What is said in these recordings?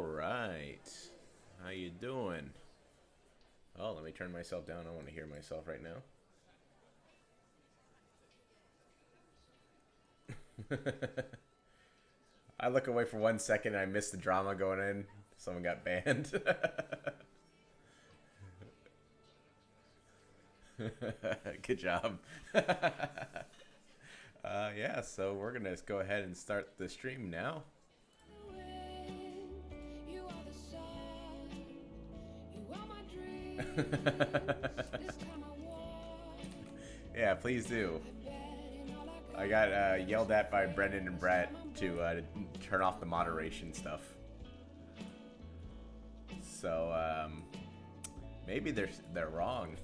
All right. How you doing? Oh, let me turn myself down. I want to hear myself right now. I look away for 1 second and I miss the drama going in. Someone got banned. Good job. Yeah, so we're going to go ahead and start the stream now. Yeah, please do. I got yelled at by Brendan and Brett to turn off the moderation stuff. So maybe they're wrong.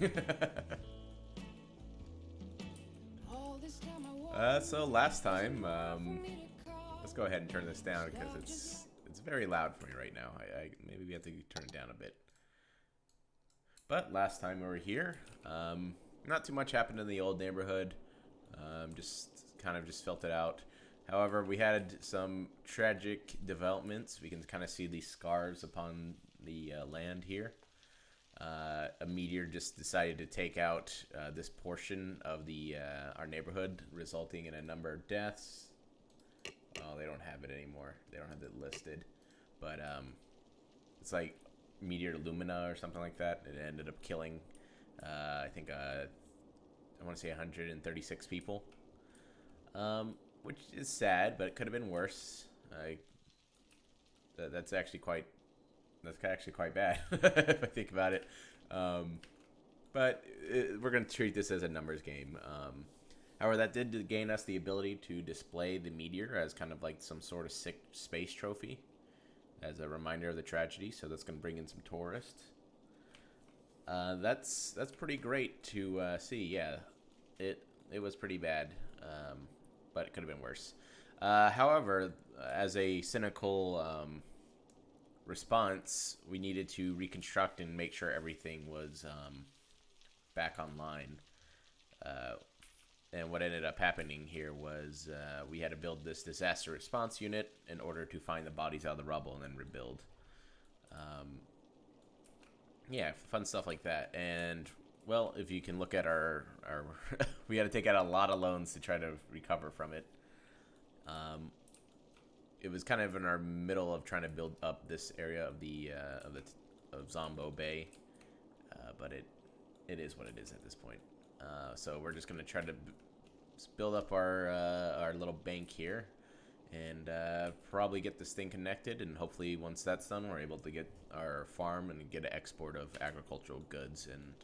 So last time, let's go ahead and turn this down because it's very loud for me right now. I maybe we have to turn it down a bit. But last time we were here, not too much happened in the old neighborhood. Just felt it out. However, we had some tragic developments. We can kind of see the scars upon the land here. A meteor just decided to take out this portion of the our neighborhood, resulting in a number of deaths. Oh, they don't have it anymore. They don't have it listed, but it's like meteor lumina or something like that. It ended up killing, I think, I want to say 136 people, which is sad, but it could have been worse. That's actually quite bad if I think about it. But we're going to treat this as a numbers game. However, that did gain us the ability to display the meteor as kind of like some sort of sick space trophy as a reminder of the tragedy. So that's going to bring in some tourists. That's pretty great to see. Yeah, it was pretty bad, but it could have been worse. However, as a cynical response, we needed to reconstruct and make sure everything was back online. And what ended up happening here was we had to build this disaster response unit in order to find the bodies out of the rubble and then rebuild. Yeah, fun stuff like that. And, well, if you can look at our we had to take out a lot of loans to try to recover from it. It was kind of in our middle of trying to build up this area of Zombo Bay, but it is what it is at this point. So we're just gonna try to build up our little bank here, and probably get this thing connected. And hopefully, once that's done, we're able to get our farm and get an export of agricultural goods. And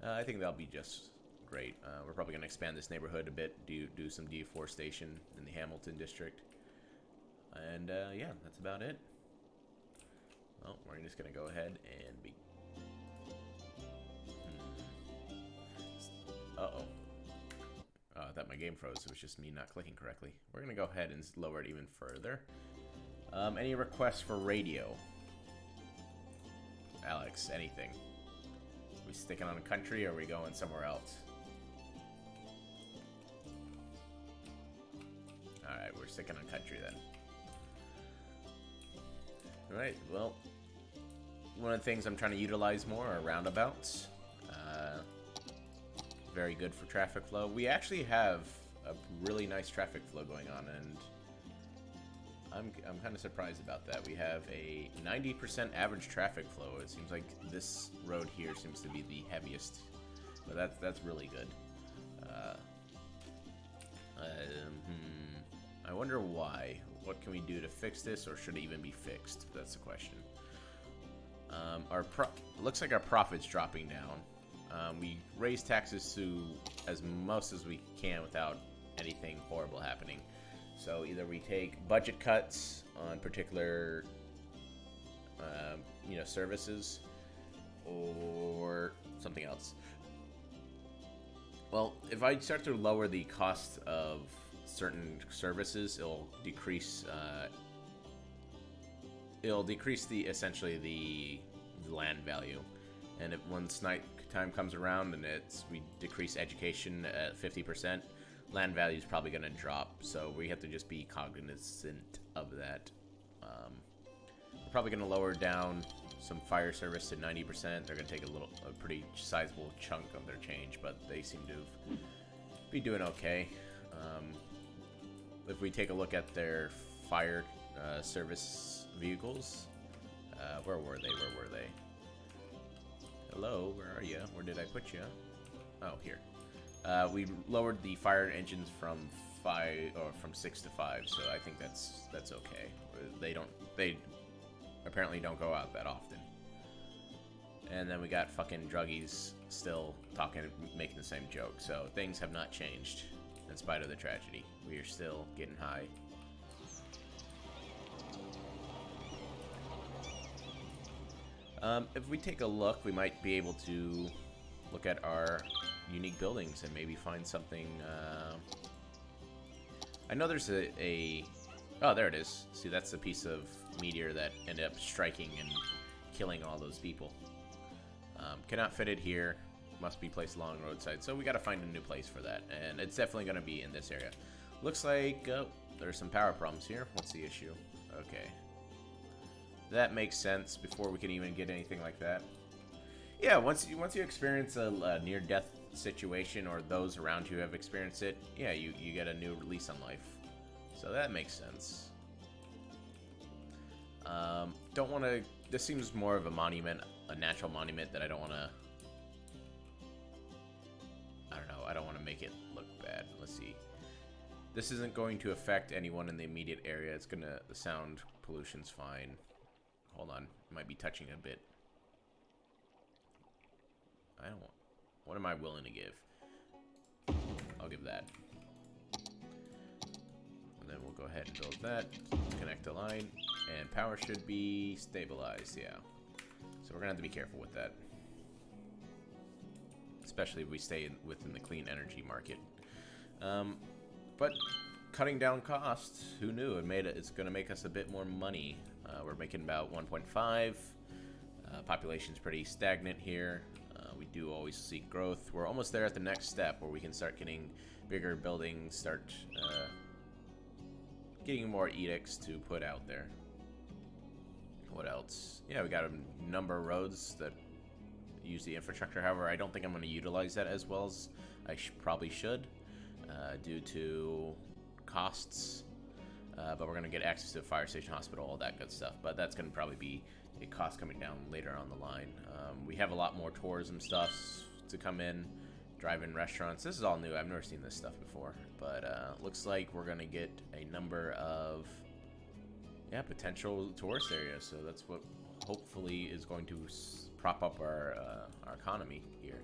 I think that'll be just great. We're probably gonna expand this neighborhood a bit, do some deforestation in the Hamilton district. And, yeah, that's about it. Well, we're just going to go ahead and be... Uh-oh. Oh, I thought my game froze. It was just me not clicking correctly. We're going to go ahead and lower it even further. Any requests for radio? Alex, anything? We sticking on a country, or are we going somewhere else? Alright, we're sticking on country then. Alright, well, one of the things I'm trying to utilize more are roundabouts. Very good for traffic flow. We actually have a really nice traffic flow going on, and I'm kind of surprised about that. We have a 90% average traffic flow. It seems like this road here seems to be the heaviest, but that's really good. I wonder why. What can we do to fix this, or should it even be fixed? That's the question. Looks like our profit's dropping down. We raise taxes to as most as we can without anything horrible happening. So either we take budget cuts on particular, services, or something else. Well, if I start to lower the cost of certain services, it'll decrease essentially the land value. And if once night time comes around and we decrease education at 50%, land value is probably going to drop. So we have to just be cognizant of that. We're probably going to lower down some fire service to 90%. They're going to take a pretty sizable chunk of their change, but they seem to be doing okay. If we take a look at their fire service vehicles, where were they? Where were they? Hello, where are you? Where did I put you? Oh, here. We lowered the fire engines from 6 to 5, so I think that's okay. They apparently don't go out that often. And then we got fucking druggies still talking, making the same joke. So things have not changed in spite of the tragedy. We are still getting high. If we take a look, we might be able to look at our unique buildings and maybe find something. I know there's oh, there it is. See, that's the piece of meteor that ended up striking and killing all those people. Cannot fit it here. Must be placed along the roadside. So we got to find a new place for that. And it's definitely going to be in this area. Looks like there's some power problems here. What's the issue? Okay. That makes sense before we can even get anything like that. Yeah, once you experience a near-death situation, or those around you have experienced it, yeah, you get a new lease on life. So that makes sense. Don't want to... This seems more of a monument, a natural monument that I don't want to... I don't know, I don't want to make it look bad. Let's see. This isn't going to affect anyone in the immediate area. It's gonna... The sound pollution's fine. Hold on. It might be touching a bit. I don't want... What am I willing to give? I'll give that. And then we'll go ahead and build that. Connect the line. And power should be stabilized, yeah. So we're going to have to be careful with that. Especially if we stay within the clean energy market. But cutting down costs, who knew? It's going to make us a bit more money. We're making about 1.5. Population's pretty stagnant here. We do always seek growth. We're almost there at the next step where we can start getting bigger buildings, start getting more edicts to put out there. What else? Yeah, we got a number of roads that use the infrastructure. However, I don't think I'm going to utilize that as well as I probably should due to costs. But we're going to get access to a fire station, hospital, all that good stuff. But that's going to probably be a cost coming down later on the line. We have a lot more tourism stuff to come in, drive-in restaurants. This is all new. I've never seen this stuff before. But looks like we're going to get a number of potential tourist areas. So that's what hopefully is going to prop up our economy here.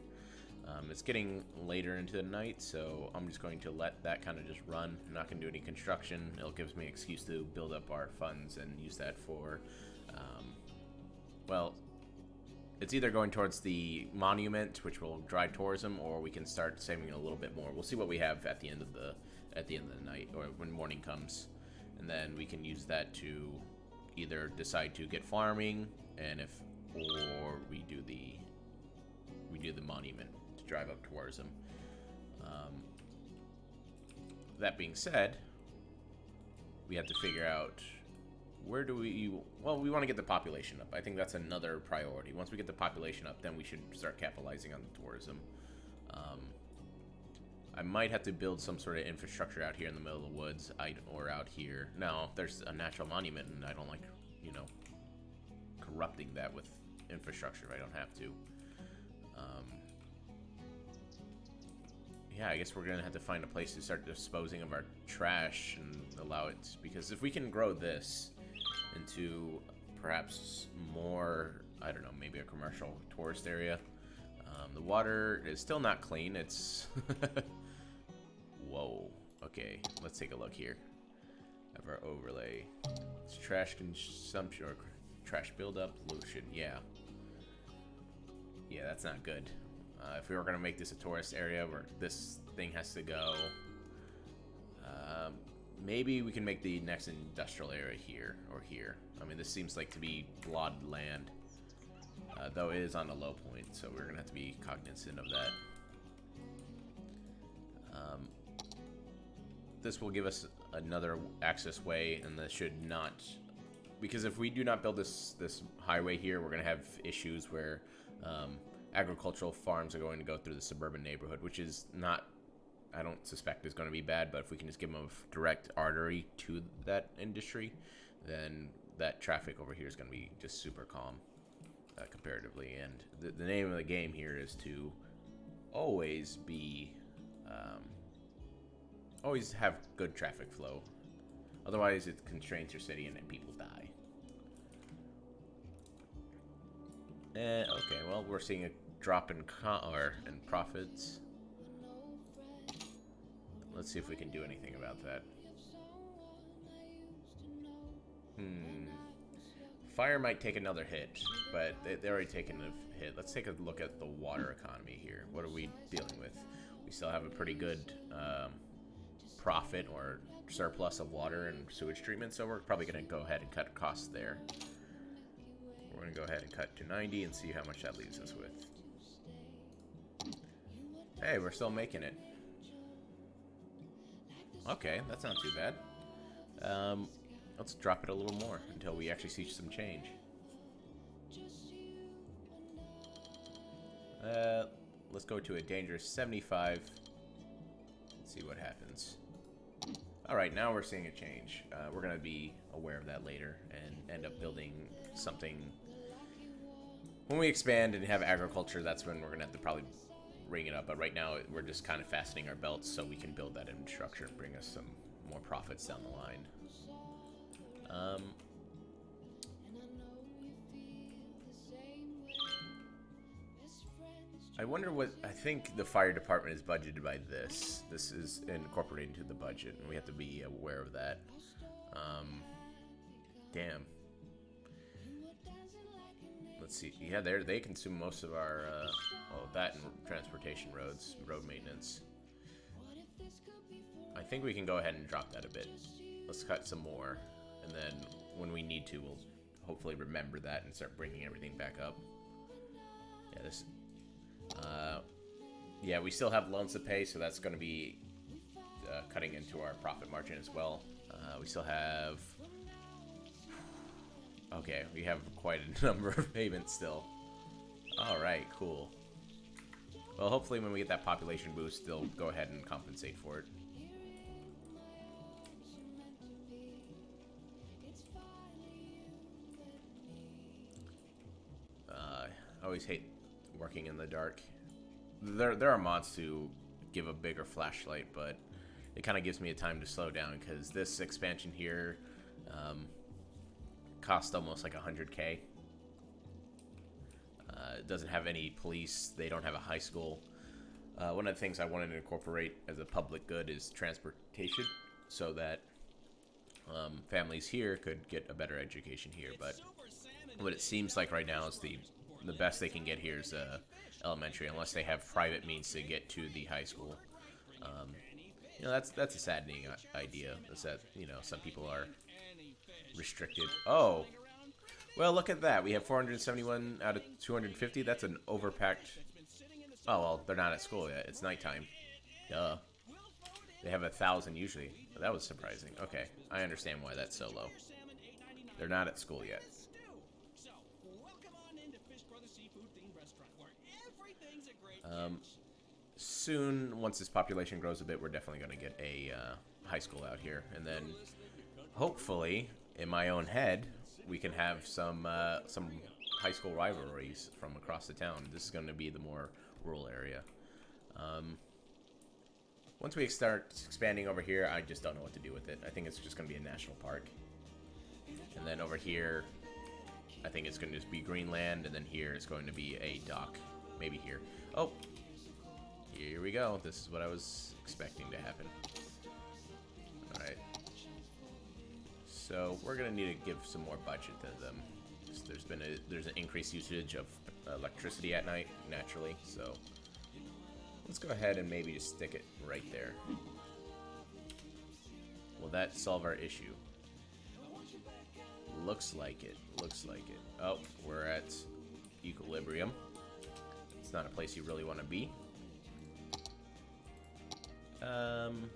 It's getting later into the night, so I'm just going to let that kind of just run. I'm not going to do any construction. It'll give me an excuse to build up our funds and use that for, well, it's either going towards the monument, which will drive tourism, or we can start saving a little bit more. We'll see what we have at the end of the night, or when morning comes, and then we can use that to either decide to get farming, or we do the monument to drive up tourism. That being said, we have to figure out where do we... Well, we want to get the population up. I think that's another priority. Once we get the population up, then we should start capitalizing on the tourism. I might have to build some sort of infrastructure out here in the middle of the woods, or out here. No, there's a natural monument, and I don't like, corrupting that with infrastructure if I don't have to. Yeah, I guess we're going to have to find a place to start disposing of our trash and allow it, because if we can grow this into perhaps more, I don't know, maybe a commercial tourist area. The water is still not clean. It's... Whoa. Okay, let's take a look here. Have our overlay. It's trash consumption, or trash buildup, pollution. Yeah. Yeah, that's not good. If we were going to make this a tourist area where this thing has to go, maybe we can make the next industrial area here or here. I mean, this seems like to be blotted land, though it is on a low point, so we're going to have to be cognizant of that. This will give us another access way, and this should not because if we do not build this highway here, we're going to have issues where agricultural farms are going to go through the suburban neighborhood, which is not, I don't suspect is going to be bad, but if we can just give them a direct artery to that industry, then that traffic over here is going to be just super calm comparatively. And the name of the game here is to always be, always have good traffic flow. Otherwise, it constrains your city and then people die. Okay, well, we're seeing a drop in profits. Let's see if we can do anything about that. Fire might take another hit, but they're already taken a hit. Let's take a look at the water economy here. What are we dealing with? We still have a pretty good profit or surplus of water and sewage treatment, so we're probably going to go ahead and cut costs there. We're going to go ahead and cut to 90 and see how much that leaves us with. Hey, we're still making it. Okay, that's not too bad. Let's drop it a little more until we actually see some change. Let's go to a dangerous 75. Let's see what happens. Alright, now we're seeing a change. We're going to be aware of that later and end up building something. When we expand and have agriculture, that's when we're going to have to probably ring it up. But right now, we're just kind of fastening our belts so we can build that infrastructure and bring us some more profits down the line. I wonder what, I think the fire department is budgeted by this. This is incorporated into the budget, and we have to be aware of that. Damn. Let's see. Yeah, they consume most of our, well, that and transportation roads, road maintenance. I think we can go ahead and drop that a bit. Let's cut some more, and then when we need to, we'll hopefully remember that and start bringing everything back up. Yeah, this... yeah, we still have loans to pay, so that's going to be cutting into our profit margin as well. We still have... Okay, we have quite a number of payments still. Alright, cool. Well, hopefully when we get that population boost, they'll go ahead and compensate for it. I always hate working in the dark. There are mods to give a bigger flashlight, but it kind of gives me a time to slow down because this expansion here cost almost like 100K. It doesn't have any police. They don't have a high school. One of the things I wanted to incorporate as a public good is transportation, so that families here could get a better education here. But what it seems like right now is the best they can get here is elementary, unless they have private means to get to the high school. You know, that's a saddening idea. Is that, you know, some people are restricted. Oh, well, look at that. We have 471 out of 250. That's an overpacked. Oh well, they're not at school yet. It's nighttime. Duh. They have 1,000 usually. That was surprising. Okay, I understand why that's so low. They're not at school yet. Soon, once this population grows a bit, we're definitely going to get a high school out here, and then hopefully, in my own head, we can have some high school rivalries from across the town. This is going to be the more rural area. Once we start expanding over here, I just don't know what to do with it. I think it's just going to be a national park, and then over here, I think it's going to just be Greenland, and then here it's going to be a dock. Maybe here. Oh, here we go. This is what I was expecting to happen. Alright. So we're going to need to give some more budget to them. There's an increased usage of electricity at night, naturally. So let's go ahead and maybe just stick it right there. Will that solve our issue? Looks like it. Looks like it. Oh, we're at equilibrium. It's not a place you really want to be.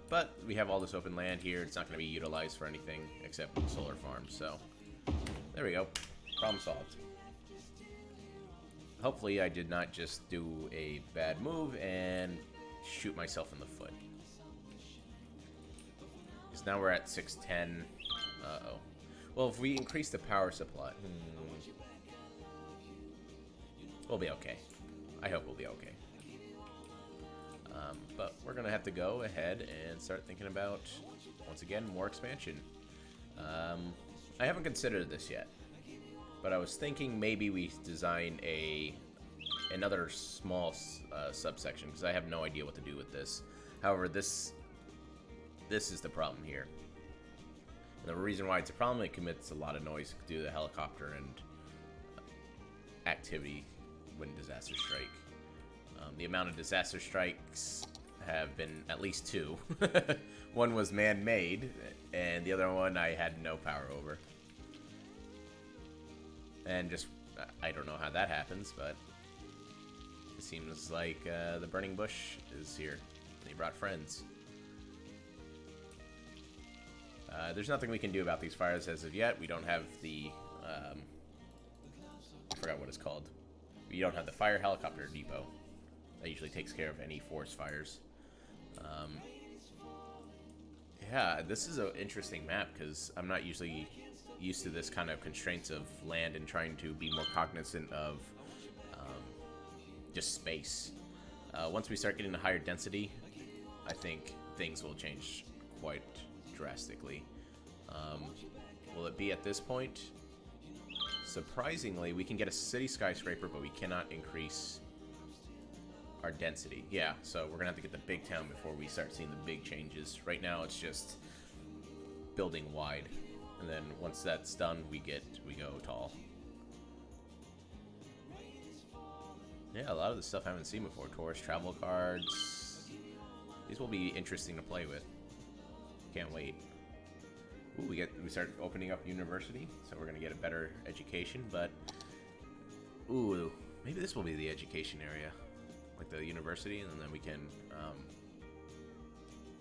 But we have all this open land here. It's not going to be utilized for anything except solar farms, so There we go. Problem solved. Hopefully I did not just do a bad move and shoot myself in the foot. Because now we're at 610. Uh-oh. Well, if we increase the power supply... we'll be okay. I hope we'll be okay. But we're going to have to go ahead and start thinking about, once again, more expansion. I haven't considered this yet. But I was thinking maybe we design another small subsection, because I have no idea what to do with this. However, this is the problem here. And the reason why it's a problem, it commits a lot of noise due to the helicopter and activity when disasters strike. The amount of disaster strikes have been at least 2. One was man-made, and the other one I had no power over. And just, I don't know how that happens, but it seems like the burning bush is here. They brought friends. There's nothing we can do about these fires as of yet. We don't have the, I forgot what it's called. We don't have the fire helicopter depot. That usually takes care of any forest fires. Yeah, this is an interesting map because I'm not usually used to this kind of constraints of land and trying to be more cognizant of just space. Once we start getting to higher density, I think things will change quite drastically. Will it be at this point? Surprisingly, we can get a city skyscraper, but we cannot increase our density. Yeah, so we're gonna have to get the big town before we start seeing the big changes. Right now, it's just building wide, and then once that's done, we go tall. Yeah, a lot of the stuff I haven't seen before. Tourist travel cards. These will be interesting to play with. Can't wait. Ooh, we start opening up university, so we're gonna get a better education. But ooh, maybe this will be the education area, like the university, and then we can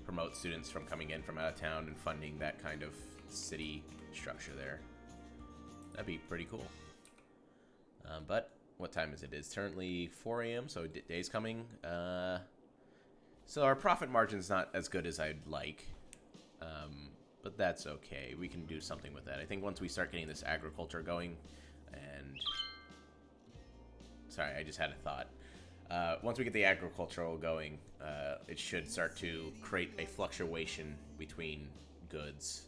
promote students from coming in from out of town and funding that kind of city structure there. That'd be pretty cool. But what time is it? It's currently 4 a.m., so day's coming. So our profit margin's not as good as I'd like, but that's okay. We can do something with that. I think once we start getting this agriculture going, and... Sorry, I just had a thought. Once we get the agricultural going, it should start to create a fluctuation between goods.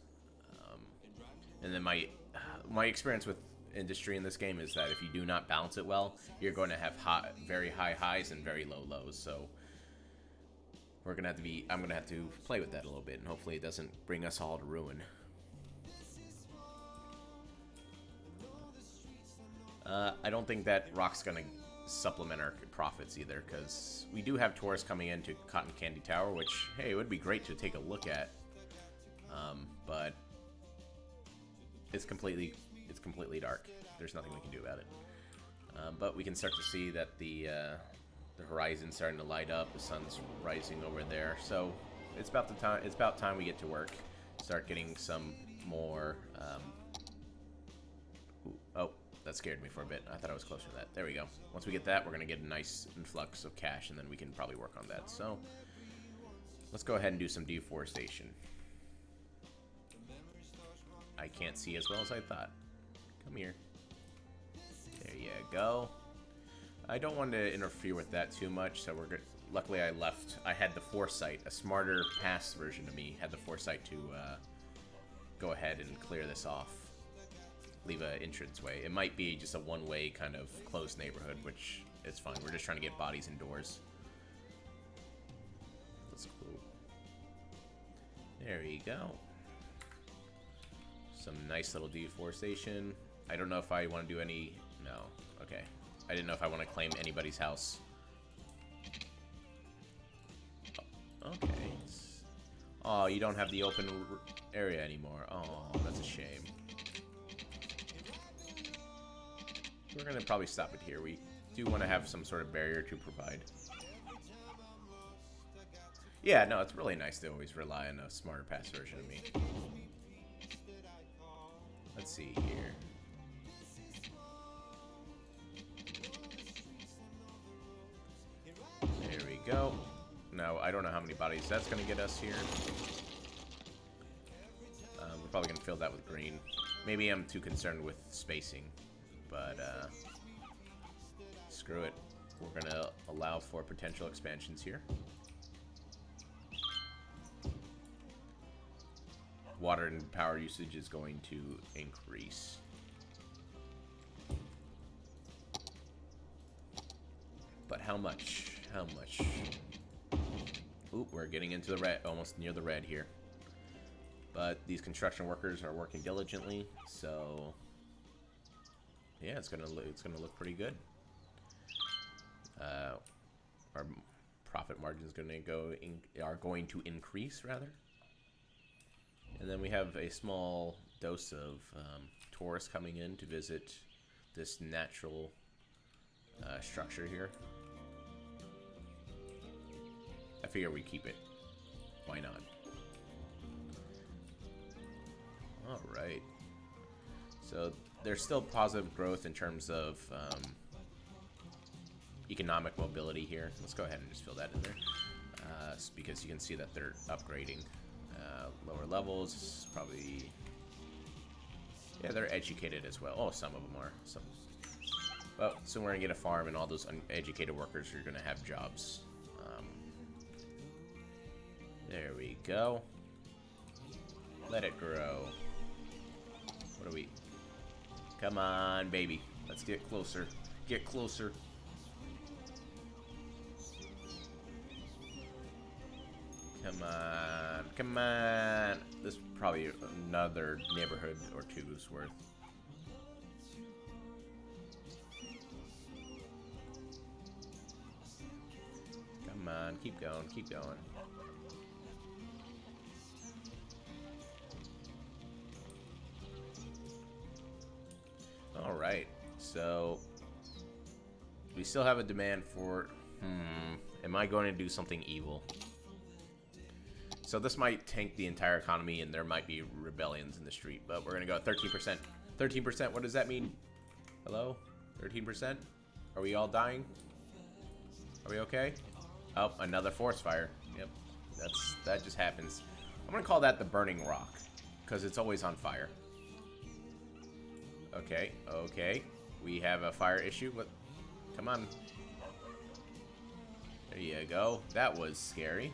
And then my experience with industry in this game is that if you do not balance it well, you're going to have very high highs and very low lows. So I'm gonna have to play with that a little bit, and hopefully it doesn't bring us all to ruin. I don't think that rock's gonna supplement our profits either, because we do have tourists coming into Cotton Candy Tower, which, hey, it would be great to take a look at, but it's completely dark. There's nothing we can do about it. But we can start to see that the horizon's starting to light up. The sun's rising over there, so it's about time we get to work. Start getting some more. Oh, that scared me for a bit. I thought I was closer to that. There we go. Once we get that, we're gonna get a nice influx of cash, and then we can probably work on that. So let's go ahead and do some deforestation. I can't see as well as I thought. Come here. There you go. I don't want to interfere with that too much, so we're good. Luckily, I had the foresight. A smarter past version of me had the foresight to go ahead and clear this off. Leave an entranceway. It might be just a one-way kind of closed neighborhood, which is fine. We're just trying to get bodies indoors. That's cool. There you go. Some nice little deforestation. I don't know if I want to do any... No. Okay. I didn't know if I want to claim anybody's house. Oh, okay. Oh, you don't have the open area anymore. Oh, that's a shame. We're going to probably stop it here. We do want to have some sort of barrier to provide. Yeah, no, it's really nice to always rely on a smarter past version of me. Let's see here. go. Now, I don't know how many bodies that's going to get us here. We're probably going to fill that with green. Maybe I'm too concerned with spacing, but screw it. We're going to allow for potential expansions here. Water and power usage is going to increase. But how much? How much? Oop, we're getting into the red, almost near the red here. But these construction workers are working diligently, so yeah, it's gonna look pretty good. Our profit margins are going to increase rather. And then we have a small dose of tourists coming in to visit this natural structure here. I figure we keep it. Why not? Alright. So there's still positive growth in terms of economic mobility here. Let's go ahead and just fill that in there. Because you can see that they're upgrading. Lower levels, probably... Yeah, they're educated as well. Oh, some of them are. Some. Well, soon we're going to get a farm, and all those uneducated workers are going to have jobs. There we go. Let it grow. What are we... Come on, baby. Let's get closer. Get closer. Come on. Come on. This is probably another neighborhood or two's worth. Come on. Keep going. Keep going. Alright. So, we still have a demand for... Am I going to do something evil? So this might tank the entire economy, and there might be rebellions in the street. But we're going to go at 13%. 13%, what does that mean? Hello? 13%? Are we all dying? Are we okay? Oh, another forest fire. Yep, that just happens. I'm going to call that the burning rock, because it's always on fire. Okay, okay. We have a fire issue. What? Come on. There you go. That was scary.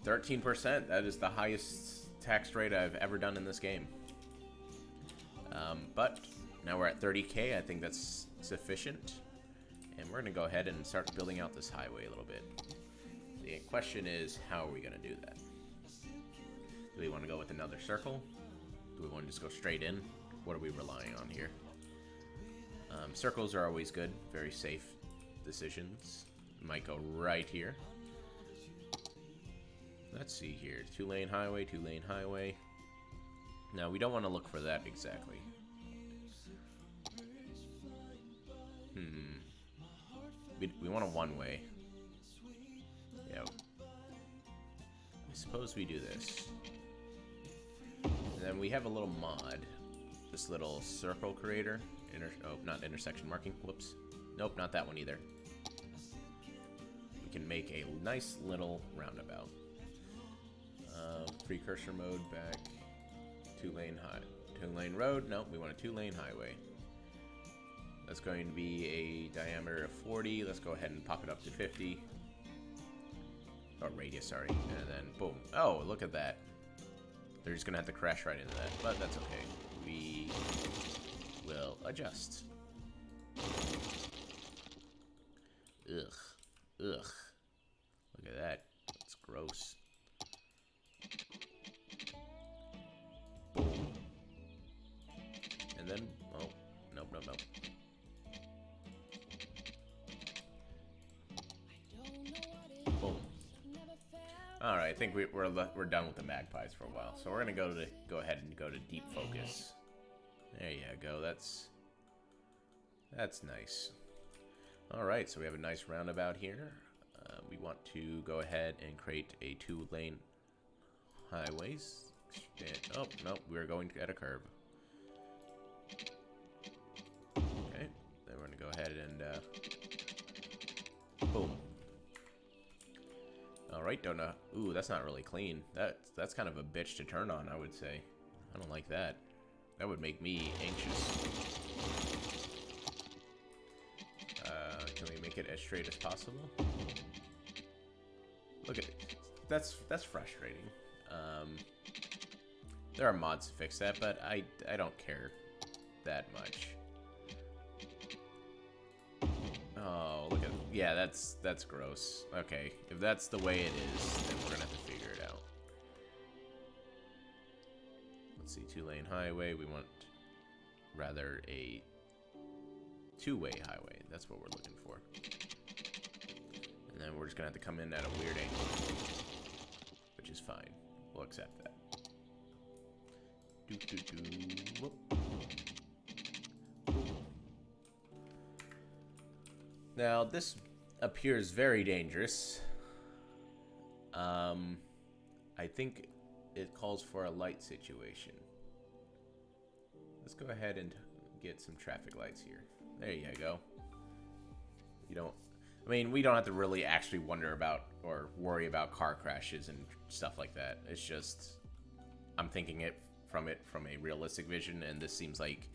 13%. That is the highest tax rate I've ever done in this game. But now we're at 30K. I think that's sufficient. And we're going to go ahead and start building out this highway a little bit. The question is, how are we going to do that? Do we want to go with another circle? Do we want to just go straight in? What are we relying on here? Circles are always good. Very safe decisions. Might go right here. Let's see here. 2-lane highway, 2-lane highway. Now, we don't want to look for that exactly. We want a one-way. Yeah. I suppose we do this. And then we have a little mod. This little circle creator. Oh, not intersection marking. Whoops. Nope, not that one either. We can make a nice little roundabout. Precursor mode back. 2-lane road. Nope, we want a 2-lane highway. That's going to be a diameter of 40. Let's go ahead and pop it up to 50. Or radius, sorry. And then boom. Oh, look at that. They're just going to have to crash right into that. But that's okay. We will adjust. Ugh. Ugh. Look at that. It's gross. Boom. And then, oh, nope, nope, nope. Boom. All right, I think we're done with the magpies for a while, so we're gonna go ahead and go to deep focus. There you go. That's nice. All right, so we have a nice roundabout here. We want to go ahead and create a 2-lane highways. Oh, nope, we're going at a curve. Okay, then we're going to go ahead and Boom. Alright, don't know. Ooh, that's not really clean. That's kind of a bitch to turn on, I would say. I don't like that. That would make me anxious. Can we make it as straight as possible? Look at it. That's frustrating. There are mods to fix that, but I don't care that much. Oh, look at it. Yeah, that's gross. Okay, if that's the way it is, then we're gonna have to figure it out. Let's see, 2-lane highway. We want rather a 2-way highway. That's what we're looking for. And then we're just gonna have to come in at a weird angle, which is fine. We'll accept that. Whoop. Now, this appears very dangerous. I think it calls for a light situation. Let's go ahead and get some traffic lights here. There you go. I mean, we don't have to really actually wonder about or worry about car crashes and stuff like that. It's just, I'm thinking it from a realistic vision, and this seems like,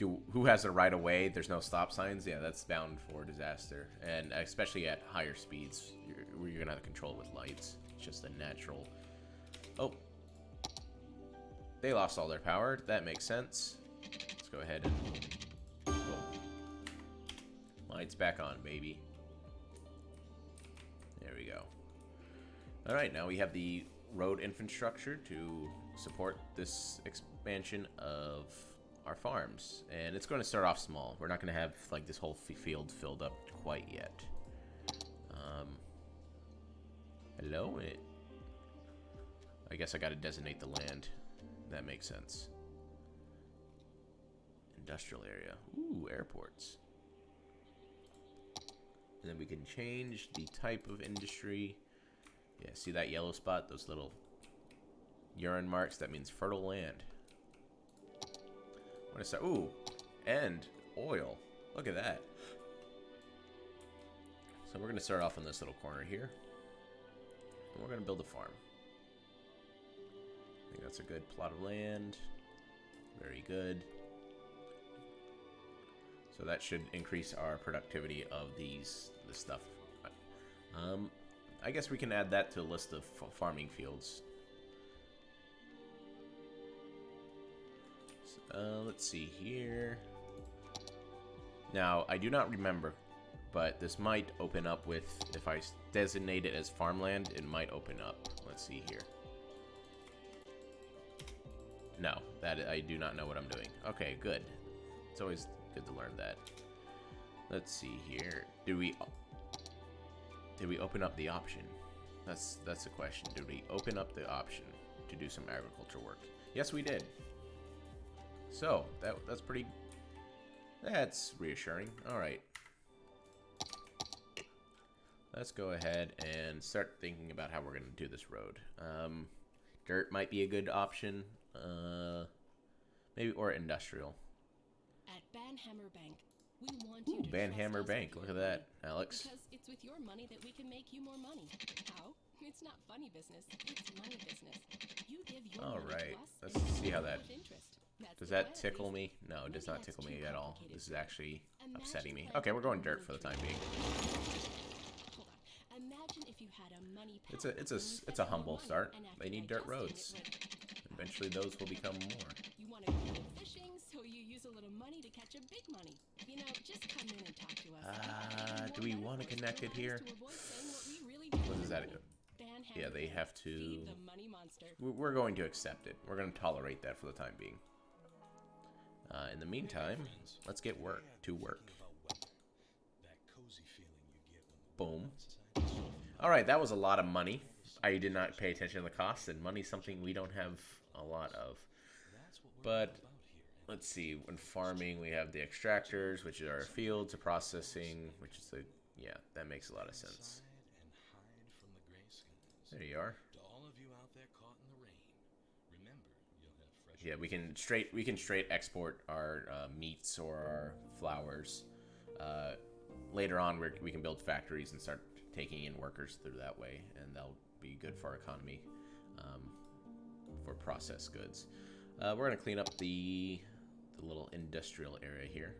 who has the right of way? There's no stop signs. Yeah, that's bound for disaster, and especially at higher speeds, you're gonna have to control it with lights. It's just a natural. Oh, they lost all their power. That makes sense. Let's go ahead and boom. Lights back on, baby. There we go. All right, now we have the road infrastructure to support this expansion of our farms, and it's going to start off small. We're not going to have like this whole field filled up quite yet. Hello. I guess I got to designate the land. That makes sense. Industrial area. Ooh, airports. And then we can change the type of industry. Yeah, see that yellow spot? Those little urine marks? That means fertile land. What is that? Ooh, and oil. Look at that. So we're going to start off in this little corner here. And we're going to build a farm. I think that's a good plot of land. Very good. So that should increase our productivity of this stuff. I guess we can add that to a list of farming fields. Let's see here. Now, I do not remember, but this might open up with, if I designate it as farmland, it might open up. Let's see here. No, that I do not know what I'm doing. Okay, good. It's always good to learn that. Let's see here. Did we open up the option? That's the question. Did we open up the option to do some agriculture work? Yes, we did. So that's reassuring. All right. Let's go ahead and start thinking about how we're going to do this road. Dirt might be a good option. Maybe, or industrial. At Banhammer Bank, we want you Ooh, to Banhammer trust us Bank. with Look your at money. that, Alex. Because it's with your money that we can make you more money. How? It's not funny business. It's money business. You give your All money right. to us, Let's and we see how give that. with interest. That's Does the that plan, at tickle least. me? No, it does Maybe not that's tickle me too at all. complicated This is for you. actually Imagine upsetting me. planting Okay, we're going a dirt for the time being. Hold on. Imagine if you had a money It's pack and you a spent a more humble money, start. and after They need dirt digesting roads. it went, Eventually, those will become more. you want to go fishing, so you use a little money to catch a big money. You know, just come in and talk to us. Do we want to connect it here? What is that? Yeah, they have to. Feed the money monster. We're going to accept it. We're going to tolerate that for the time being. In the meantime, let's get to work. Boom. All right, that was a lot of money. I did not pay attention to the costs, and money's something we don't have a lot of. But let's see. When farming, we have the extractors, which are our fields, the processing, which is the that makes a lot of sense. There you are. Yeah, we can straight export our meats or our flowers. later on we can build factories and start taking in workers through that way, and that'll be good for our economy, for processed goods. We're going to clean up the little industrial area here.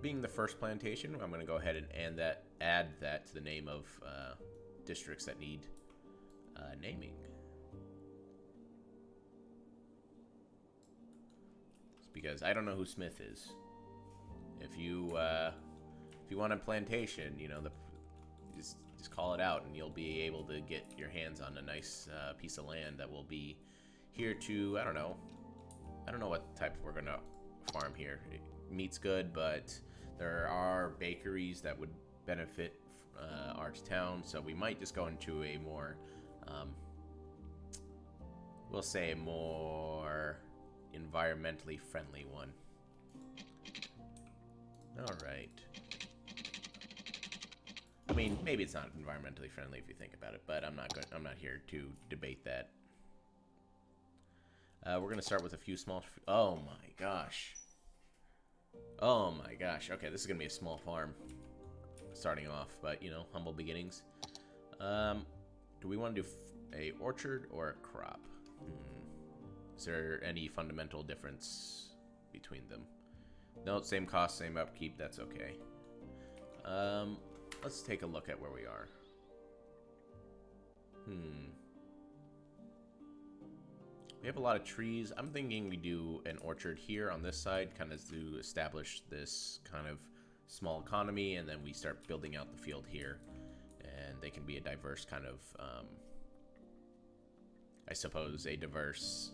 Being the first plantation, I'm going to go ahead and add that to the name of districts that need naming. It's because I don't know who Smith is. If you want a plantation, you know, just call it out, and you'll be able to get your hands on a nice piece of land that will be here to, I don't know what type we're gonna farm here. Meat's good, but there are bakeries that would benefit our town, so we might just go into a more, we'll say a more environmentally friendly one. All right. I mean, maybe it's not environmentally friendly if you think about it, but I'm not here to debate that. We're gonna start with a few small. Oh my gosh. Oh my gosh. Okay, this is gonna be a small farm starting off, but you know, humble beginnings. Do we want to do a orchard or a crop? Is there any fundamental difference between them? No, same cost, same upkeep. That's okay. Let's take a look at where we are. We have a lot of trees. I'm thinking we do an orchard here on this side, kind of to establish this kind of small economy, and then we start building out the field here. And they can be a diverse kind of, I suppose, a diverse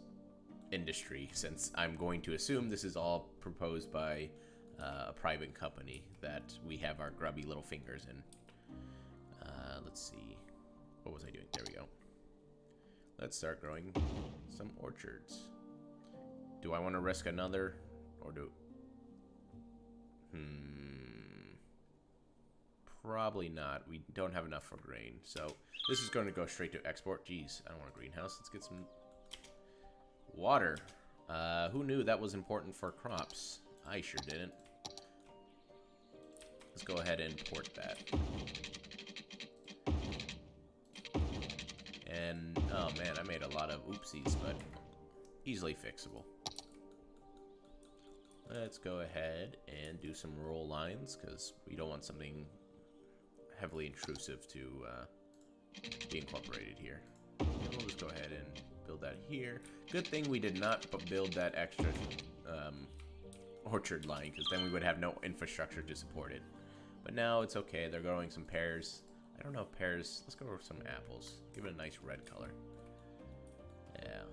industry, since I'm going to assume this is all proposed by a private company that we have our grubby little fingers in. Let's see. What was I doing? There we go. Let's start growing some orchards. Do I want to risk another, or do... Probably not. We don't have enough for grain, so this is going to go straight to export. Jeez, I don't want a greenhouse. Let's get some water. Who knew that was important for crops? I sure didn't. Let's go ahead and port that. And, oh man, I made a lot of oopsies, but easily fixable. Let's go ahead and do some roll lines, because we don't want something heavily intrusive to be incorporated here. We'll just go ahead and build that here. Good thing we did not build that extra orchard line, because then we would have no infrastructure to support it. But now it's okay. They're growing some pears. I don't know if pears... Let's go over some apples. Give it a nice red color. Yeah.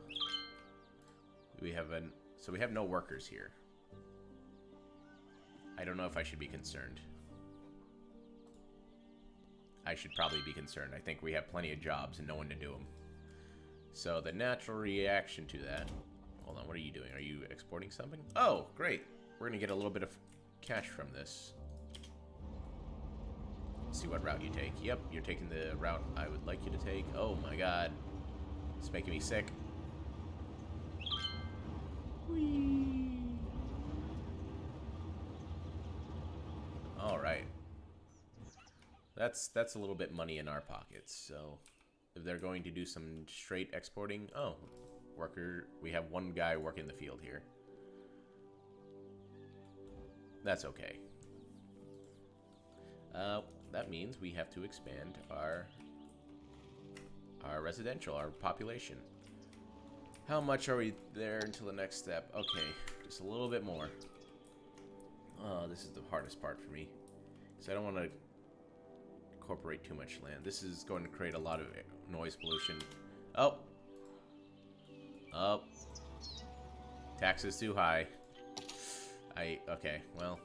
So we have no workers here. I don't know if I should be concerned. I should probably be concerned. I think we have plenty of jobs and no one to do them. So the natural reaction to that... Hold on, what are you doing? Are you exporting something? Oh, great. We're going to get a little bit of cash from this. Let's see what route you take. Yep, you're taking the route I would like you to take. Oh my god. It's making me sick. Whee! Alright. That's a little bit money in our pockets, so if they're going to do some straight exporting... Oh, worker... We have one guy working the field here. That's okay. That means we have to expand our residential, our population. How much are we there until the next step? Okay, just a little bit more. Oh, this is the hardest part for me, because I don't want to incorporate too much land. This is going to create a lot of noise pollution. Oh. Oh. Taxes too high. Okay, well,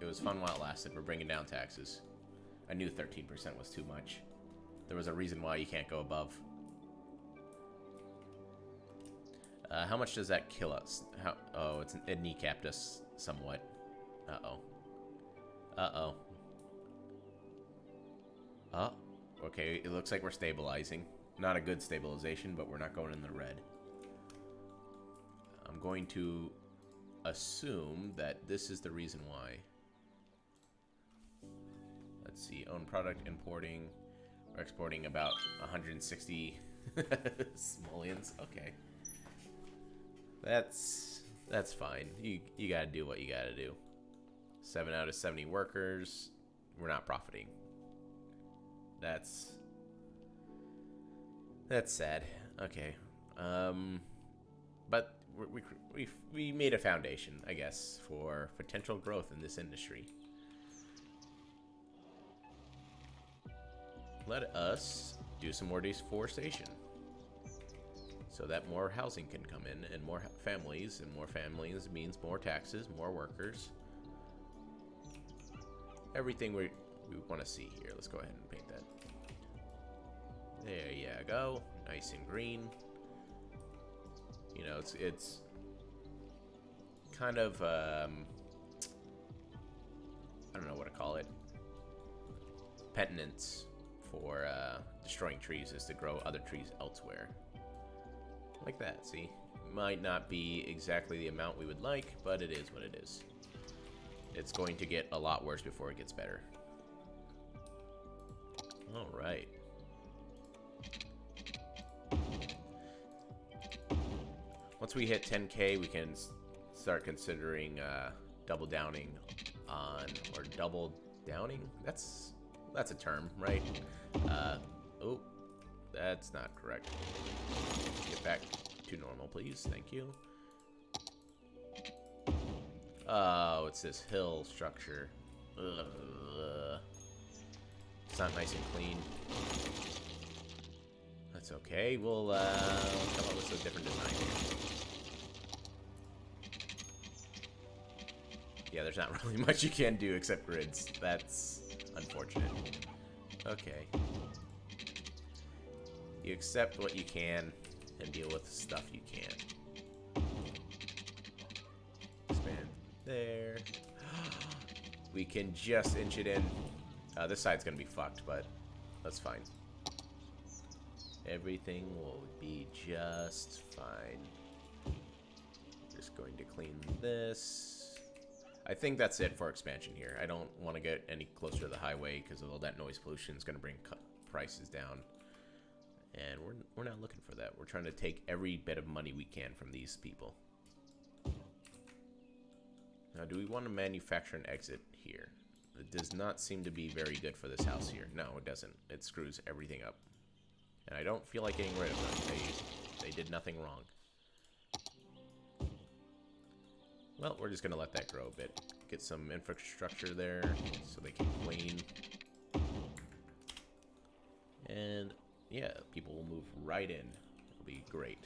it was fun while it lasted. We're bringing down taxes. I knew 13% was too much. There was a reason why you can't go above. How much does that kill us? Oh, it kneecapped us somewhat. Uh-oh. Uh-oh. Oh, okay, it looks like we're stabilizing. Not a good stabilization, but we're not going in the red. I'm going to assume that this is the reason why. Let's see, own product, importing, or exporting about 160 simoleons. Okay. That's fine. You gotta do what you gotta do. 7 out of 70 workers. We're not profiting. That's sad. Okay. But we made a foundation, I guess, for potential growth in this industry. Let us do some more deforestation so that more housing can come in and more families means more taxes, more workers. Everything we want to see here. Let's go ahead and paint that. There you go. Nice and green. You know, it's kind of I don't know what to call it. Penitence for destroying trees is to grow other trees elsewhere. Like that, see? Might not be exactly the amount we would like, but it is what it is. It's going to get a lot worse before it gets better. Alright. Once we hit 10k, we can start considering double downing on, or double downing? That's a term, right? Oh, that's not correct. Get back to normal, please. Thank you. Oh, it's this hill structure. Ugh. It's not nice and clean. That's okay. We'll come up with a different design here. Yeah, there's not really much you can do except grids. That's unfortunate. Okay. You accept what you can and deal with stuff you can. Expand there. We can just inch it in. This side's gonna be fucked, but that's fine. Everything will be just fine. Just going to clean this. I think that's it for expansion here. I don't want to get any closer to the highway because all that noise pollution is going to bring prices down. And we're not looking for that. We're trying to take every bit of money we can from these people. Now, do we want to manufacture an exit here? It does not seem to be very good for this house here. No, it doesn't. It screws everything up. And I don't feel like getting rid of them. They did nothing wrong. Well, we're just going to let that grow a bit. Get some infrastructure there so they can clean. And, yeah, people will move right in. It'll be great.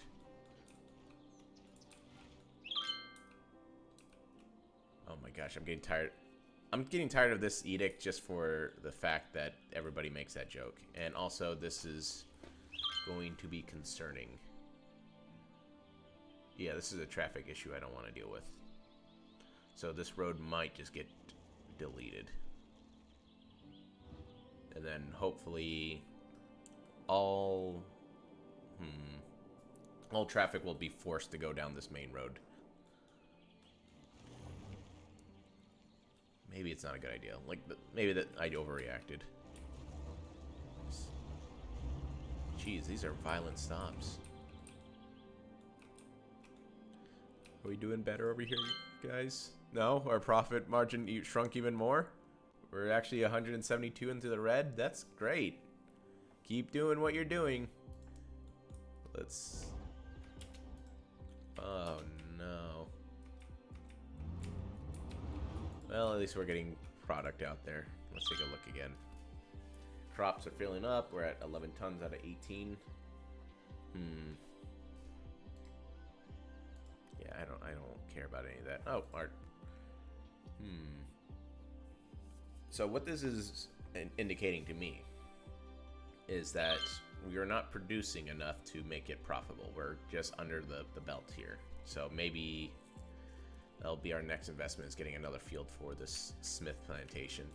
Oh my gosh, I'm getting tired. I'm getting tired of this edict just for the fact that everybody makes that joke. And also, this is going to be concerning. Yeah, this is a traffic issue I don't want to deal with. So this road might just get deleted. And then hopefully all traffic will be forced to go down this main road. Maybe it's not a good idea. Like, maybe that I overreacted. Jeez, these are violent stops. Are we doing better over here, guys? No? Our profit margin shrunk even more? We're actually 172 into the red? That's great. Keep doing what you're doing. Let's... Oh, no. Well, at least we're getting product out there. Let's take a look again. Crops are filling up. We're at 11 tons out of 18. Yeah, I don't care about any of that. Oh, art. So what this is indicating to me is that we are not producing enough to make it profitable. We're just under the belt here. So maybe that'll be our next investment, is getting another field for this Smith plantation.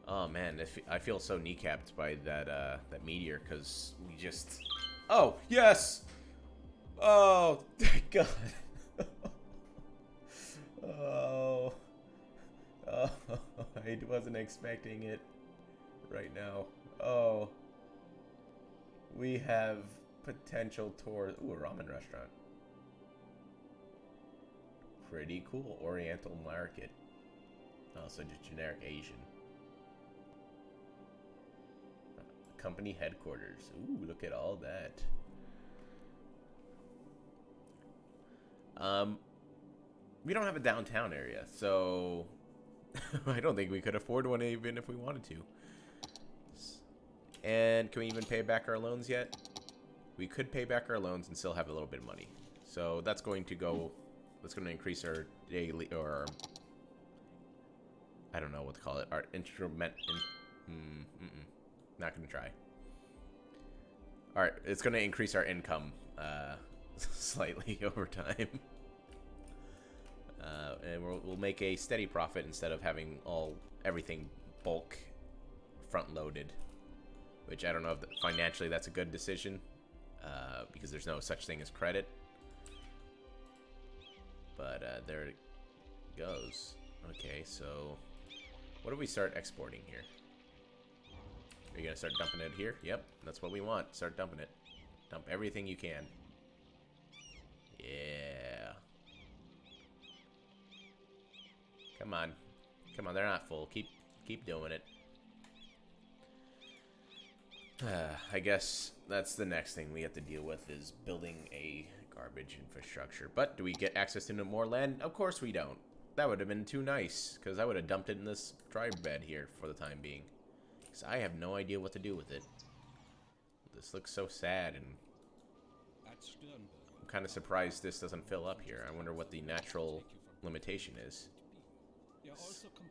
Oh man, I feel so kneecapped by that meteor, because we just... Oh, yes! Oh, thank God. Oh. Oh, I wasn't expecting it right now. Oh. We have potential tours. Ooh, a ramen restaurant. Pretty cool. Oriental market. Oh, so just generic Asian. Company headquarters. Ooh, look at all that. We don't have a downtown area, so I don't think we could afford one even if we wanted to. And can we even pay back our loans yet? We could pay back our loans and still have a little bit of money. So that's going to go, that's going to increase our daily, or I don't know what to call it, our not going to try. Alright, it's going to increase our income slightly over time. And we'll make a steady profit instead of having everything bulk front loaded. Which I don't know if financially that's a good decision. Because there's no such thing as credit. But there it goes. Okay, so what do we start exporting here? Are you going to start dumping it here? Yep, that's what we want. Start dumping it. Dump everything you can. Yeah. Come on. Come on, they're not full. Keep doing it. I guess that's the next thing we have to deal with is building a garbage infrastructure. But do we get access to more land? Of course we don't. That would have been too nice, because I would have dumped it in this dry bed here for the time being. Because I have no idea what to do with it. This looks so sad, and I'm kind of surprised this doesn't fill up here. I wonder what the natural limitation is.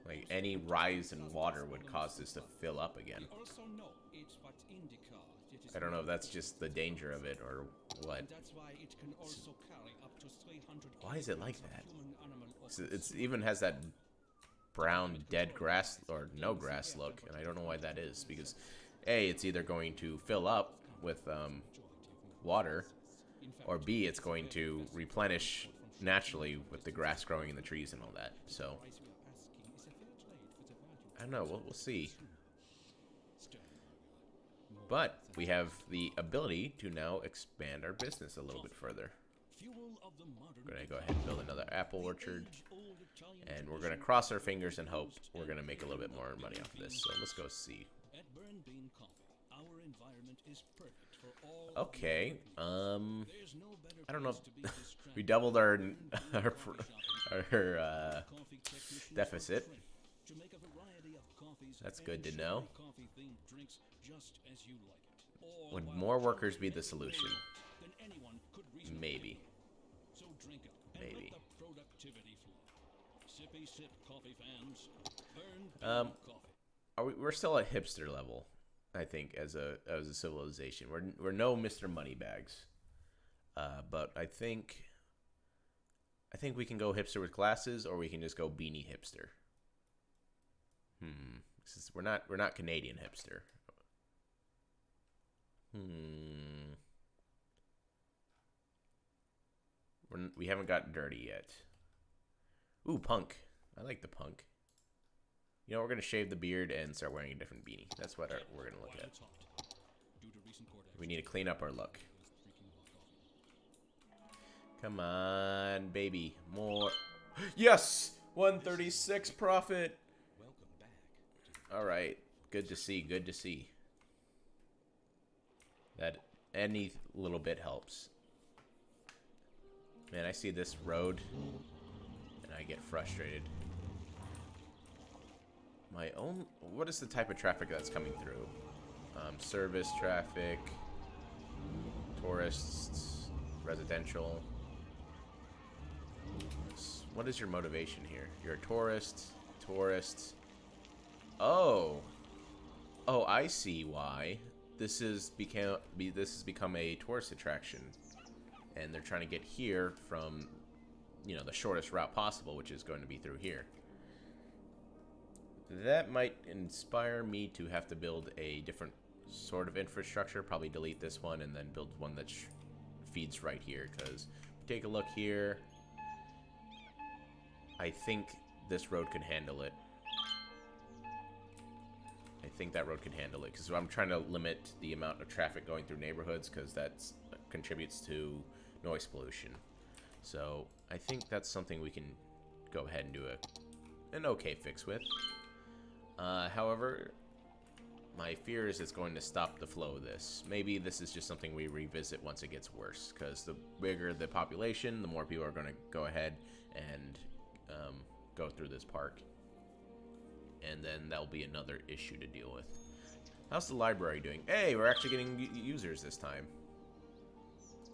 Like, any rise in water would cause this to fill up again. I don't know if that's just the danger of it or what. Why is it like that? It even has that brown dead grass or no grass look, and I don't know why that is, because A, it's either going to fill up with water, or B, it's going to replenish naturally with the grass growing in the trees and all that. So I don't know, we'll see. But we have the ability to now expand our business a little bit further. We're going to go ahead and build another apple orchard. And we're going to cross our fingers and hope we're going to make a little bit more money off of this. So let's go see. Okay. I don't know if we doubled our deficit. That's good to know. Would more workers be the solution? Maybe. Maybe. We're still at hipster level, I think, as a civilization. We're no Mr. Moneybags. But I think we can go hipster with glasses, or we can just go beanie hipster. We're not Canadian hipster. We haven't got dirty yet. Ooh, punk. I like the punk. You know, we're gonna shave the beard and start wearing a different beanie. That's what we're gonna look at. We need to clean up our look. Come on, baby. More. Yes! 136 profit! Alright. Good to see, good to see. That any little bit helps. Man, I see this road and I get frustrated. What is the type of traffic that's coming through? Service traffic, tourists, residential. What is your motivation here? You're a tourist. Oh, I see why. This has become a tourist attraction, and they're trying to get here from, the shortest route possible, which is going to be through here. That might inspire me to have to build a different sort of infrastructure. Probably delete this one and then build one that feeds right here. Because take a look here. I think this road can handle it. I think that road can handle it, because I'm trying to limit the amount of traffic going through neighborhoods, because that contributes to noise pollution. So I think that's something we can go ahead and do an okay fix with. However, my fear is it's going to stop the flow of this. Maybe this is just something we revisit once it gets worse, because the bigger the population, the more people are going to go ahead and go through this park. And then that'll be another issue to deal with. How's the library doing? Hey, we're actually getting users this time.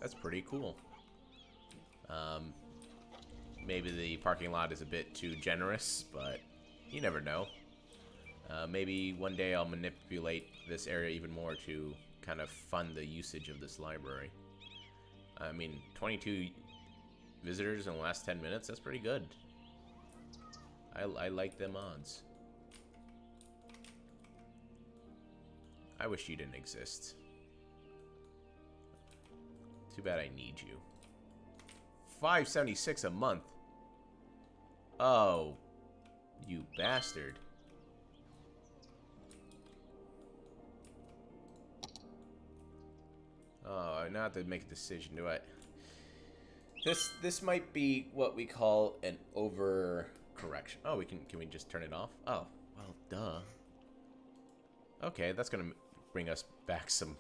That's pretty cool. Maybe the parking lot is a bit too generous, but you never know. Maybe one day I'll manipulate this area even more to kind of fund the usage of this library. I mean, 22 visitors in the last 10 minutes, that's pretty good. I like them odds. I wish you didn't exist. Too bad I need you. $5.76 a month. Oh, you bastard. Oh, I now have to make a decision, do I? This might be what we call an overcorrection. Oh, can we just turn it off? Oh, well, duh. Okay, that's gonna bring us back some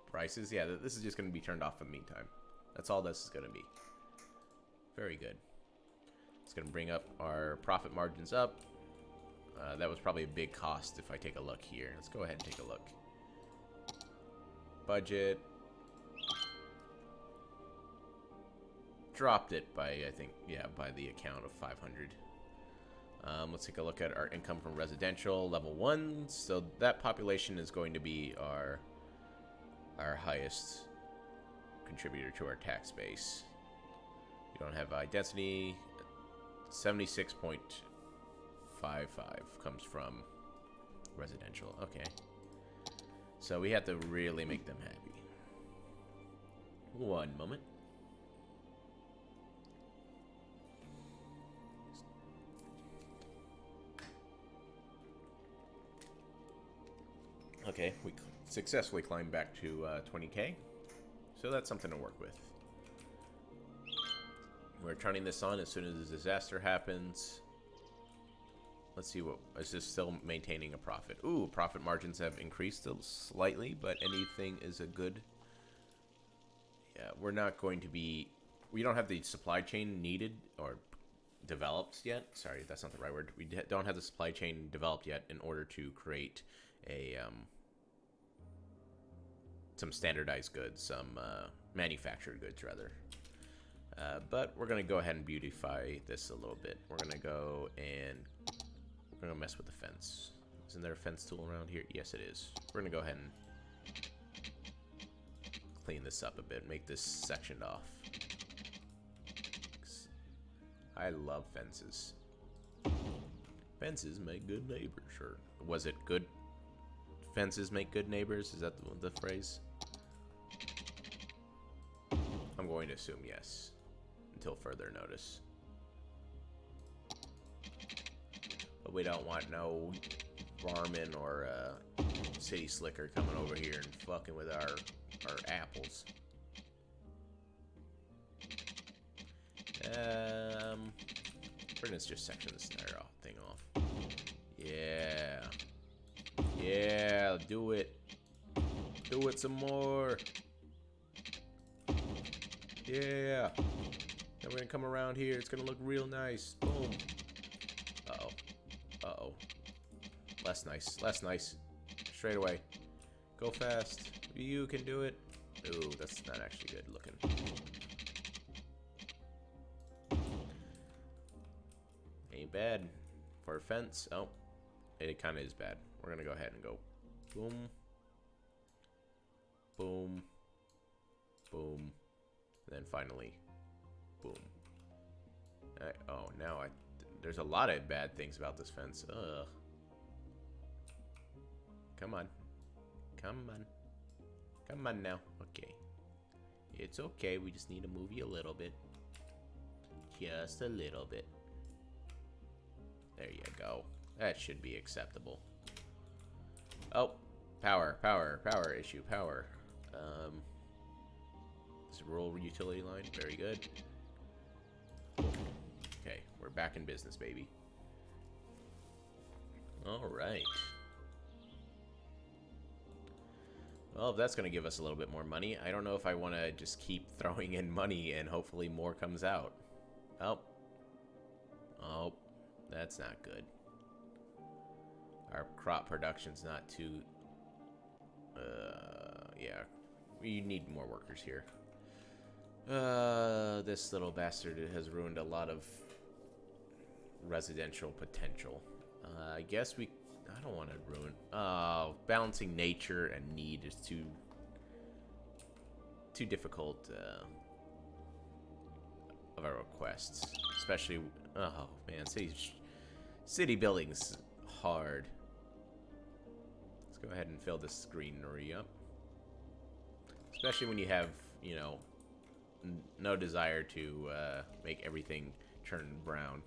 prices. Yeah, this is just gonna be turned off in the meantime. That's all this is gonna be. Very good. It's gonna bring up our profit margins up. That was probably a big cost if I take a look here. Let's go ahead and take a look. Budget. Dropped it by, I think, yeah, by the account of 500. Let's take a look at our income from residential, level 1. So that population is going to be our highest contributor to our tax base. You don't have high density. 76.55 comes from residential. Okay. So we have to really make them happy. One moment. Okay, we successfully climbed back to 20K. So that's something to work with. We're turning this on as soon as the disaster happens. Let's see, what is this still maintaining a profit? Ooh, profit margins have increased slightly, but anything is a good. Yeah, we're not going to be. We don't have the supply chain needed or developed yet. Sorry, that's not the right word. We don't have the supply chain developed yet in order to create a some standardized goods, some manufactured goods rather. But we're gonna go ahead and beautify this a little bit. We're gonna go and we're gonna mess with the fence. Isn't there a fence tool around here? Yes, it is. We're gonna go ahead and clean this up a bit, make this sectioned off. I love fences. Fences make good neighbors. Or was it good? Fences make good neighbors? Is that the phrase? I'm going to assume yes, until further notice. But we don't want no varmint or city slicker coming over here and fucking with our apples. We're gonna just section this entire thing off. Yeah. Yeah, do it. Do it some more. Yeah. Then we're gonna come around here. It's gonna look real nice. Boom. Uh-oh. Uh-oh. Less nice. Less nice. Straight away. Go fast. You can do it. Ooh, that's not actually good looking. Ain't bad. For a fence. Oh. It kind of is bad. We're gonna go ahead and go boom, boom, boom, and then finally boom. Oh, now there's a lot of bad things about this fence. Ugh. Come on. Come on. Come on now. Okay. It's okay. We just need to move you a little bit. Just a little bit. There you go. That should be acceptable. Oh, power issue, power. This is rural utility line, very good. Okay, we're back in business, baby. All right. Well, if that's going to give us a little bit more money, I don't know if I want to just keep throwing in money and hopefully more comes out. Oh. Oh, that's not good. Our crop production's not too... yeah. We need more workers here. This little bastard has ruined a lot of residential potential. I guess we... I don't want to ruin... balancing nature and need is too difficult of our requests. Especially... Oh, man. City building's hard. Let's go ahead and fill this greenery up. Especially when you have, you know, no desire to make everything turn brown.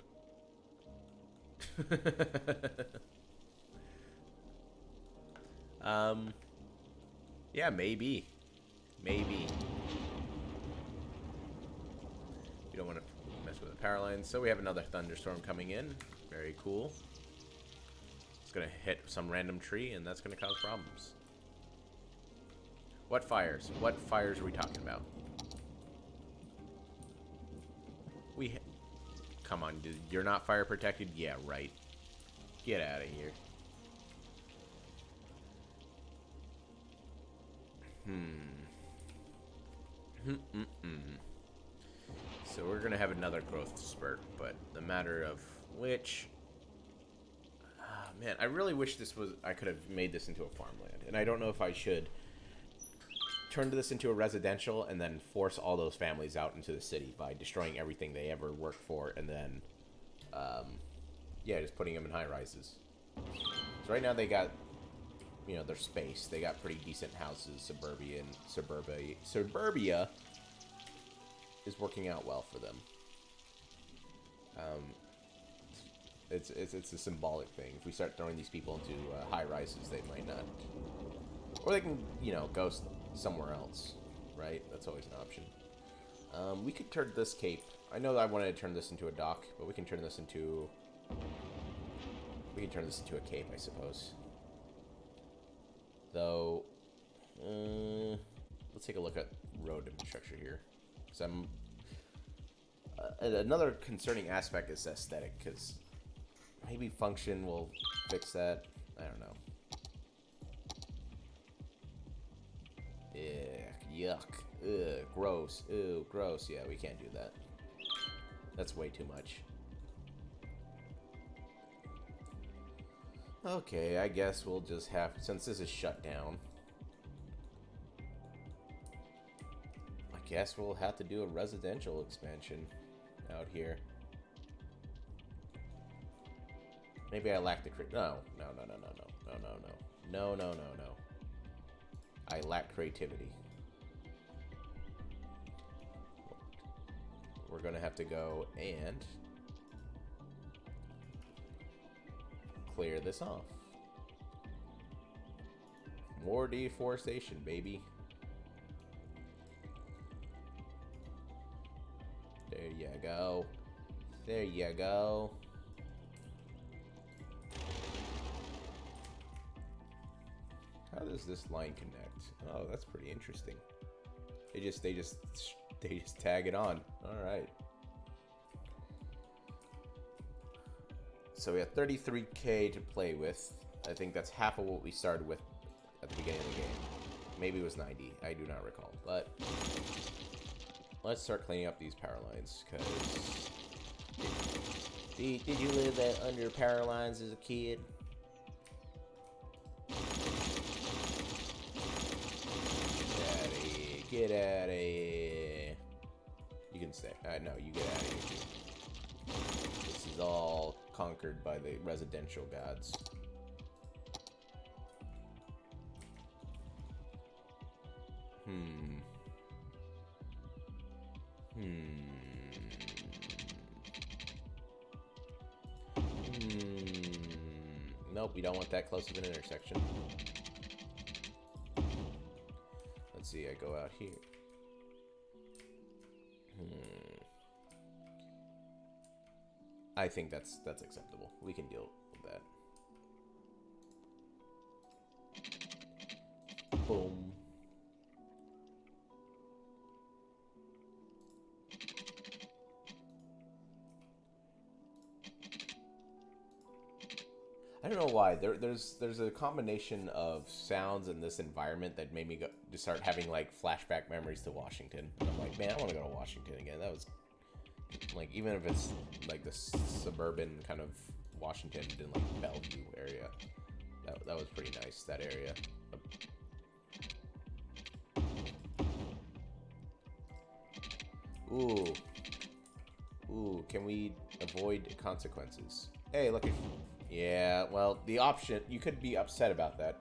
Yeah, maybe. Maybe. We don't want to mess with the power lines. So we have another thunderstorm coming in. Very cool. It's going to hit some random tree, and that's going to cause problems. What fires? What fires are we talking about? Come on, dude. You're not fire protected? Yeah, right. Get out of here. So we're gonna have another growth spurt, but the matter of which... man, I really wish I could have made this into a farmland. And I don't know if I should turn this into a residential and then force all those families out into the city by destroying everything they ever worked for, and then, yeah, just putting them in high rises. So right now they got, you know, their space. They got pretty decent houses. Suburbia is working out well for them. It's a symbolic thing. If we start throwing these people into high rises, they might not, or they can, you know, go somewhere else, right? That's always an option. We could turn this cape. I know that I wanted to turn this into a dock, but we can turn this into a cape, I suppose. Though, let's take a look at road infrastructure here. Because another concerning aspect is aesthetic, because maybe function will fix that. I don't know. Yuck. Ugh, gross. Ew, gross. Yeah, we can't do that. That's way too much. Okay, I guess we'll just have... Since this is shut down, I guess we'll have to do a residential expansion out here. Maybe I lack the... No. I lack creativity. We're gonna have to go and clear this off. More deforestation, baby. There you go. There you go. How does this line connect? Oh, that's pretty interesting. They just tag it on. All right. So we have 33K to play with. I think that's half of what we started with at the beginning of the game. Maybe it was 90. I do not recall. But let's start cleaning up these power lines, because did you live under power lines as a kid? Get out of here. You can stay. No, you get out of here too. This is all conquered by the residential gods. Nope, we don't want that close of an intersection. Let's see, I go out here. I think that's acceptable. We can deal with that. Boom. I don't know why. There's a combination of sounds in this environment that made me to start having like flashback memories to Washington. And I'm like, man, I want to go to Washington again. That was like, even if it's like the suburban kind of Washington in like Bellevue area, that was pretty nice. That area. Ooh, can we avoid consequences? Hey, look at... Yeah, well, the option... You could be upset about that.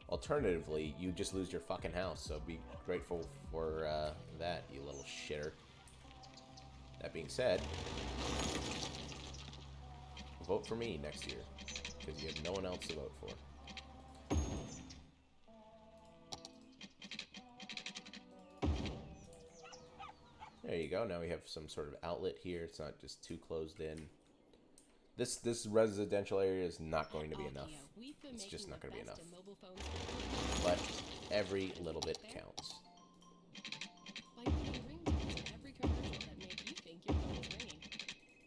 Alternatively, you just lose your fucking house, so be grateful for that, you little shitter. That being said, vote for me next year, because you have no one else to vote for. There you go. Now we have some sort of outlet here. It's not just too closed in. This residential area is not going to be enough. It's just not going to be enough. But every little bit counts. By putting ringtones in every commercial that make you think your phone is ringing.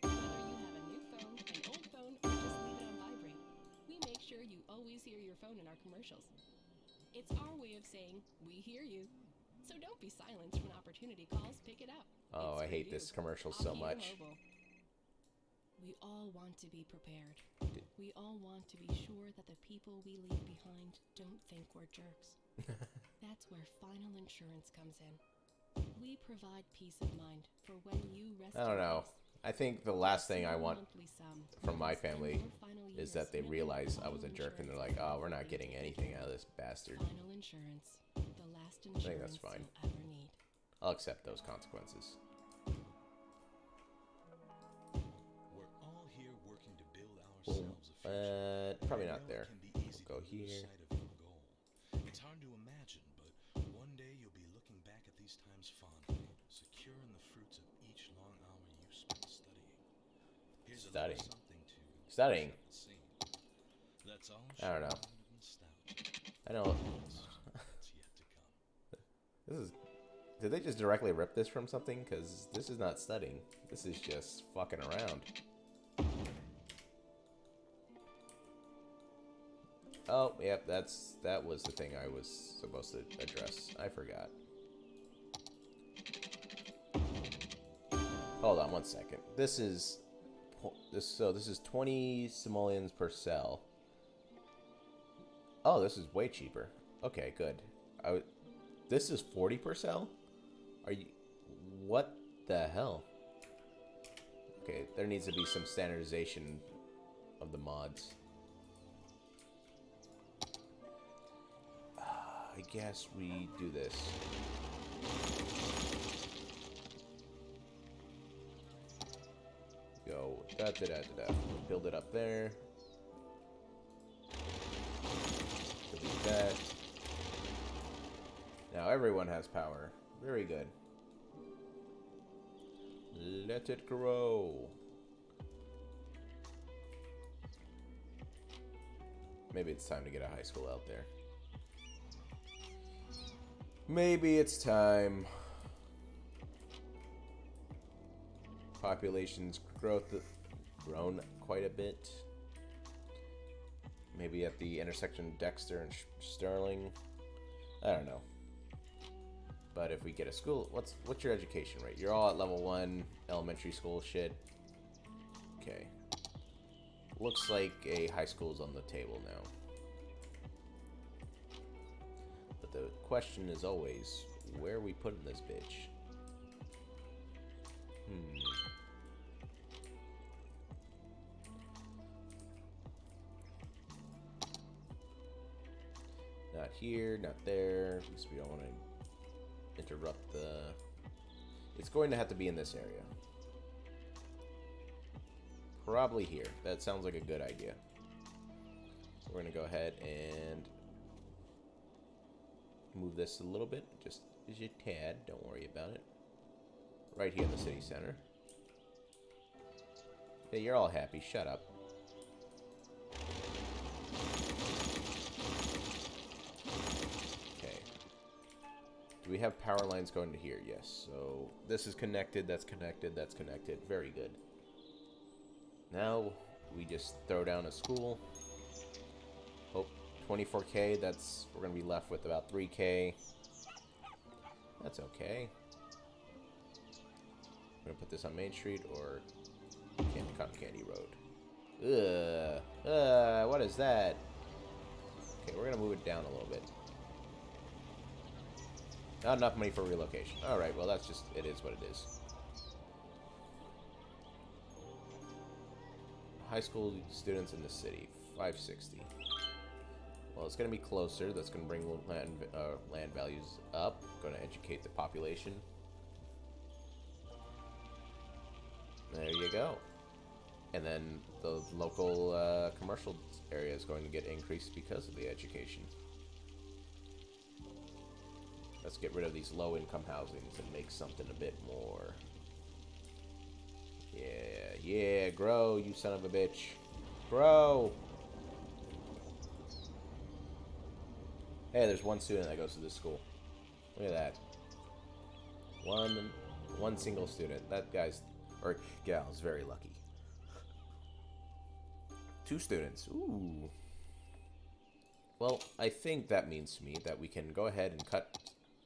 Whether you have a new phone, an old phone, or just leave it on vibrate, we make sure you always hear your phone in our commercials. It's our way of saying, we hear you. So don't be silenced when opportunity calls, pick it up. Oh, I hate this commercial so much. We all want to be prepared. We all want to be sure that the people we leave behind don't think we're jerks. That's where Final Insurance comes in. We provide peace of mind for when you rest. I don't know. I think the last thing I want from my family is that they realize I was a jerk and they're like, oh, we're not getting anything out of this bastard. Final Insurance, the last insurance I think that's fine. you'll ever need. I'll accept those consequences. We're all here working to build ourselves a future. Probably not there. We'll go here. It's hard to imagine, but one day you'll be looking back at these times fondly, secure in the fruits of each long hour you spent studying. Here's a little something to Studying. That's all. I don't know. I know. This is... Did they just directly rip this from something? Because this is not studying. This is just fucking around. Oh, yep, that was the thing I was supposed to address. I forgot. Hold on one second. This is 20 simoleons per cell. Oh, this is way cheaper. Okay, good. This is 40 per cell? Are you... What the hell? Okay, there needs to be some standardization of the mods. I guess we do this. Go da-da-da-da-da. Build it up there. Delete that. Now everyone has power. Very good. Let it grow. Maybe it's time to get a high school out there. Maybe it's time. Population's grown quite a bit. Maybe at the intersection of Dexter and Sterling. I don't know. But if we get a school, what's your education rate? You're all at level 1 elementary school shit. Okay. Looks like a high school's on the table now. But the question is always, where are we putting this bitch? Not here, not there, because we don't want to interrupt the... It's going to have to be in this area. Probably here. That sounds like a good idea. So we're going to go ahead and move this a little bit, just a tad. Don't worry about it. Right here in the city center. Hey, you're all happy. Shut up. Okay. Do we have power lines going to here? Yes. So this is connected. That's connected. That's connected. Very good. Now we just throw down a school. Oh, 24K. We're gonna be left with about 3K. That's okay. I'm gonna put this on Main Street or Cotton Candy Road. What is that? Okay, we're gonna move it down a little bit. Not enough money for relocation. Alright, well that's just, it is what it is. High school students in the city, 560. Well, it's gonna be closer. That's gonna bring land values up. Gonna educate the population. There you go. And then the local commercial area is going to get increased because of the education. Let's get rid of these low-income housings and make something a bit more. Yeah, grow, you son of a bitch. Grow! Hey, there's one student that goes to this school. Look at that. One single student. That guy's, or gal's, very lucky. 2 students. Ooh. Well, I think that means to me that we can go ahead and cut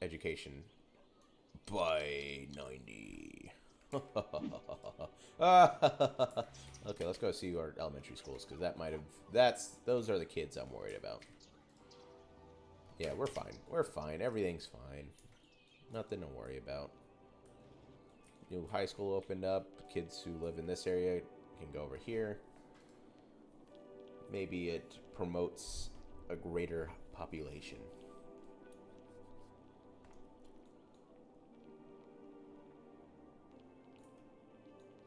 education by 90. Okay, let's go see our elementary schools, because that might have... Those are the kids I'm worried about. Yeah, we're fine. We're fine. Everything's fine. Nothing to worry about. New high school opened up. Kids who live in this area can go over here. Maybe it promotes a greater population.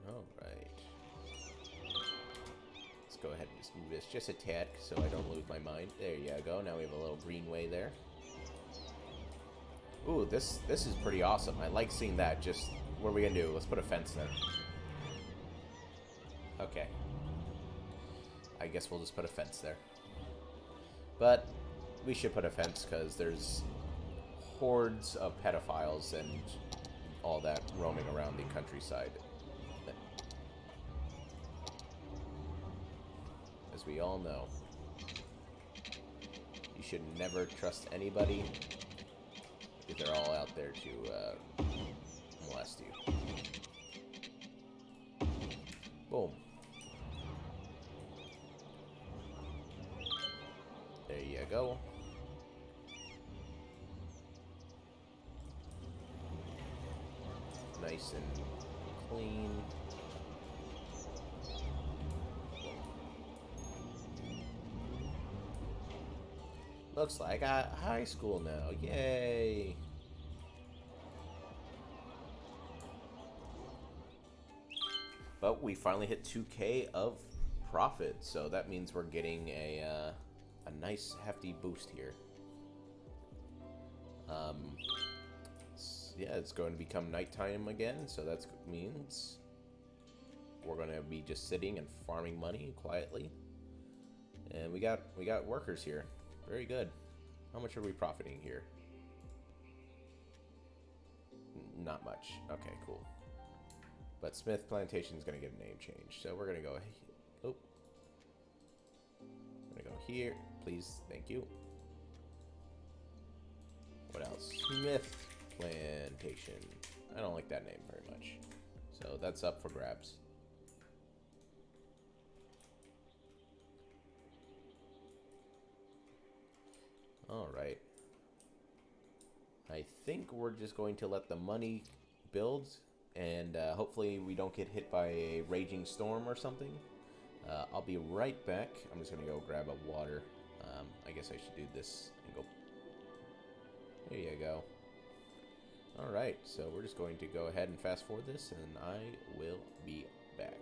Alright. Let's go ahead and just move this just a tad so I don't lose my mind. There you go. Now we have a little greenway there. Ooh, this is pretty awesome. I like seeing that. Just, what are we gonna do? Let's put a fence there. Okay. I guess we'll just put a fence there. But we should put a fence because there's hordes of pedophiles and all that roaming around the countryside. As we all know, you should never trust anybody because they're all out there to molest you. Boom. There you go. Nice and clean. Looks like a high school now. Yay! But we finally hit 2K of profit, so that means we're getting a nice hefty boost here. Yeah, it's going to become nighttime again, so that means we're going to be just sitting and farming money quietly. And we got workers here. Very good. How much are we profiting here? Not much. Okay, cool. But Smith Plantation is going to get a name change, so we're going to go. Oh, I'm going to go here, please. Thank you. What else? Smith Plantation. I don't like that name very much, so that's up for grabs. All right. I think we're just going to let the money build, and hopefully we don't get hit by a raging storm or something. I'll be right back. I'm just going to go grab a water. I guess I should do this and go. There you go. All right, so we're just going to go ahead and fast forward this, and I will be back.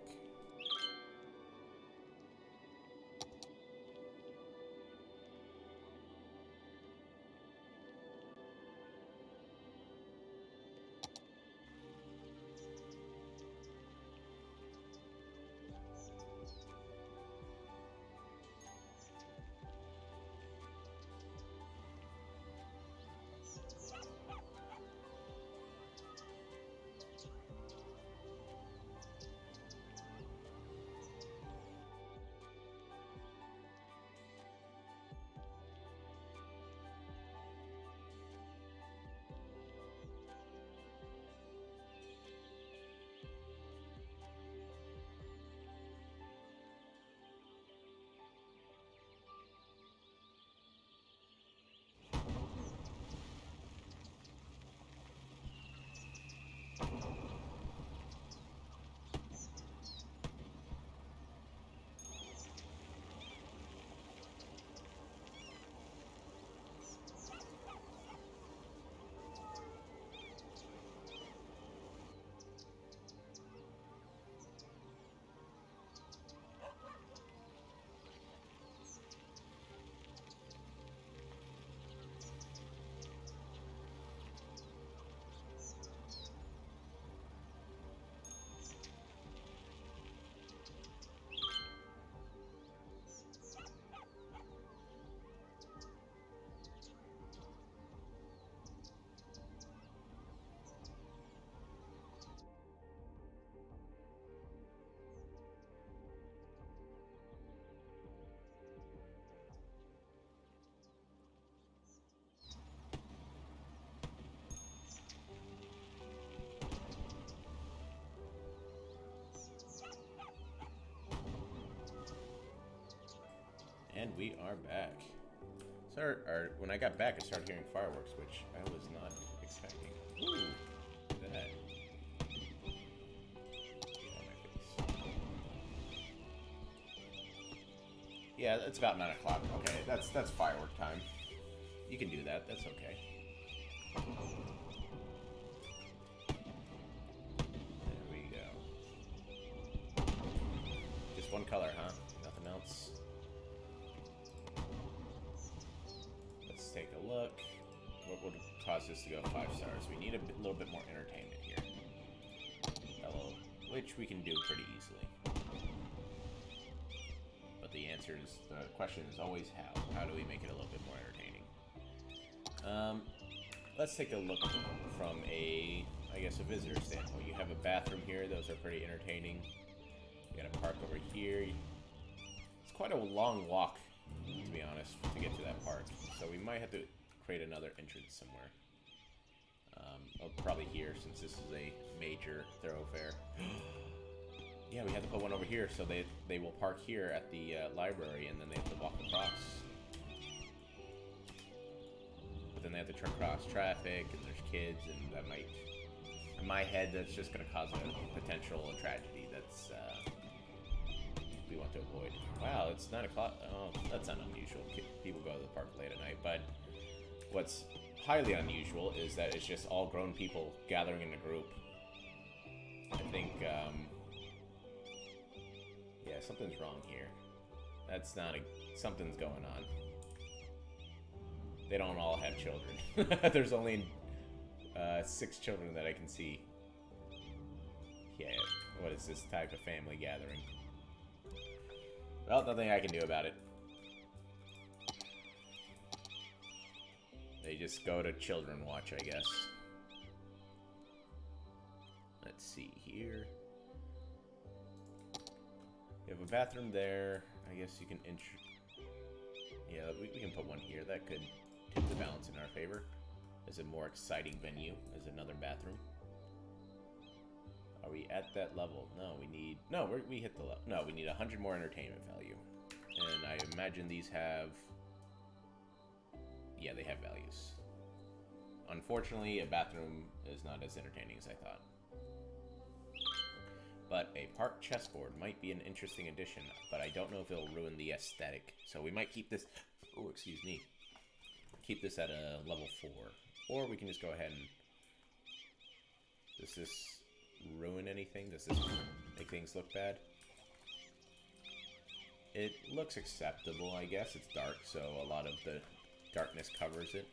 And we are back. When I got back, I started hearing fireworks, which I was not expecting. Ooh, look at that. Get on my face. Yeah, it's about 9 o'clock. Okay, that's firework time. You can do that. That's okay. There we go. Just one color, huh? Nothing else. Let's take a look. What would cause this to go 5 stars? We need a little bit more entertainment here. Hello, which we can do pretty easily. But the question is always how. How do we make it a little bit more entertaining? Let's take a look from a visitor standpoint. You have a bathroom here. Those are pretty entertaining. You got a park over here. It's quite a long walk, to be honest, to get to that park. So we might have to create another entrance somewhere. Probably here, since this is a major thoroughfare. Yeah, we have to put one over here, so they will park here at the library, and then they have to walk across. But then they have to turn across traffic, and there's kids, and that might... In my head, that's just going to cause a potential tragedy that's we want to avoid. Wow, it's 9 o'clock. Oh, that's not unusual. People go to the park late at night, but what's highly unusual is that it's just all grown people gathering in a group. I think, yeah, something's wrong here. That's not something's going on. They don't all have children. There's only 6 children that I can see. Yeah, what is this type of family gathering? Well, nothing I can do about it. They just go to children watch, I guess. Let's see here. You have a bathroom there. I guess you can yeah, we can put one here. That could tip the balance in our favor. As a more exciting venue as another bathroom. Are we at that level? No, we need... No, we hit the level. No, we need 100 more entertainment value. And I imagine these have... Yeah, they have values. Unfortunately, a bathroom is not as entertaining as I thought. But a park chessboard might be an interesting addition, but I don't know if it'll ruin the aesthetic. So we might keep this... Oh, excuse me. Keep this at a level 4. Or we can just go ahead and... Does this ruin anything? Does this make things look bad? It looks acceptable, I guess. It's dark, so a lot of the darkness covers it.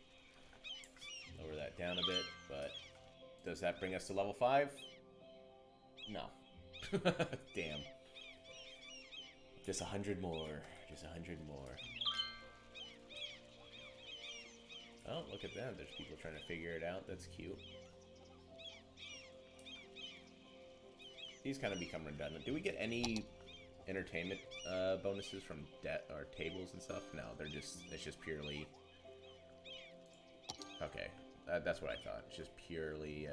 Lower that down a bit, but... Does that bring us to level 5? No. Damn. Just 100 more. Just 100 more. Oh, look at that. There's people trying to figure it out. That's cute. These kind of become redundant. Do we get any entertainment bonuses from or tables and stuff? No, it's just purely... Okay, that's what I thought. It's just purely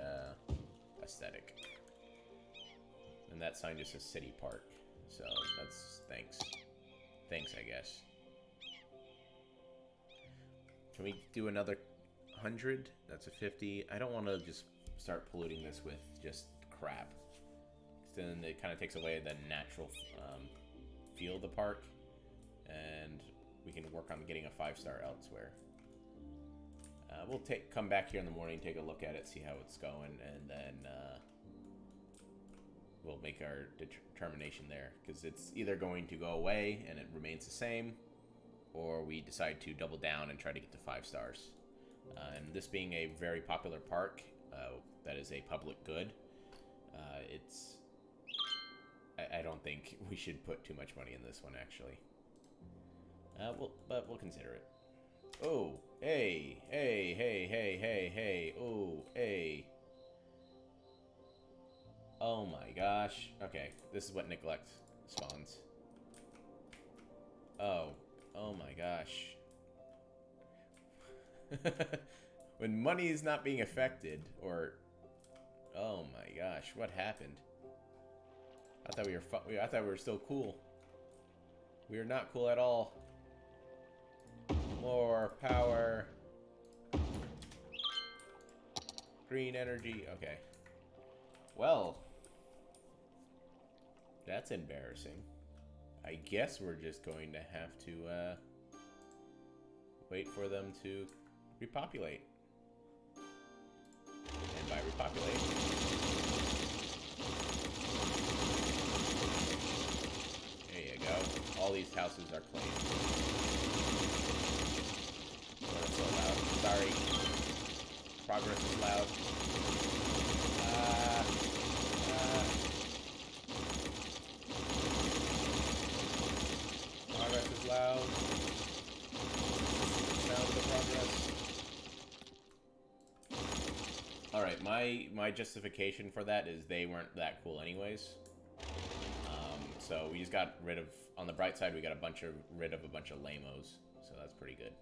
aesthetic. And that sign just says City Park. So, that's... Thanks. Thanks, I guess. Can we do another 100? That's a 50. I don't want to just start polluting this with just crap. Then it kind of takes away the natural feel of the park. And we can work on getting a 5-star elsewhere. We'll come back here in the morning, take a look at it, see how it's going, and then we'll make our determination there. Because it's either going to go away and it remains the same, or we decide to double down and try to get to 5 stars. And this being a very popular park, that is a public good, I don't think we should put too much money in this one, actually. But we'll consider it. Oh, hey, hey, hey, hey, hey, hey, oh, hey. Oh my gosh. Okay, this is what neglect spawns. Oh my gosh. When money is not being affected, or... Oh my gosh, what happened? I thought we were still cool. We are not cool at all. More power. Green energy. Okay. Well, that's embarrassing. I guess we're just going to have to wait for them to repopulate. And by repopulate, there you go. All these houses are claimed. Oh, that's so loud. Sorry. Progress is loud. Progress is loud. Sound the progress. Alright, my justification for that is they weren't that cool anyways. So we just got rid of, on the bright side, we got rid of a bunch of lamos. So that's pretty good.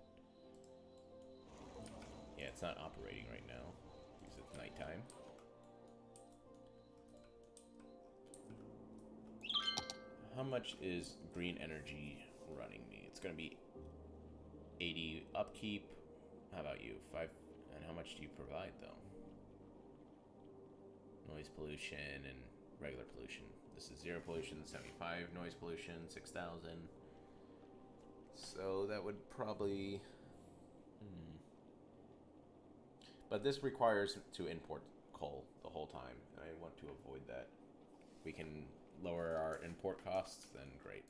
Yeah, it's not operating right now because it's nighttime. How much is green energy running me? It's gonna be 80 upkeep. How about you? 5. And how much do you provide though? Noise pollution and regular pollution. This is 0 pollution, 75 noise pollution, 6,000. So that would probably. But this requires to import coal the whole time. I want to avoid that. We can lower our import costs, then great.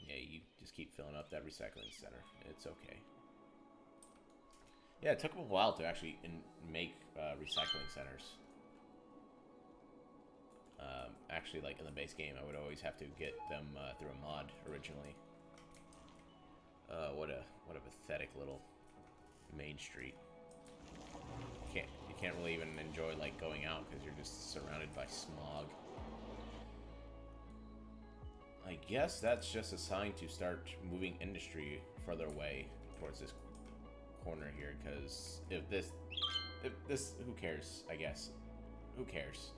Yeah, you just keep filling up that recycling center. It's okay. Yeah, it took a while to actually make recycling centers. Actually, like in the base game, I would always have to get them through a mod originally. What a pathetic little main street. You can't really even enjoy like going out because you're just surrounded by smog. I guess that's just a sign to start moving industry further away towards this corner here, because if this who cares, I guess. Who cares?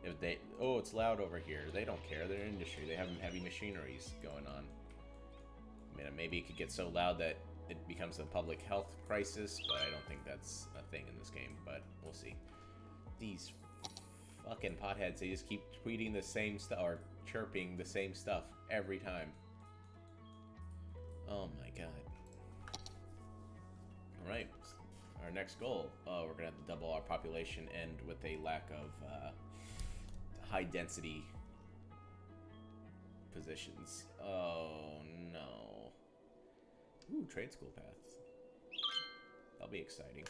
If they, oh, it's loud over here. They don't care. They're industry. They have heavy machineries going on. I mean, maybe it could get so loud that it becomes a public health crisis, but I don't think that's a thing in this game, but we'll see. These fucking potheads, they just keep tweeting the same stuff, or chirping the same stuff every time. Oh my god. Alright, our next goal. Oh, we're gonna have to double our population and with a lack of high density positions. Oh no. Ooh, trade school paths. That'll be exciting.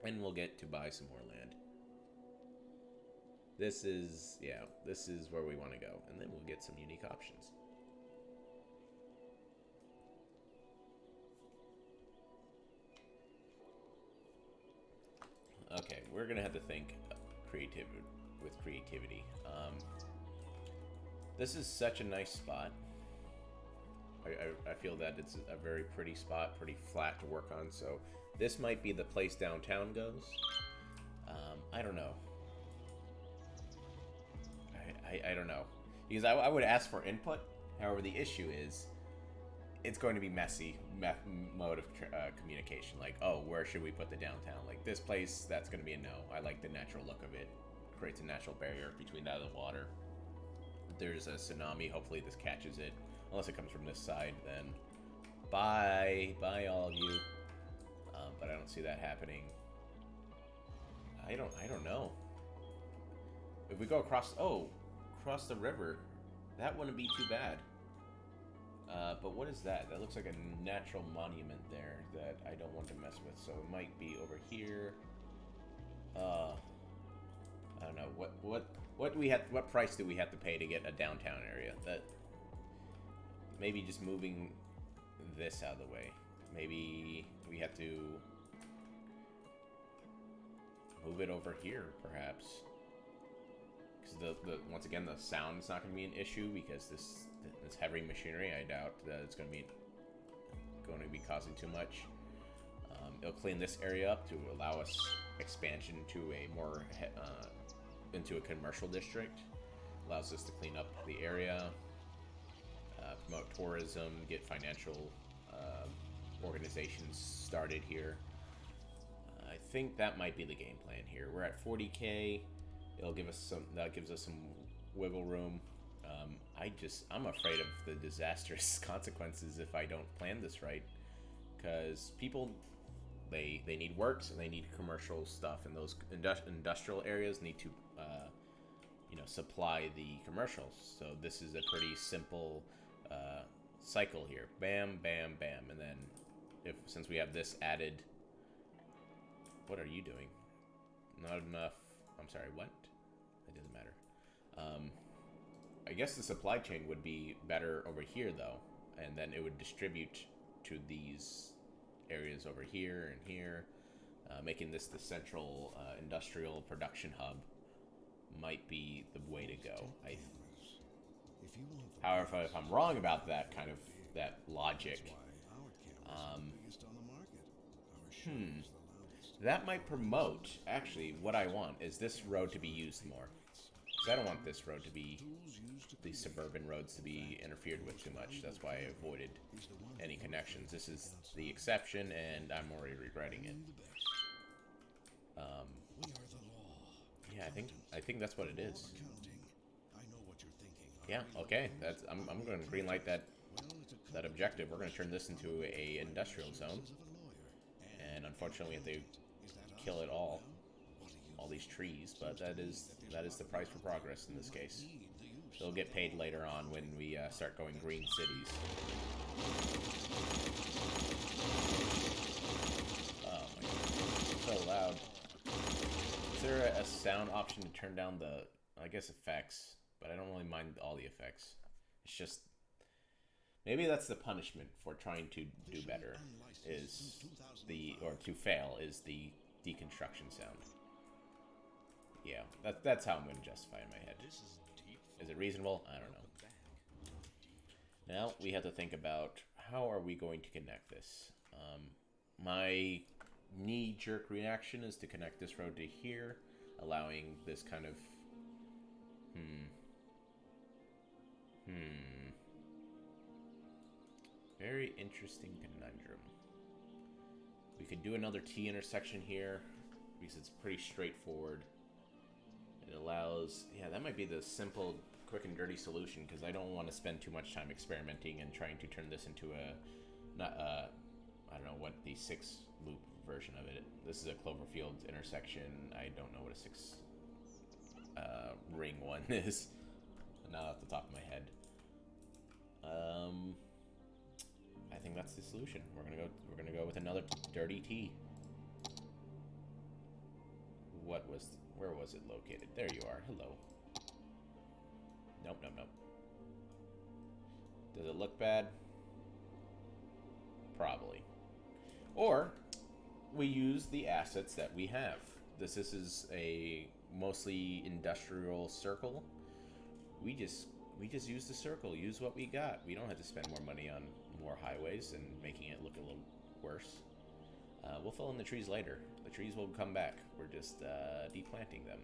And we'll get to buy some more land. This is, yeah, this is where we want to go. And then we'll get some unique options. Okay, we're going to have to think with creativity. This is such a nice spot. I feel that it's a very pretty spot, pretty flat to work on, so this might be the place downtown goes. I don't know. I don't know. Because I would ask for input, however the issue is, it's going to be messy mode of communication. Like, oh, where should we put the downtown? Like, this place, that's going to be a no. I like the natural look of it. Creates a natural barrier between that and the water. There's a tsunami, hopefully this catches it. Unless it comes from this side, then bye all of you. But I don't see that happening. I don't know. If we go across the river, that wouldn't be too bad. But what is that? That looks like a natural monument there that I don't want to mess with. So it might be over here. I don't know what price do we have to pay to get a downtown area? That maybe just moving this out of the way. Maybe we have to move it over here, perhaps. Because once again, the sound is not going to be an issue because this heavy machinery, I doubt that it's going to be causing too much. It'll clean this area up to allow us expansion to a more into a commercial district. Allows us to clean up the area. promote tourism, get financial organizations started here. I think that might be the game plan here. We're at 40K. It'll give us some. That gives us some wiggle room. I'm afraid of the disastrous consequences if I don't plan this right, because people, they need works and they need commercial stuff, and those industrial areas need to supply the commercials. So this is a pretty simple cycle here. Bam, bam, bam, and then since we have this added, what are you doing? Not enough. I'm sorry. What? It doesn't matter. I guess the supply chain would be better over here, though, and then it would distribute to these areas over here and here, making this the central industrial production hub might be the way to go. However, if I'm wrong about that logic, that might promote. Actually, what I want is this road to be used more. Because I don't want this road to be, these suburban roads to be interfered with too much. That's why I avoided any connections. This is the exception, and I'm already regretting it. Yeah, I think that's what it is. Yeah, okay. I'm going to greenlight that objective. We're going to turn this into a industrial zone, and unfortunately, we have to kill it all these trees. But that is the price for progress in this case. They'll get paid later on when we start going green cities. Oh my god, so loud. Is there a sound option to turn down the, I guess, effects? But I don't really mind all the effects. It's just, maybe that's the punishment for trying to do better, or to fail, is the deconstruction sound. Yeah, that's how I'm going to justify it in my head. Is it reasonable? I don't know. Now we have to think about how are we going to connect this. My knee-jerk reaction is to connect this road to here, allowing this kind of very interesting conundrum. We could do another T intersection here because it's pretty straightforward. It allows, yeah, that might be the simple, quick and dirty solution, because I don't want to spend too much time experimenting and trying to turn this into I don't know what the 6-loop version of it. This is a Cloverfield intersection. I don't know what a 6 ring one is. Not off the top of my head. I think that's the solution. We're gonna go with another dirty T. Where was it located? There you are. Hello. Nope. Does it look bad? Probably. Or we use the assets that we have. This is a mostly industrial circle. We just use the circle. Use what we got. We don't have to spend more money on more highways and making it look a little worse. We'll fill in the trees later. The trees will come back. We're just deplanting them.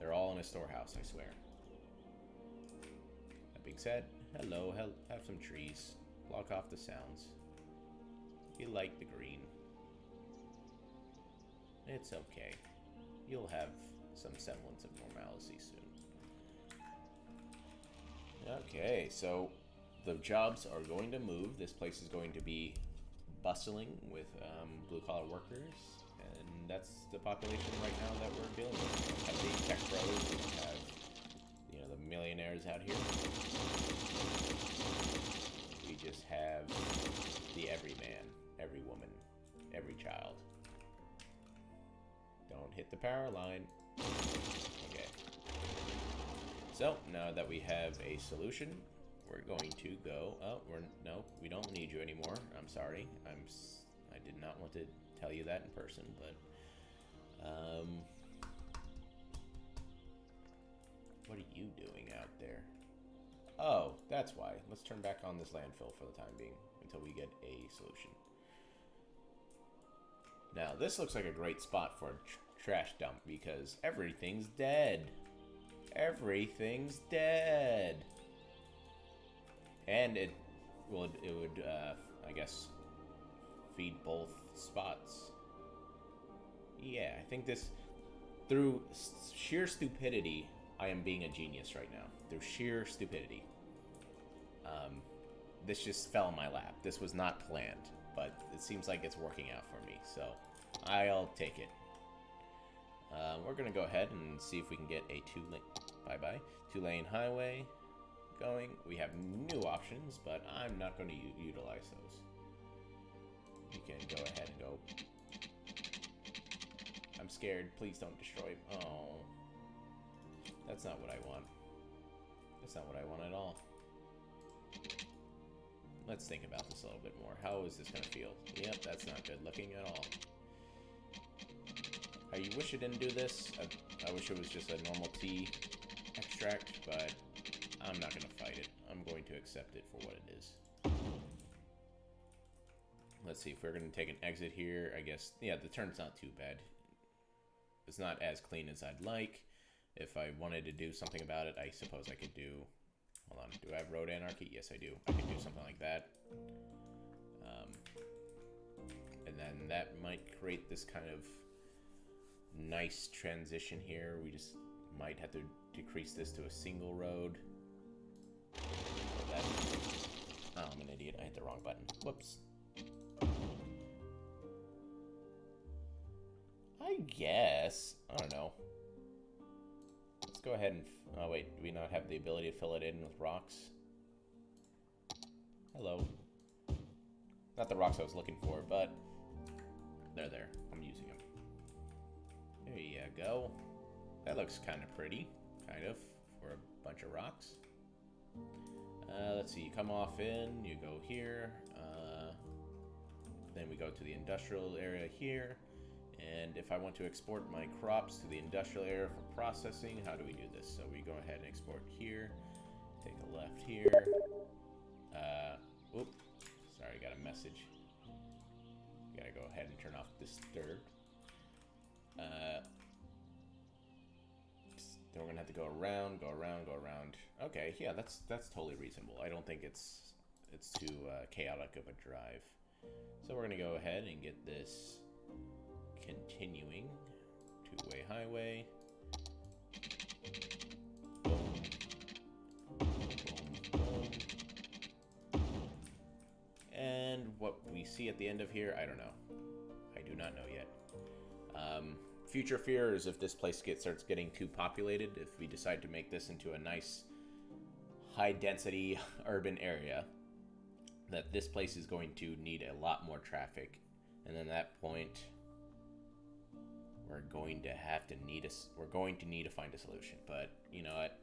They're all in a storehouse, I swear. That being said, hello, have some trees. Block off the sounds. You like the green. It's okay. You'll have some semblance of normalcy soon. Okay, so the jobs are going to move. This place is going to be bustling with blue-collar workers, and that's the population right now that we're dealing with. We don't have the tech pros, we don't have, the millionaires out here. We just have the everyman, every woman, every child. Don't hit the power line. Okay. So, now that we have a solution, we're going to go. Oh, no, we don't need you anymore. I'm sorry. I did not want to tell you that in person, but what are you doing out there? Oh, that's why. Let's turn back on this landfill for the time being until we get a solution. Now, this looks like a great spot for a trash dump because everything's dead. Everything's dead. And it would, I guess, feed both spots. Yeah, I think this, through sheer stupidity, I am being a genius right now. Through sheer stupidity. This just fell in my lap. This was not planned, but it seems like it's working out for me, so I'll take it. We're gonna go ahead and see if we can get a two-lane highway going. We have new options, but I'm not going to utilize those. You can go ahead and go. I'm scared. Please don't destroy. Oh, that's not what I want. That's not what I want at all. Let's think about this a little bit more. How is this going to feel? Yep, that's not good looking at all. I wish it didn't do this. I wish it was just a normal tea extract, but I'm not going to fight it. I'm going to accept it for what it is. Let's see if we're going to take an exit here. I guess, yeah, the turn's not too bad. It's not as clean as I'd like. If I wanted to do something about it, I suppose I could do... Hold on, do I have road anarchy? Yes, I do. I can do something like that. And then that might create this kind of nice transition here. We just might have to decrease this to a single road. Oh, I'm an idiot. I hit the wrong button. Whoops. I guess. I don't know. Let's go ahead and... Oh, wait. Do we not have the ability to fill it in with rocks? Hello. Not the rocks I was looking for, but... They're there. I'm using them. There you go. That looks kind of pretty. Kind of. For a bunch of rocks. Let's see. You come off in. You go here. Then we go to the industrial area here. And if I want to export my crops to the industrial area for processing, how do we do this? So we go ahead and export here. Take a left here. Oop. Sorry, I got a message. Gotta go ahead and turn off disturb. Then we're gonna have to go around, go around, go around. Okay, yeah, that's totally reasonable. I don't think it's too chaotic of a drive. So we're gonna go ahead and get this continuing. Two-way highway. Boom. Boom, boom. And what we see at the end of here, I don't know. I do not know yet. Future fear is if this place starts getting too populated, if we decide to make this into a nice high-density urban area, that this place is going to need a lot more traffic. And then at that point, we're going to need to find a solution. But you know what?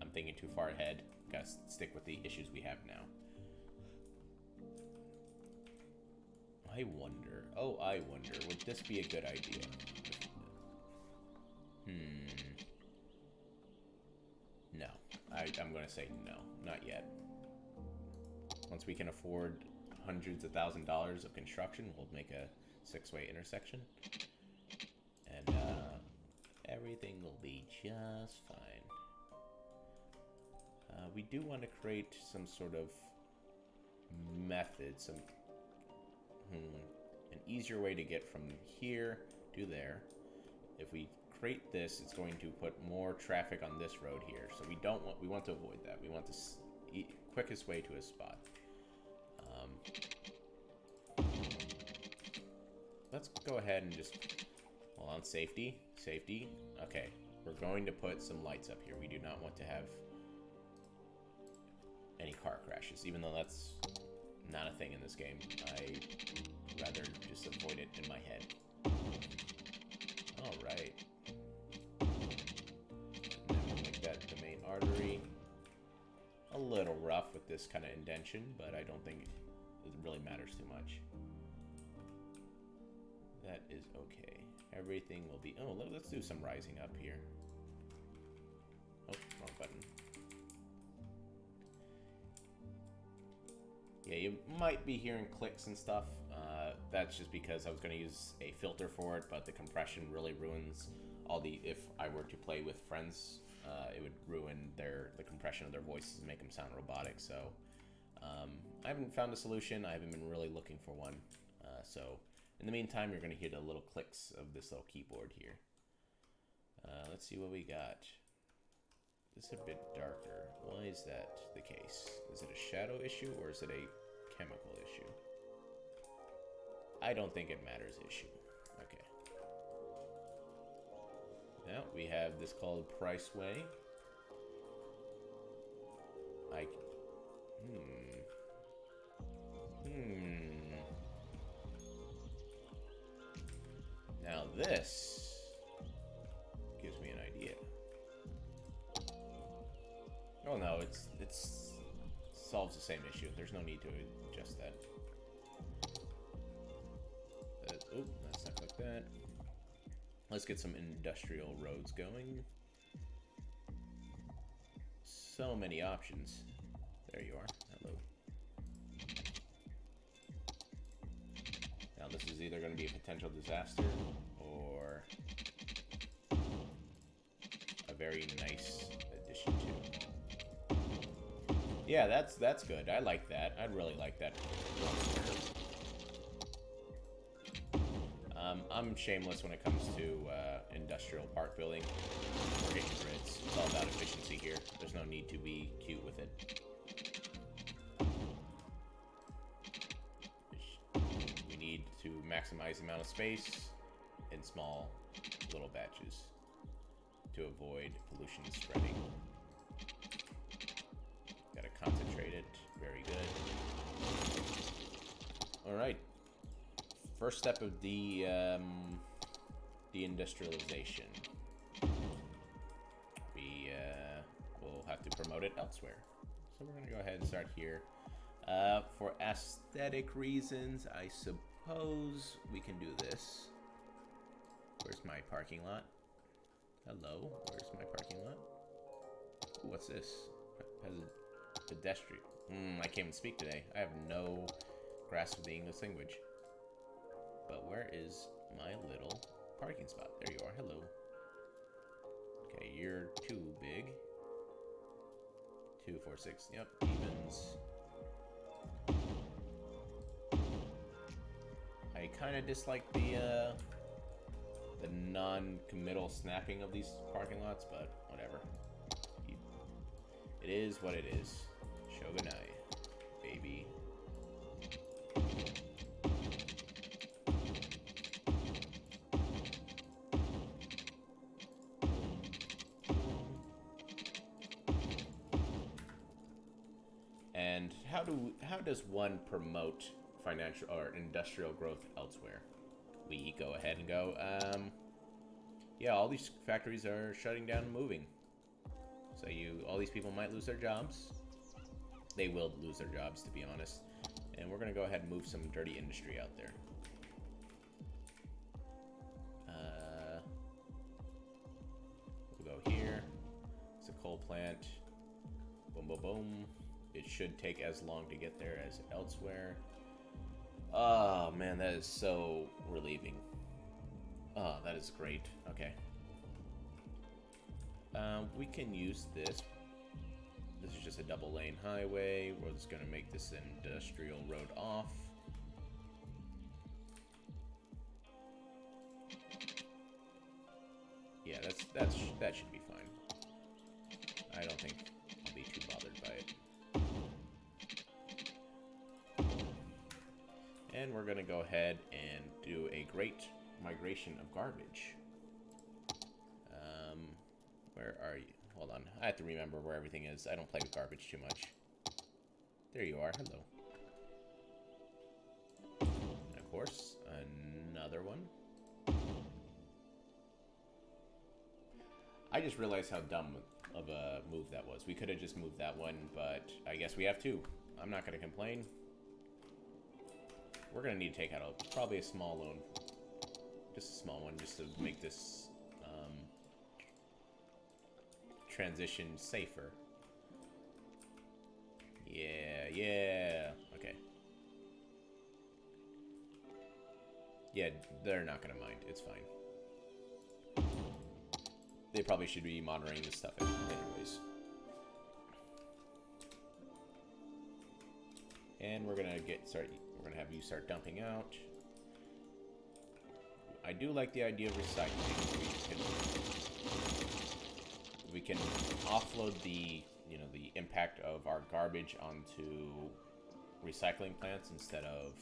I'm thinking too far ahead. Gotta stick with the issues we have now. I wonder, would this be a good idea? No. I'm going to say no, not yet. Once we can afford hundreds of $1,000s of construction, we'll make a 6-way intersection. And everything will be just fine. We do want to create some sort of method, an easier way to get from here to there. If we create this, it's going to put more traffic on this road here. So we want to avoid that. We want the quickest way to a spot. Let's go ahead and just hold on. Safety. Okay, we're going to put some lights up here. We do not want to have any car crashes, even though that's not a thing in this game. I rather just avoid it in my head. All right. And then we'll make that the main artery. A little rough with this kind of indentation, but I don't think it really matters too much. That is okay. Everything will be... Oh, let's do some rising up here. Oh, wrong button. Yeah, you might be hearing clicks and stuff. That's just because I was going to use a filter for it, but the compression really ruins all the... If I were to play with friends it would ruin the compression of their voices and make them sound robotic. So I haven't found a solution. I haven't been really looking for one. So in the meantime, you're going to hear the little clicks of this little keyboard here. Let's see what we got. This is a bit darker. Why is that the case? Is it a shadow issue or is it a chemical issue? I don't think it matters issue. Okay. Now we have this called Priceway. Now this gives me an idea. Oh no, it's solves the same issue. There's no need to adjust that. Oop, that's not like that. Let's get some industrial roads going. So many options. There you are. Hello. Now this is either going to be a potential disaster or a very nice addition to. Yeah, that's good. I like that. I'd really like that. I'm shameless when it comes to industrial park building or hitting grids. It's all about efficiency here. There's no need to be cute with it. We need to maximize the amount of space in small little batches to avoid pollution spreading. Gotta concentrate it. Very good. All right. First step of the industrialization. We will have to promote it elsewhere. So we're going to go ahead and start here. For aesthetic reasons, I suppose we can do this. Where's my parking lot? Hello, where's my parking lot? Ooh, what's this? Pedestrian. I can't even speak today. I have no grasp of the English language. But where is my little parking spot? There you are. Hello. Okay, you're too big. 2, 4, 6. Yep, evens. I kind of dislike the non-committal snapping of these parking lots, but whatever. It is what it is. Shogunai, baby. And how does one promote financial or industrial growth elsewhere? We go ahead and go, yeah, all these factories are shutting down and moving. So all these people might lose their jobs. They will lose their jobs, to be honest. And we're gonna go ahead and move some dirty industry out there. We'll go here. It's a coal plant. Boom, boom, boom. It should take as long to get there as elsewhere. Oh, man, that is so relieving. Oh, that is great. Okay. We can use this. This is just a double-lane highway. We're just going to make this industrial road off. Yeah, that should be fine. I don't think I'll be too bothered by it. And we're going to go ahead and do a great migration of garbage. Where are you? Hold on. I have to remember where everything is. I don't play with garbage too much. There you are. Hello. And of course, another one. I just realized how dumb of a move that was. We could have just moved that one, but I guess we have two. I'm not going to complain. We're going to need to take out probably a small loan. Just a small one, just to make this transition safer. Yeah. Okay. Yeah, they're not going to mind. It's fine. they probably should be monitoring this stuff anyways. And we're gonna we're gonna have you start dumping out. I do like the idea of recycling. We can offload the the impact of our garbage onto recycling plants instead of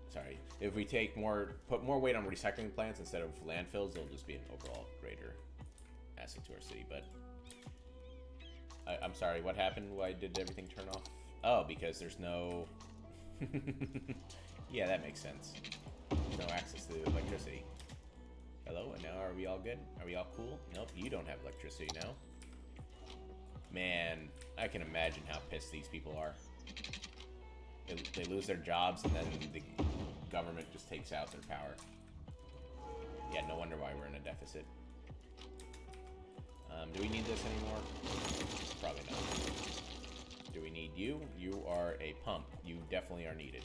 sorry, if we put more weight on recycling plants instead of landfills, it'll just be an overall greater asset to our city. But I'm sorry, what happened? Why did everything turn off? Oh, because there's no yeah, that makes sense. There's no access to electricity. Hello, and now are we all good? Are we all cool? Nope, you don't have electricity now. Man, I can imagine how pissed these people are. They lose their jobs, and then the government just takes out their power. Yeah, no wonder why we're in a deficit. Do we need this anymore? Probably not. Do we need you? You are a pump. You definitely are needed.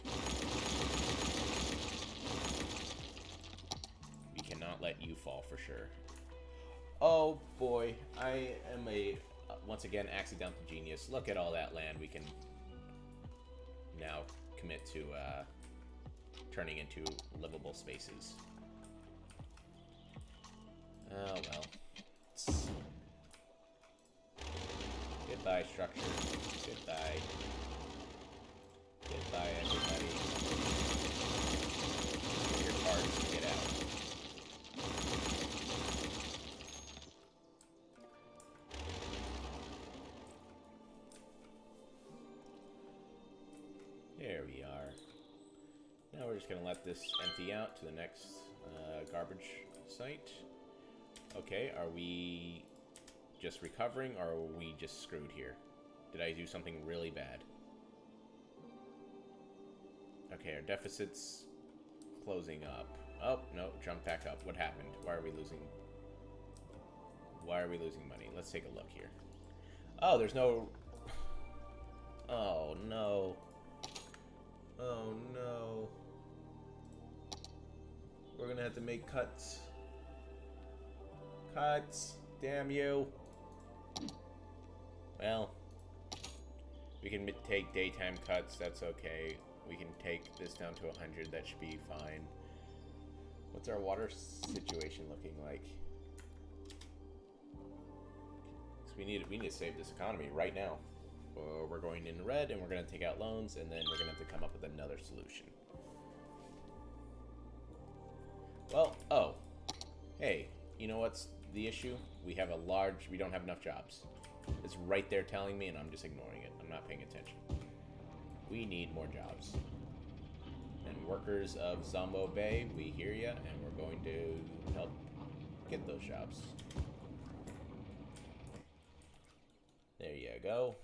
We cannot let you fall for sure. Oh boy, I am once again accidental genius. Look at all that land we can now commit to turning into livable spaces. Oh well. Goodbye, structure. Goodbye. Goodbye, everybody. Get your cards to get out. There we are. Now we're just going to let this empty out to the next garbage site. Okay, are we just recovering, or are we just screwed here? Did I do something really bad? Okay, our deficit's closing up. Oh, no, jump back up. What happened? Why are we losing money? Let's take a look here. Oh, there's no... Oh, no. Oh, no. We're gonna have to make cuts. Cuts. Damn you. Well, we can take daytime cuts. That's okay. We can take this down to 100. That should be fine. What's our water situation looking like? Because we need to save this economy right now. We're going in red, and we're going to take out loans, and then we're going to have to come up with another solution. Well, oh, hey, you know what's the issue? We don't have enough jobs. It's right there telling me, and I'm just ignoring it. I'm not paying attention. We need more jobs. And workers of Zombo Bay, we hear ya, and we're going to help get those jobs. There you go.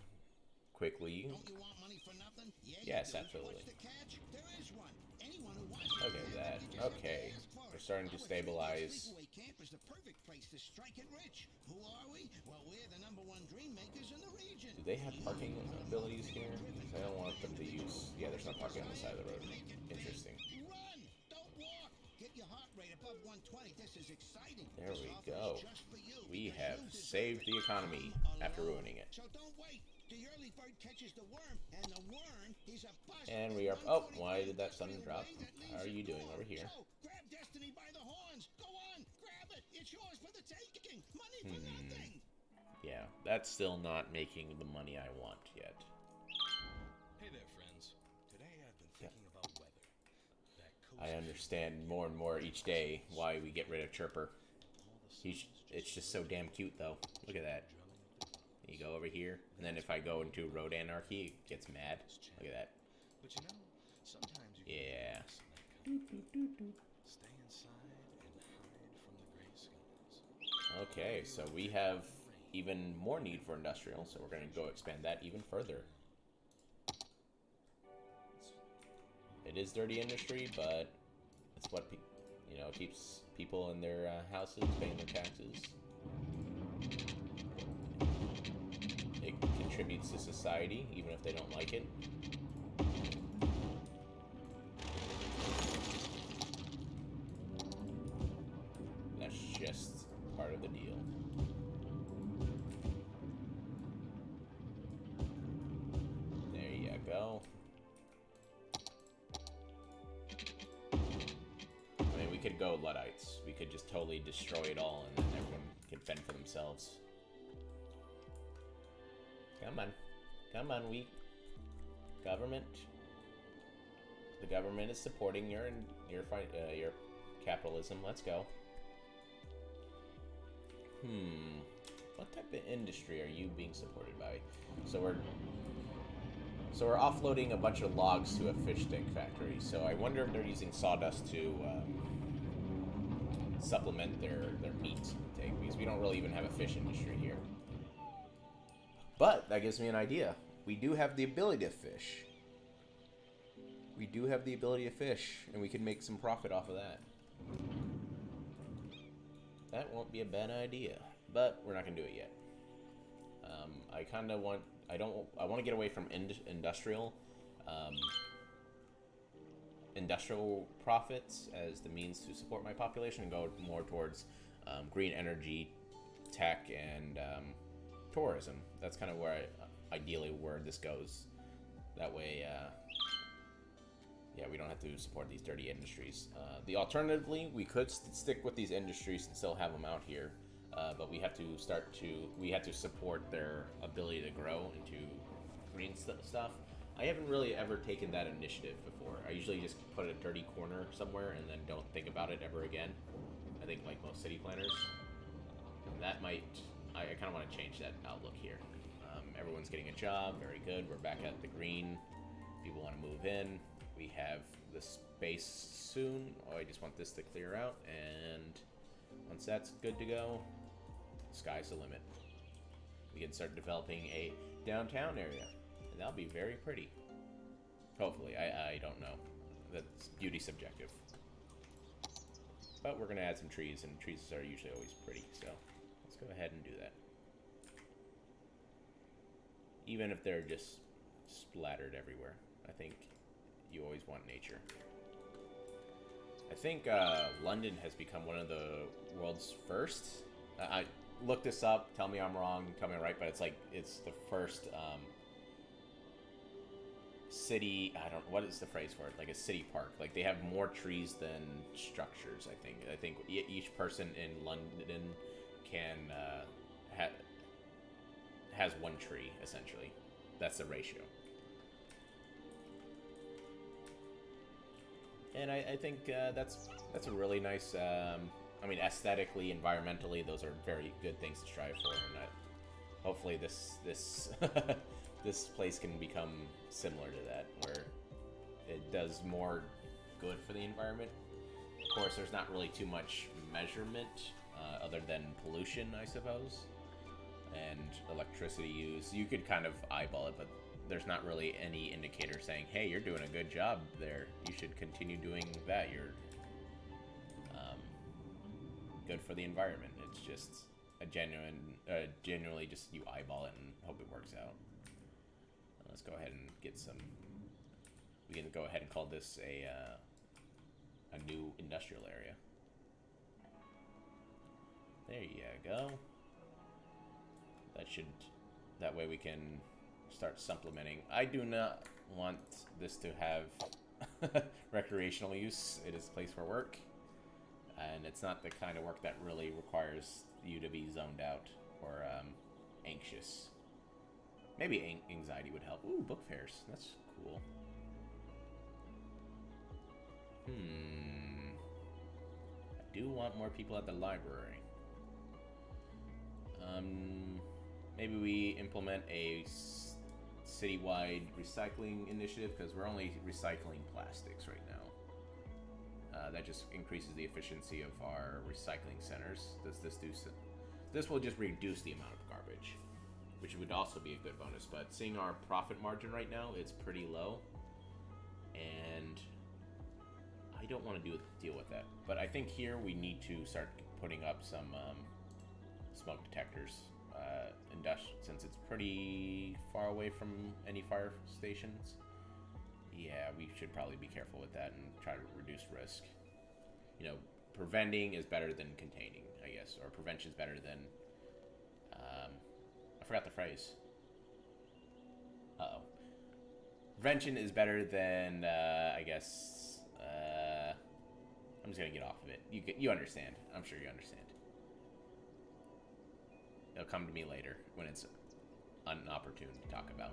Quickly. Don't you want money for nothing? Yeah, yes, you do. absolutely. What's the catch? There is one. Anyone who wants Look at that. Okay. We're starting to stabilize. Sleepaway camp is the perfect place to strike it rich. Who are we? Well, we're the #1 dream makers in the region. Do they have parking abilities here? Because I don't want them to use... Yeah, there's no parking on the side of the road. Interesting. Run! Don't walk! Get your heart rate above 120. This is exciting. There This we offer is go. just for you, We because have you deserve saved the it. economy after ruining it. So don't wait. The early bird catches the worm, and the worm is a bust. And we are... Oh, why did that sun drop? How are you doing over here? So, grab destiny by the horns. Go on, grab it. It's yours for the taking. Money for nothing. Yeah, that's still not making the money I want yet. Hey there, friends. Today I've been thinking about weather. That I understand more and more each day why we get rid of Chirper. It's just so damn cute, though. Look at that. You go over here, and then if I go into Road Anarchy, it gets mad. Look at that. But you know, sometimes you Yeah. stay inside and hide from the gray skies. Okay, so we have even more need for industrial, so we're going to go expand that even further. It is dirty industry, but it's what keeps people in their houses, paying their taxes. It contributes to society, even if they don't like it. the deal. There you go. I mean, we could go Luddites. We could just totally destroy it all and then everyone can fend for themselves. Come on. Come on, we... Government. The government is supporting your capitalism. Let's go. What type of industry are you being supported by? So we're offloading a bunch of logs to a fish tank factory. So I wonder if they're using sawdust to supplement their meat intake, because we don't really even have a fish industry here. But that gives me an idea. We do have the ability to fish. We do have the ability to fish, and we can make some profit off of that. That won't be a bad idea, but we're not gonna do it yet. I kind of want. I want to get away from industrial profits as the means to support my population, and go more towards green energy, tech, and tourism. That's kind of where ideally where this goes. That way, yeah, we don't have to support these dirty industries. Alternatively, we could stick with these industries and still have them out here, but we have to support their ability to grow into green stuff. I haven't really ever taken that initiative before. I usually just put a dirty corner somewhere and then don't think about it ever again. I think like most city planners. That might... I kind of want to change that outlook here. Everyone's getting a job, very good. We're back at the green. People want to move in. We have the space soon. Oh, I just want this to clear out, and once that's good to go, sky's the limit. We can start developing a downtown area, and that'll be very pretty. Hopefully, I don't know. That's beauty subjective. But we're gonna add some trees, and trees are usually always pretty, so let's go ahead and do that. Even if they're just splattered everywhere, I think you always want nature. I think London has become one of the world's first. I looked this up. Tell me I'm wrong. Tell me I'm right. But it's the first city. I don't. What is the phrase for it? Like a city park. Like they have more trees than structures. I think each person in London can has one tree essentially. That's the ratio. And I think that's a really nice. I mean, aesthetically, environmentally, those are very good things to strive for, and hopefully this this place can become similar to that, where it does more good for the environment. Of course, there's not really too much measurement other than pollution, I suppose, and electricity use. You could kind of eyeball it, but there's not really any indicator saying, hey, you're doing a good job there. You should continue doing that. You're good for the environment. It's just a genuinely just you eyeball it and hope it works out. Let's go ahead and get some. We can go ahead and call this a new industrial area. There you go. That way we can start supplementing. I do not want this to have recreational use. It is a place for work, and it's not the kind of work that really requires you to be zoned out or anxious. Maybe anxiety would help. Ooh, book fairs. That's cool. I do want more people at the library. Maybe we implement a citywide recycling initiative, because we're only recycling plastics right now. That just increases the efficiency of our recycling centers. Does this do so? This will just reduce the amount of garbage, which would also be a good bonus. But seeing our profit margin right now, it's pretty low, and I don't want to deal with that. But I think here we need to start putting up some smoke detectors. Since it's pretty far away from any fire stations, yeah, we should probably be careful with that and try to reduce risk. You know, preventing is better than containing, I guess, or prevention is better than. I forgot the phrase. Uh-oh. Prevention is better than, I guess. I'm just gonna get off of it. You understand. I'm sure you understand. It'll come to me later when it's inopportune to talk about.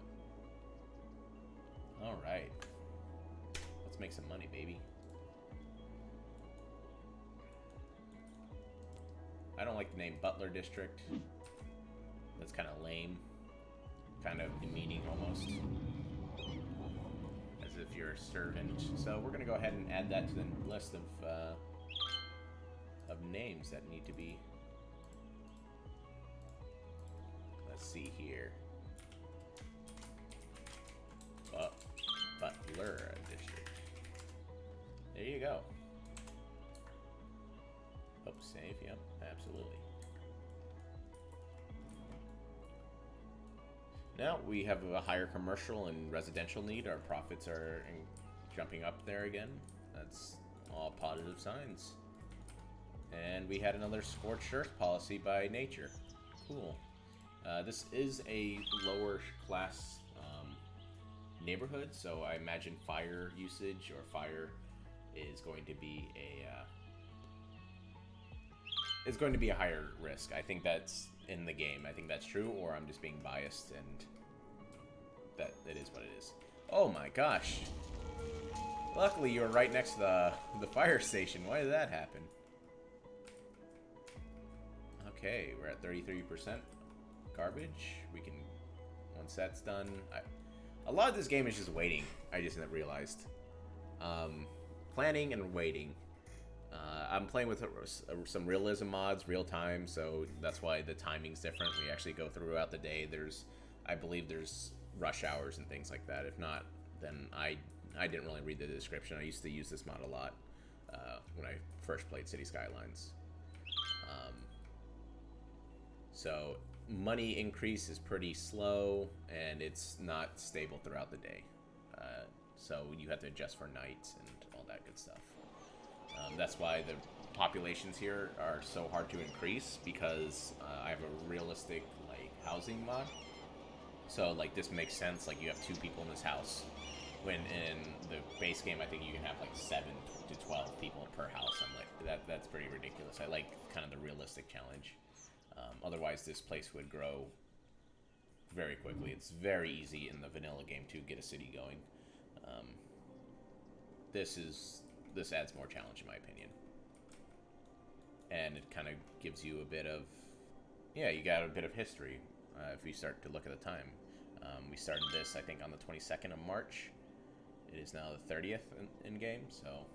All right. Let's make some money, baby. I don't like the name Butler District. That's kind of lame. Kind of demeaning almost. As if you're a servant. So we're going to go ahead and add that to the list of names that need to be... Let's see here. Butler District. There you go. Oh, save. Yep, absolutely. Now we have a higher commercial and residential need. Our profits are jumping up there again. That's all positive signs. And we had another scorched earth policy by nature. Cool. This is a lower class neighborhood, so I imagine fire usage or fire is going to be a higher risk. I think that's in the game. I think that's true, or I'm just being biased, and that it is what it is. Oh my gosh! Luckily, you were right next to the fire station. Why did that happen? Okay, we're at 33% garbage. We can, once that's done. A lot of this game is just waiting. I just realized. Planning and waiting. I'm playing with some realism mods, real time, so that's why the timing's different. We actually go throughout the day. I believe there's rush hours and things like that. If not, then I didn't really read the description. I used to use this mod a lot when I first played City Skylines. So money increase is pretty slow, and it's not stable throughout the day. So you have to adjust for nights and all that good stuff. That's why the populations here are so hard to increase, because I have a realistic housing mod. So this makes sense. You have 2 people in this house, when in the base game I think you can have 7 to 12 people per house. I'm like, that's pretty ridiculous. I like kind of the realistic challenge. Otherwise, this place would grow very quickly. It's very easy in the vanilla game to get a city going. This adds more challenge in my opinion, and it kind of gives you a bit of, you got a bit of history if you start to look at the time. We started this I think on the 22nd of March. It is now the 30th in game, so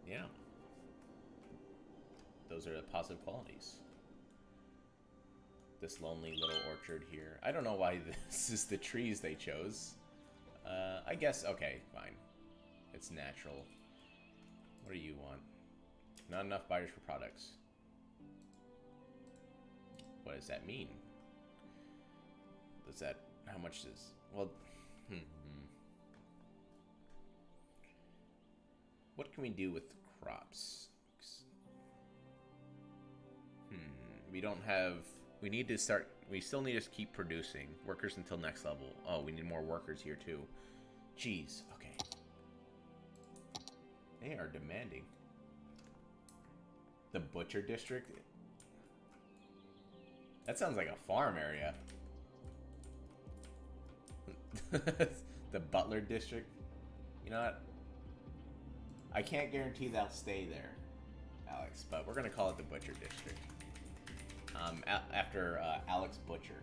yeah, those are the positive qualities. This lonely little orchard here. I don't know why this is the trees they chose. I guess, okay, fine. It's natural. What do you want? Not enough buyers for products. What does that mean? Does that, how much does, well, What can we do with crops? We don't have, we need to start, we still need to keep producing. Workers until next level. Oh, we need more workers here too. Jeez, okay. They are demanding. The Butcher District? That sounds like a farm area. The Butler District? You know what? I can't guarantee they'll stay there, Alex, but we're going to call it the Butcher District. After Alex Butcher.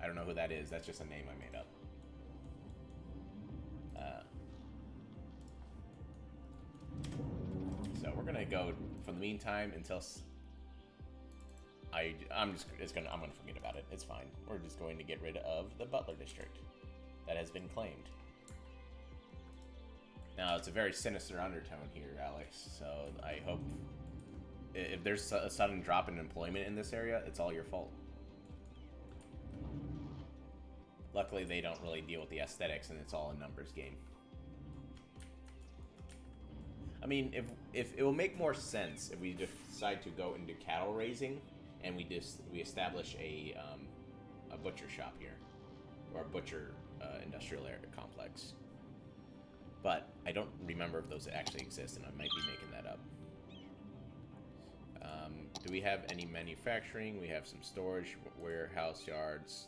I don't know who that is. That's just a name I made up. So we're gonna go for the meantime until I'm gonna forget about it. It's fine. We're just going to get rid of the Butler District that has been claimed. Now it's a very sinister undertone here, Alex. So I hope if there's a sudden drop in employment in this area, it's all your fault. Luckily, they don't really deal with the aesthetics, and it's all a numbers game. I mean, if it will make more sense if we decide to go into cattle raising, and we establish a butcher shop here, or a butcher industrial area complex. But I don't remember if those actually exist, and I might be making that up. Do we have any manufacturing? We have some storage, warehouse yards.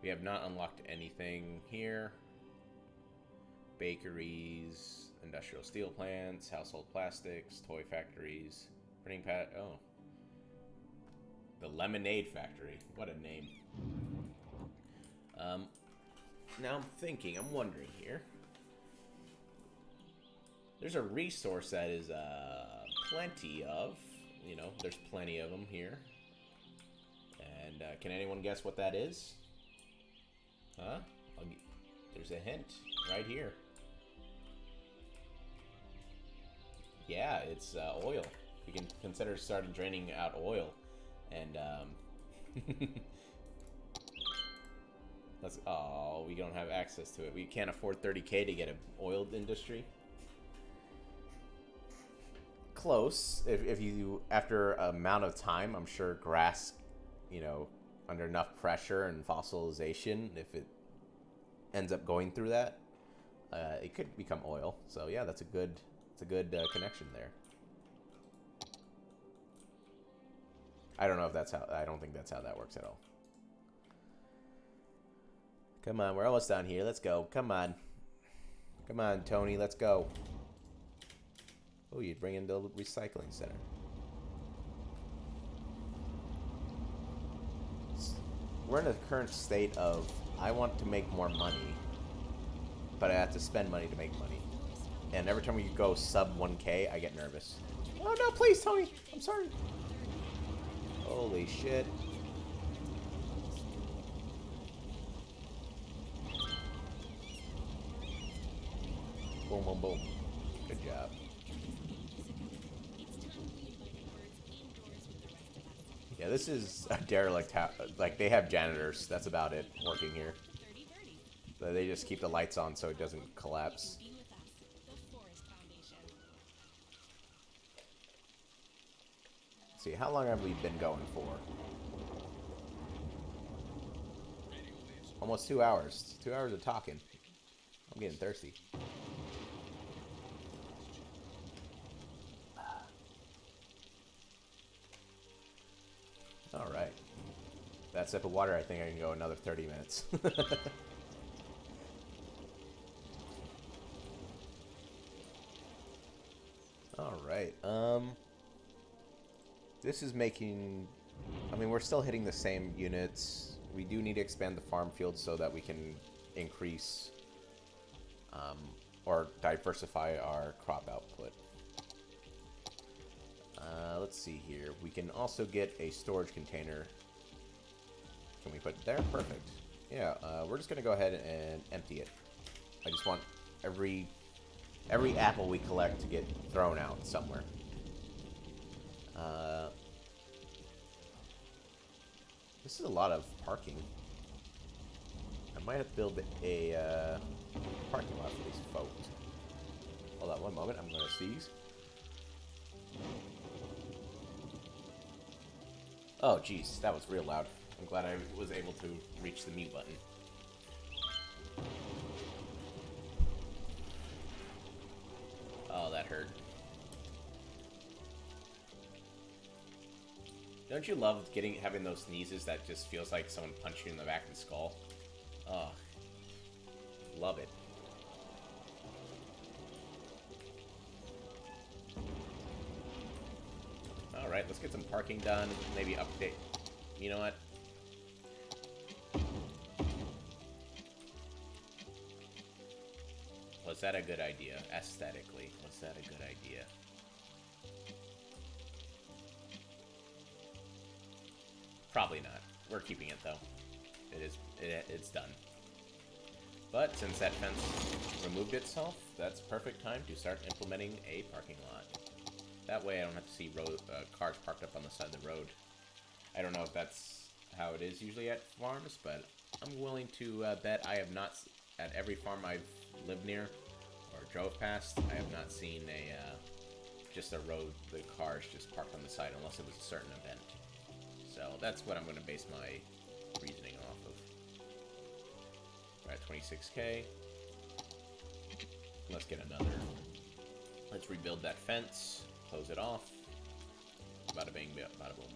We have not unlocked anything here. Bakeries, industrial steel plants, household plastics, toy factories, printing pad. Oh. The Lemonade Factory. What a name. Now I'm wondering here. There's a resource that is plenty of. You know, there's plenty of them here. And can anyone guess what that is? Huh? There's a hint right here. Yeah, it's oil. We can consider starting draining out oil. And, oh, we don't have access to it. We can't afford 30K to get an oil industry. Close. If you, after an amount of time, I'm sure grass, you know, under enough pressure and fossilization, if it ends up going through that, it could become oil. So yeah, it's a good connection there. I don't know if that's how. I don't think that's how that works at all. Come on, we're almost down here. Let's go. Come on. Come on, Tony. Let's go. Oh, you'd bring in the recycling center. We're in a current state of, I want to make more money, but I have to spend money to make money. And every time we go sub 1K, I get nervous. Oh no, please, Tony. I'm sorry. Holy shit. Boom, boom, boom. Good job. Yeah, this is a derelict house. Like, they have janitors. That's about it working here. But they just keep the lights on so it doesn't collapse. Let's see, how long have we been going for? Almost 2 hours. 2 hours of talking. I'm getting thirsty. Alright. That sip of water, I think I can go another 30 minutes. Alright, this is making... I mean, we're still hitting the same units. We do need to expand the farm field so that we can increase or diversify our crop output. Let's see here. We can also get a storage container. Can we put it there? Perfect. Yeah, we're just gonna go ahead and empty it. I just want every apple we collect to get thrown out somewhere. This is a lot of parking. I might have to build a parking lot for these folks. Hold on one moment. I'm gonna sneeze. Oh, jeez, that was real loud. I'm glad I was able to reach the mute button. Oh, that hurt. Don't you love having those sneezes that just feels like someone punched you in the back of the skull? Oh, love it. Alright, let's get some parking done. Maybe update. You know what? Was that a good idea? Aesthetically, was that a good idea? Probably not. We're keeping it though. It's done. But since that fence removed itself, that's perfect time to start implementing a parking lot. That way I don't have to see cars parked up on the side of the road. I don't know if that's how it is usually at farms, but I'm willing to bet I have not, at every farm I've lived near or drove past, I have not seen just a road the cars just parked on the side unless it was a certain event. So that's what I'm going to base my reasoning off of. We're at 26k. Let's get another. Let's rebuild that fence. Close it off. Bada bing, bada boom.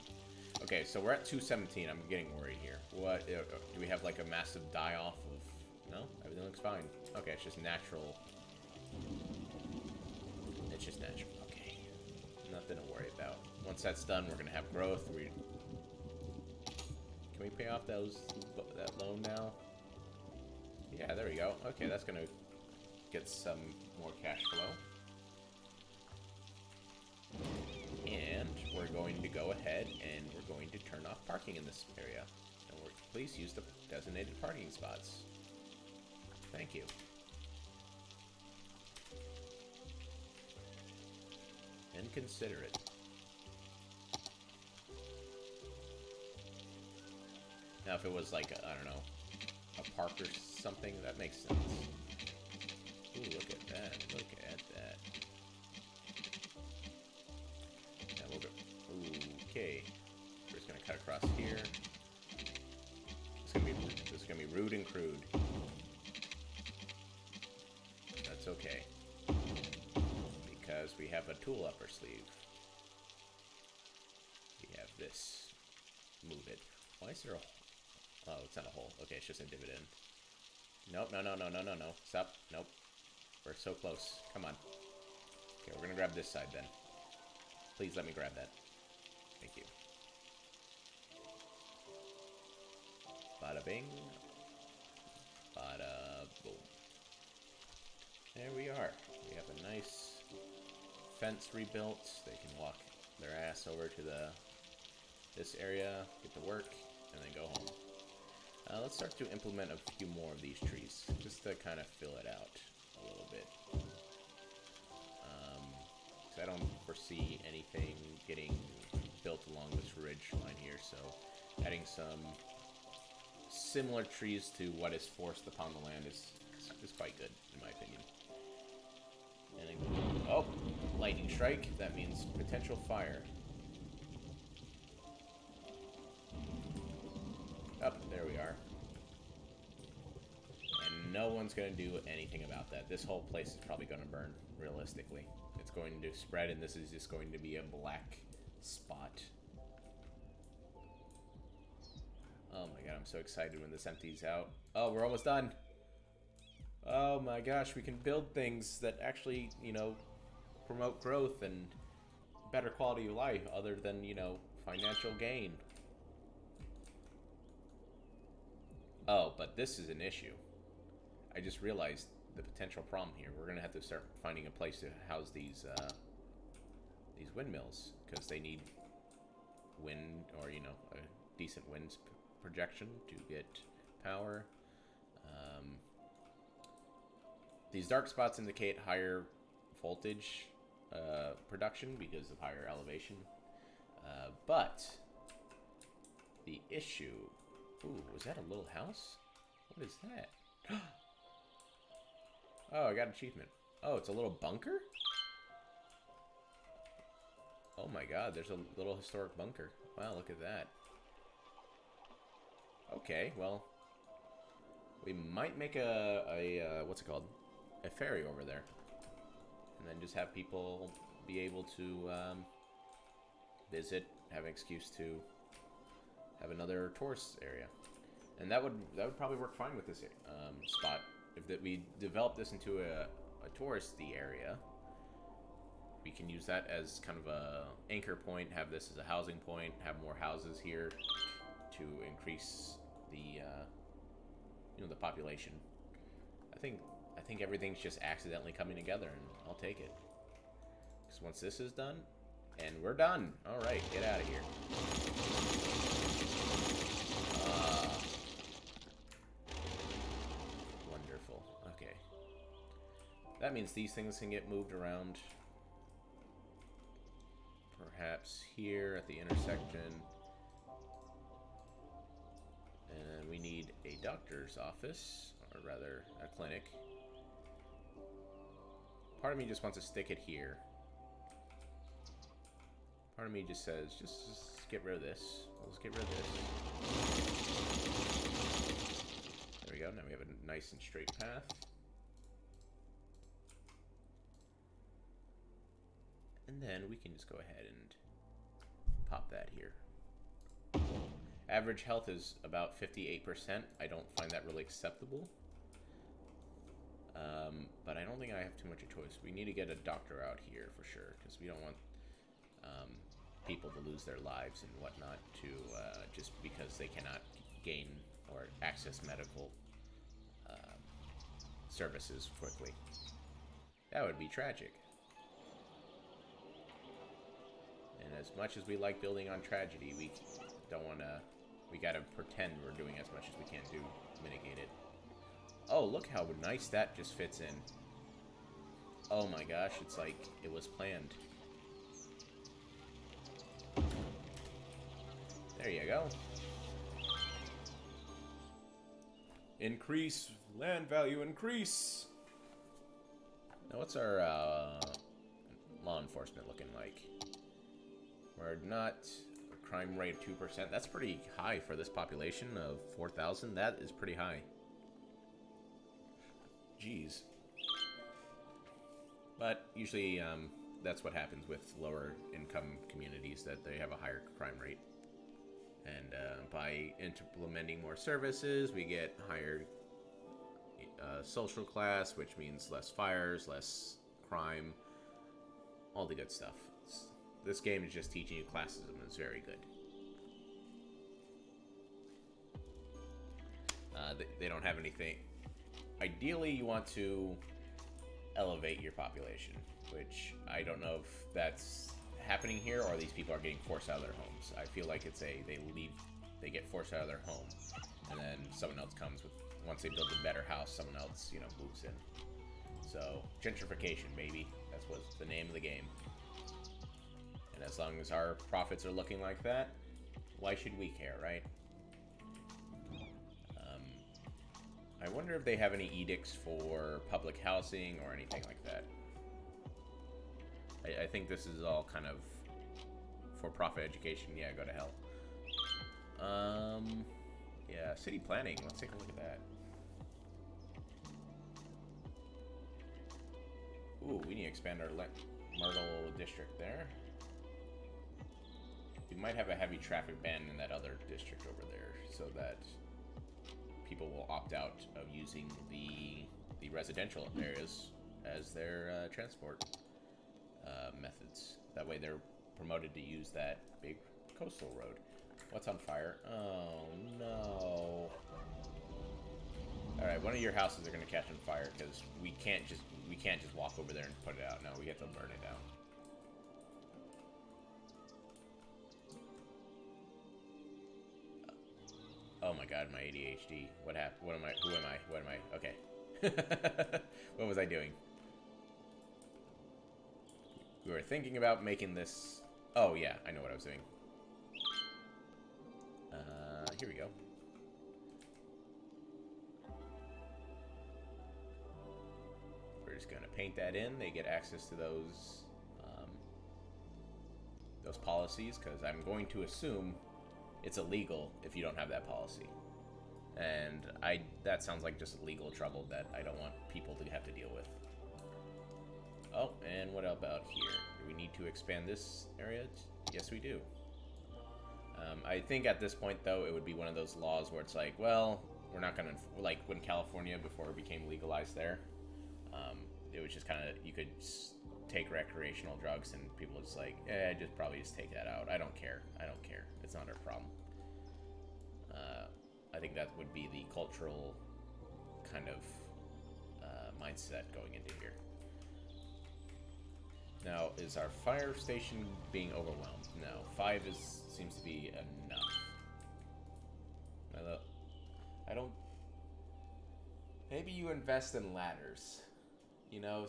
Okay, so we're at 217. I'm getting worried here. What do we have? Like a massive die off of? No, everything looks fine. Okay, it's just natural. It's just natural. Okay, nothing to worry about. Once that's done, we're gonna have growth. Can we pay off that loan now? Yeah, there we go. Okay, that's gonna get some more cash flow. And we're going to go ahead and we're going to turn off parking in this area. And please use the designated parking spots. Thank you. And consider it. Now if it was like, I don't know, a park or something, that makes sense. Ooh, look at that. Look at that. Now we'll go. Okay. We're just gonna cut across here. This is gonna be rude and crude. That's okay. Because we have a tool up our sleeve. We have this. Move it. Why is there a... Oh, it's not a hole. Okay, it's just a dividend. Nope, no. Stop. Nope. We're so close. Come on. Okay, we're gonna grab this side then. Please let me grab that. Thank you. Bada bing. Bada boom. There we are. We have a nice fence rebuilt. They can walk their ass over to this area, get to work, and then go home. Let's start to implement a few more of these trees, just to kind of fill it out a little bit. I don't foresee anything getting built along this ridge line here, so adding some similar trees to what is forced upon the land is quite good, in my opinion. And then, oh, lightning strike. That means potential fire. Up, there we are. And no one's going to do anything about that. This whole place is probably going to burn, realistically. It's going to spread, and this is just going to be a black spot. Oh my god, I'm so excited when this empties out. Oh, we're almost done. Oh my gosh, we can build things that actually, you know, promote growth and better quality of life other than, you know, financial gain. Oh, but this is an issue. I just realized the potential problem here. We're gonna have to start finding a place to house these windmills, because they need wind, or, you know, a decent wind projection to get power. These dark spots indicate higher voltage production because of higher elevation. But the issue... Ooh, was that a little house? What is that? Oh, I got an achievement. Oh, it's a little bunker? Oh my god, there's a little historic bunker. Wow, look at that. Okay, well, we might make a what's it called? A ferry over there. And then just have people be able to visit, have an excuse to have another tourist area. And that would probably work fine with this spot. If we develop this into a touristy area, we can use that as kind of a anchor point, have this as a housing point, have more houses here to increase the you know, the population. I think everything's just accidentally coming together, and I'll take it. Because once this is done, and we're done. All right, get out of here. Wonderful. Okay. That means these things can get moved around. Perhaps here at the intersection. And we need a doctor's office, or rather a clinic. Part of me just wants to stick it here. Part of me just says, just get rid of this. Let's get rid of this. There we go. Now we have a nice and straight path. And then we can just go ahead and pop that here. Average health is about 58%. I don't find that really acceptable. But I don't think I have too much of a choice. We need to get a doctor out here for sure, because we don't want people to lose their lives and whatnot to just because they cannot gain or access medical services quickly. That would be tragic. And as much as we like building on tragedy, we don't want to... We gotta pretend we're doing as much as we can to mitigate it. Oh, look how nice that just fits in. Oh my gosh, it's like it was planned. There you go. Increase land value, increase. Now, what's our law enforcement looking like? We're not a crime rate of 2%. That's pretty high for this population of 4,000. That is pretty high. Jeez. But usually that's what happens with lower income communities, that they have a higher crime rate. And by implementing more services, we get higher social class, which means less fires, less crime, all the good stuff. This game is just teaching you classism. It's very good. They don't have anything. Ideally, you want to elevate your population, which I don't know if that's happening here or these people are getting forced out of their homes. I feel like it's they get forced out of their home, and then someone else comes with, once they build a better house, someone else, you know, moves in. So, gentrification, baby. That's what's the name of the game. And as long as our profits are looking like that, why should we care, right? I wonder if they have any edicts for public housing or anything like that. I think this is all kind of for-profit education. Yeah, go to hell. Yeah, city planning. Let's take a look at that. Ooh, we need to expand our Myrtle district there. We might have a heavy traffic ban in that other district over there, so that people will opt out of using the residential areas as their transport methods. That way they're promoted to use that big coastal road. What's on fire? Oh no. Alright, one of your houses are gonna catch on fire because we can't just walk over there and put it out. No, we have to burn it down. Oh my god, my ADHD. What happened? What am I? Who am I? What am I? Okay. What was I doing? We were thinking about making this... Oh yeah, I know what I was doing. Here we go. We're just gonna paint that in. They get access to those policies, because I'm going to assume it's illegal if you don't have that policy. And that sounds like just legal trouble that I don't want people to have to deal with. Oh, and what about here? Do we need to expand this area? Yes, we do. I think at this point, though, it would be one of those laws where it's like, well, we're not going to... Like when California, before it became legalized there, it was just kind of... You could take recreational drugs and people just like, probably just take that out. I don't care. I don't care. It's not our problem. I think that would be the cultural kind of mindset going into here. Now, is our fire station being overwhelmed? No. 5 seems to be enough. I don't... Maybe you invest in ladders. You know,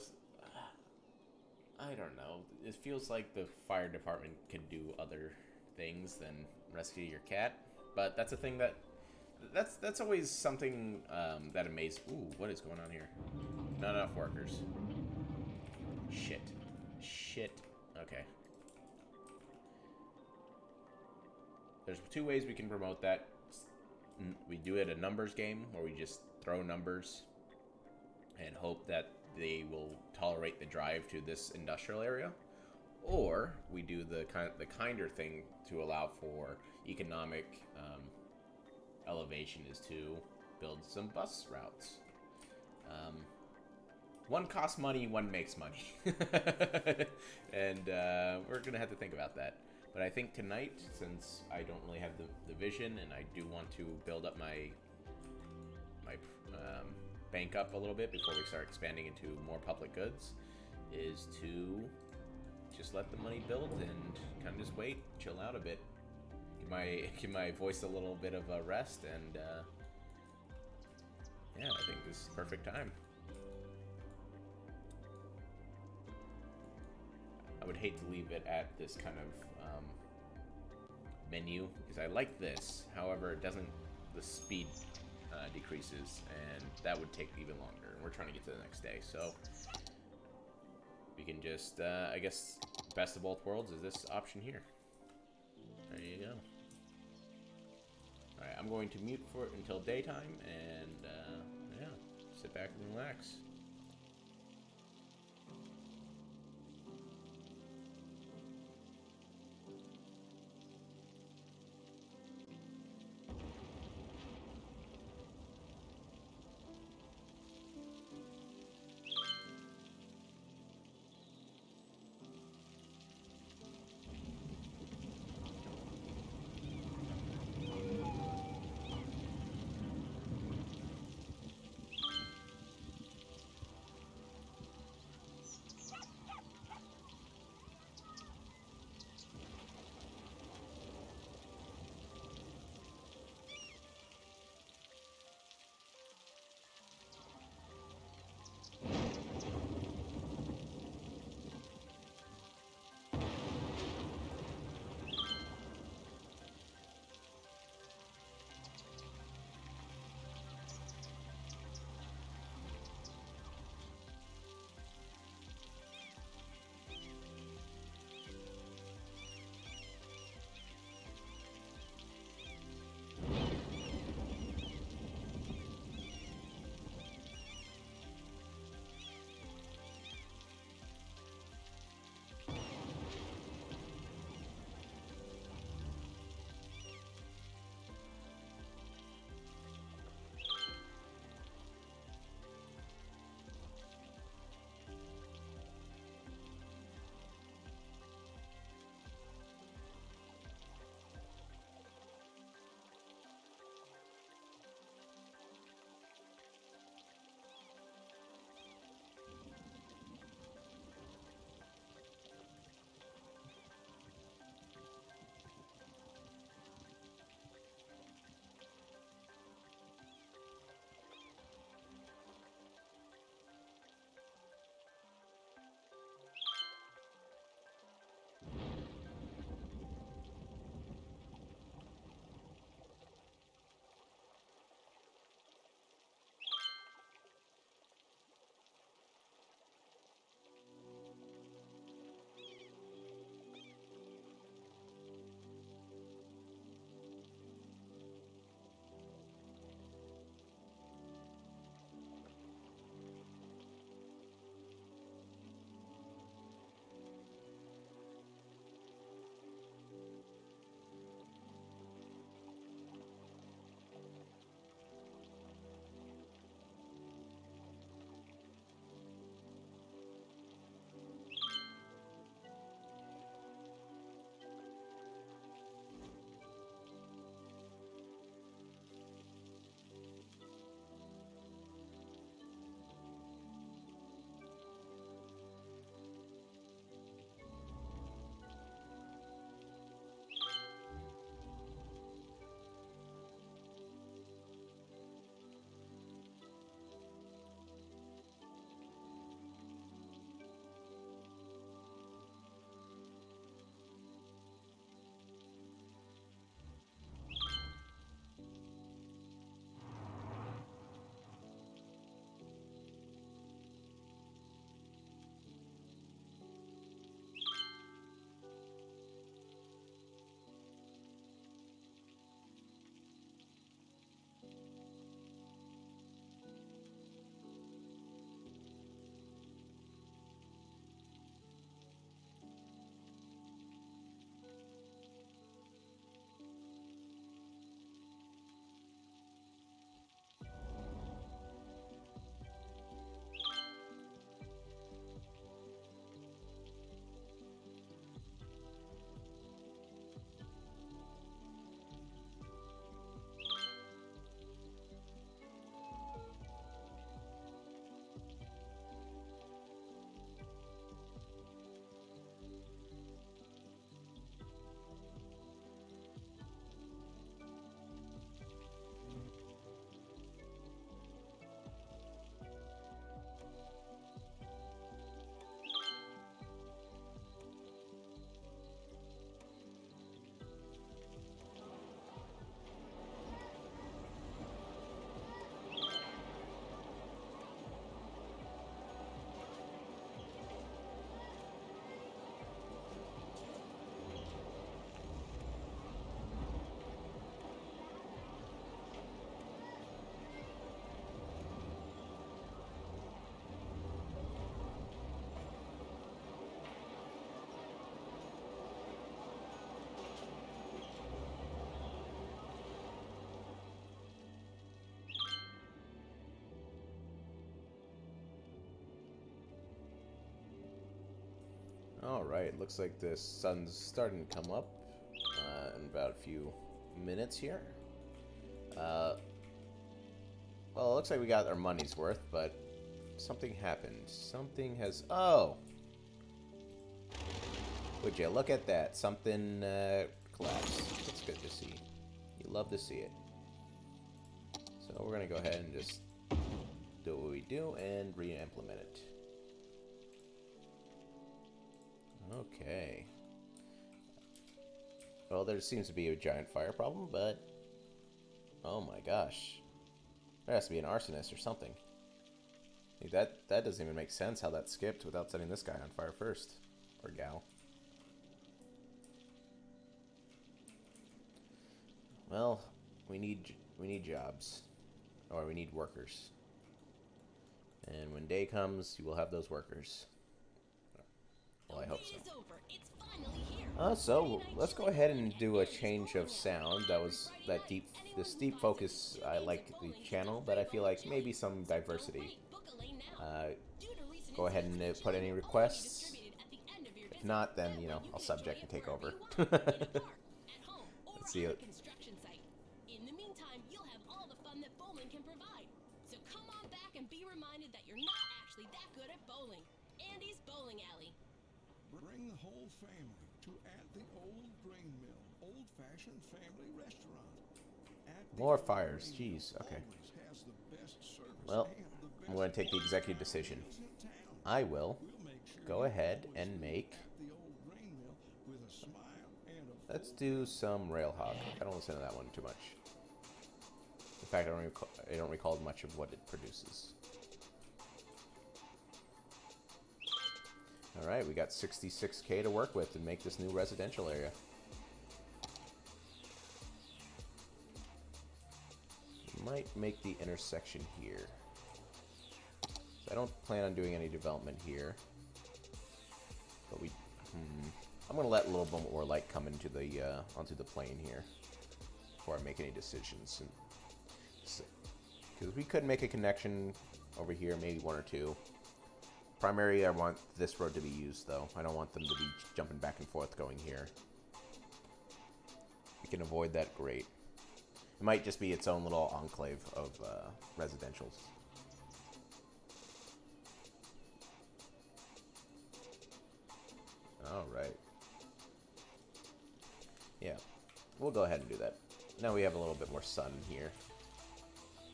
I don't know. It feels like the fire department could do other things than rescue your cat. But that's a thing that... That's always something that amazes... Ooh, what is going on here? Not enough workers. Shit. Okay. there's two ways we can promote that. We do it a numbers game where we just throw numbers and hope that they will tolerate the drive to this industrial area, or we do the kinder thing to allow for economic elevation, is to build some bus routes. One costs money, one makes money. And we're going to have to think about that. But I think tonight, since I don't really have the vision, and I do want to build up my bank up a little bit before we start expanding into more public goods, is to just let the money build and kind of just wait, chill out a bit, give my voice a little bit of a rest, and yeah, I think this is the perfect time. I would hate to leave it at this kind of menu, because I like this. However, it doesn't. The speed decreases, and that would take even longer. We're trying to get to the next day, so we can just, I guess, best of both worlds is this option here. There you go. All right, I'm going to mute for it until daytime, and yeah, sit back and relax. Alright, looks like the sun's starting to come up in about a few minutes here. Well, it looks like we got our money's worth, but something happened. Something has... Oh! Would you look at that? Something collapsed. That's good to see. You love to see it. So we're going to go ahead and just do what we do and re-implement it. Okay. Well, there seems to be a giant fire problem, but... Oh my gosh. There has to be an arsonist or something. That doesn't even make sense how that skipped without setting this guy on fire first. Or gal. Well, we need jobs. Or we need workers. And when day comes, you will have those workers. Well, I hope so. So let's go ahead and do a change of sound. This deep focus. I like the channel, but I feel like maybe some diversity. Go ahead and put any requests. If not, then I'll subject and take over. Let's see it. In the meantime, you'll have all the fun that bowling can provide. So come on back and be reminded that you're not actually that good at bowling. Andy's Bowling Alley. Bring the whole family to At the Old Grain Mill, old-fashioned family restaurant. More fires. Jeez. Okay. Well, I'm going to take the executive decision. I will go ahead and make... Let's do some Railhog. I don't listen to that one too much. In fact, I don't recall much of what it produces. Alright, we got 66K to work with to make this new residential area. Might make the intersection here. So I don't plan on doing any development here. But I'm gonna let a little bit more light come into the onto the plane here before I make any decisions. Because we could make a connection over here, maybe one or two. Primarily, I want this road to be used, though. I don't want them to be jumping back and forth going here. We can avoid that, great. It might just be its own little enclave of residentials. Alright. Yeah, we'll go ahead and do that. Now we have a little bit more sun here.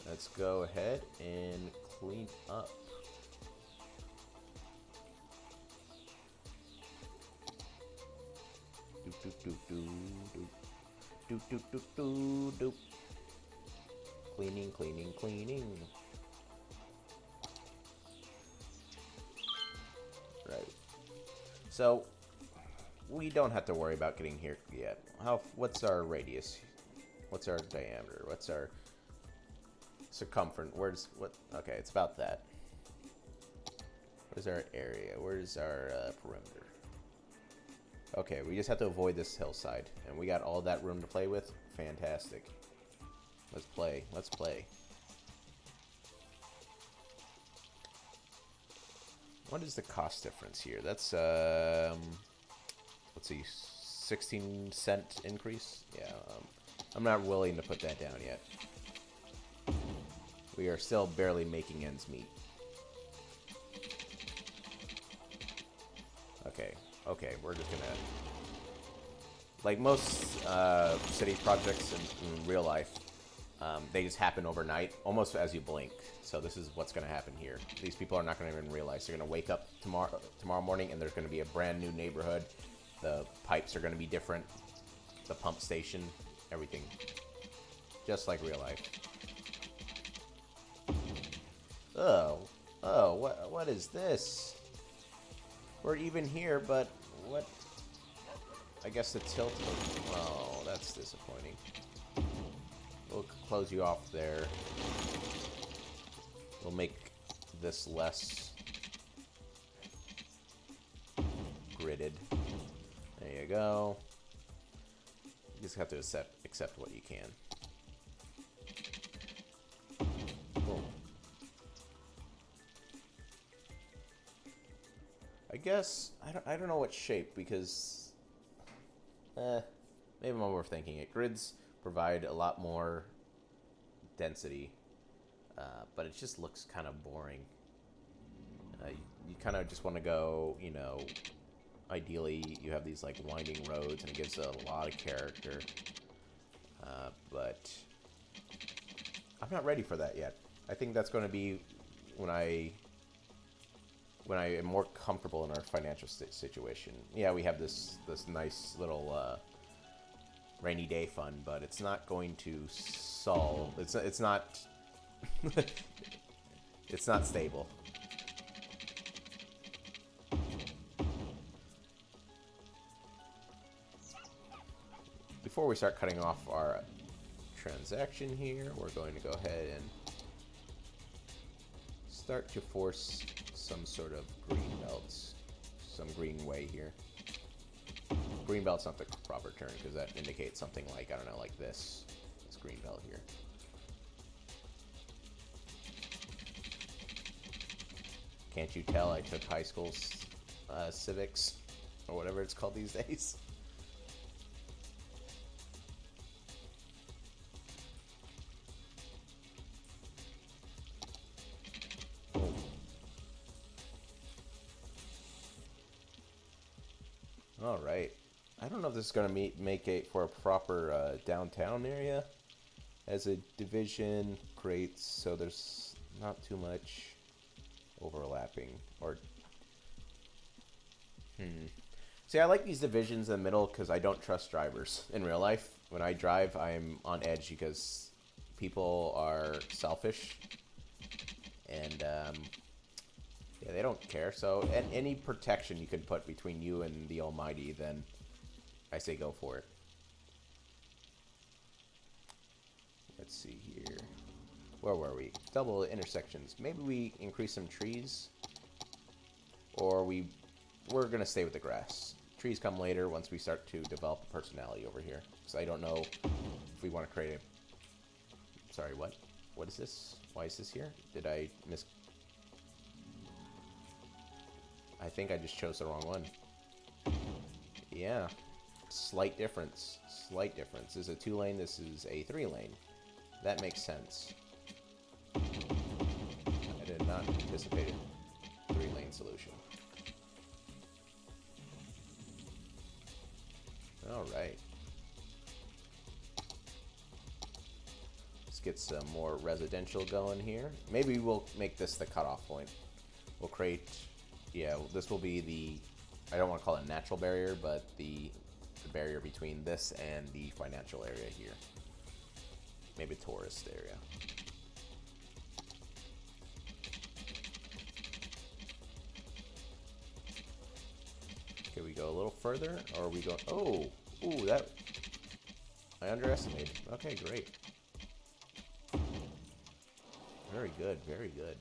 Let's go ahead and clean up. Cleaning, cleaning, cleaning. Right. So we don't have to worry about getting here yet. What's our radius? What's our diameter? What's our circumference? Okay, it's about that. Where's our area? Where's our perimeter? Okay, we just have to avoid this hillside. And we got all that room to play with? Fantastic. Let's play. Let's play. What is the cost difference here? That's, let's see, 16-cent increase? Yeah, I'm not willing to put that down yet. We are still barely making ends meet. Okay, we're just gonna... Like most city projects in real life, they just happen overnight, almost as you blink. So this is what's gonna happen here. These people are not gonna even realize. They're gonna wake up tomorrow morning and there's gonna be a brand new neighborhood. The pipes are gonna be different. The pump station, everything. Just like real life. Oh, what is this? We're even here, but what? I guess the tilt. Oh, that's disappointing. We'll close you off there. We'll make this less gridded. There you go. You just have to accept what you can. Boom. I guess I don't know what shape because maybe I'm overthinking it. Grids provide a lot more density, but it just looks kind of boring. You kind of just want to go, you know, ideally you have these like winding roads and it gives a lot of character, but I'm not ready for that yet. I think that's going to be when I am more comfortable in our financial situation. Yeah, we have this nice little rainy day fund, but it's not going to solve. It's not it's not stable. Before we start cutting off our transaction here, we're going to go ahead and start to force some sort of green belts, some green way here. Green belt's not the proper term because that indicates something like, I don't know, like this green belt here. Can't you tell I took high school civics or whatever it's called these days? All right. I don't know if this is going to make it for a proper downtown area as a division creates, so there's not too much overlapping. Or See, I like these divisions in the middle because I don't trust drivers in real life. When I drive, I'm on edge because people are selfish and yeah, they don't care. So, any protection you can put between you and the Almighty, then I say go for it. Let's see here. Where were we? Double intersections. Maybe we increase some trees, or we're gonna stay with the grass. Trees come later once we start to develop a personality over here. So I don't know if we want to create a. Sorry, what? What is this? Why is this here? Did I miss? I think I just chose the wrong one. Yeah. Slight difference. Slight difference. This is a 2-lane, this is a 3-lane. That makes sense. I did not anticipate a 3-lane solution. Alright. Let's get some more residential going here. Maybe we'll make this the cutoff point. We'll create... Yeah, this will be the, I don't want to call it a natural barrier, but the barrier between this and the financial area here. Maybe tourist area. Okay, we go a little further, or we go, oh, ooh, that, I underestimated. Okay, great. Very good, very good.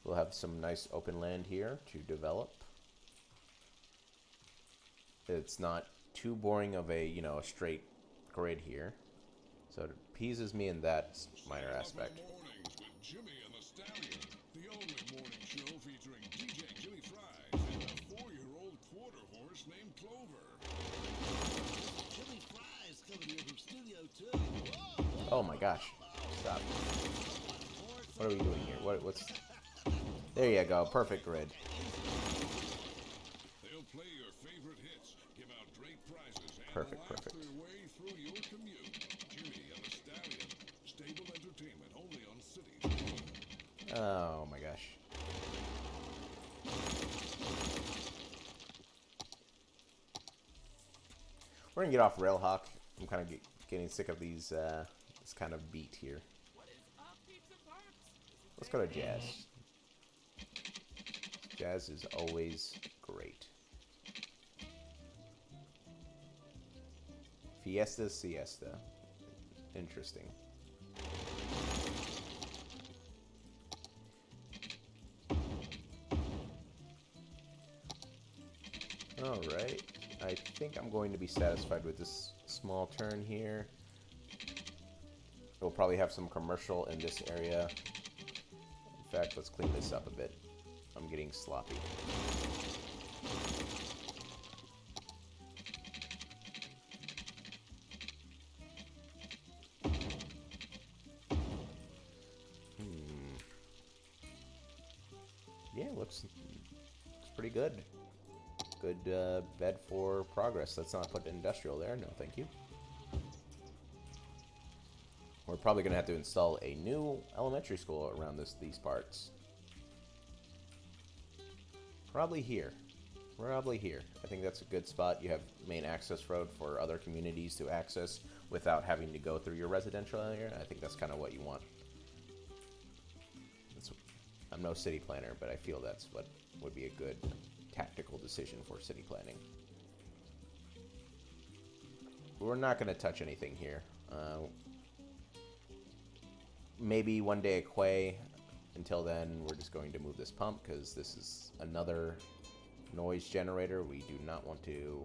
We'll have some nice open land here to develop. It's not too boring of a, you know, a straight grid here. So it appeases me in that minor aspect. Mornings with Jimmy and the Stallion, the only morning show featuring DJ Jimmy Fries and a 4-year-old quarter horse named Clover. Jimmy Fries coming here from Studio 2. Whoa, whoa. Oh my gosh. Stop. What are we doing here? What's... There you go. Perfect grid. They'll play your favorite hits, give out great prizes, and Perfect, laugh perfect. their way through your commute. Jimmy and the Stallion, stable entertainment only on City. Oh my gosh. We're gonna get off Railhawk. I'm kind of getting sick of these this kind of beat here. Let's go to Jazz. Jazz is always great. Fiesta Siesta. Interesting. Alright. I think I'm going to be satisfied with this small turn here. We'll probably have some commercial in this area. In fact, let's clean this up a bit. I'm getting sloppy. looks pretty good. Good bed for progress. Let's not put industrial there. No, thank you. We're probably going to have to install a new elementary school around these parts. Probably here. Probably here. I think that's a good spot. You have main access road for other communities to access without having to go through your residential area. I think that's kind of what you want. I'm no city planner, but I feel that's what would be a good tactical decision for city planning. We're not going to touch anything here. Maybe one day a quay. Until then, we're just going to move this pump because this is another noise generator. We do not want to...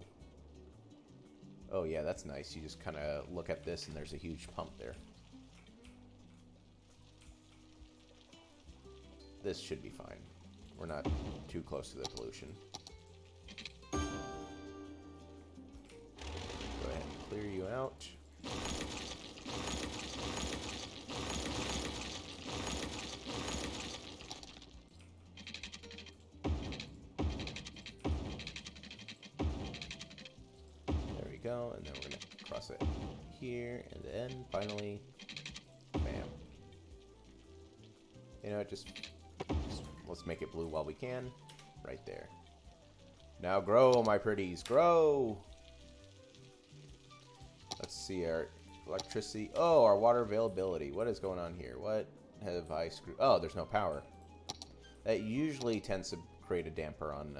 Oh yeah, that's nice. You just kind of look at this and there's a huge pump there. This should be fine. We're not too close to the pollution. Go ahead and clear you out. There we go, and then we're going to cross it here, and then finally, bam. You know, just let's make it blue while we can. Right there. Now grow, my pretties, grow! Let's see our electricity. Oh, our water availability. What is going on here? What have I screwed? Oh, there's no power. That usually tends to create a damper on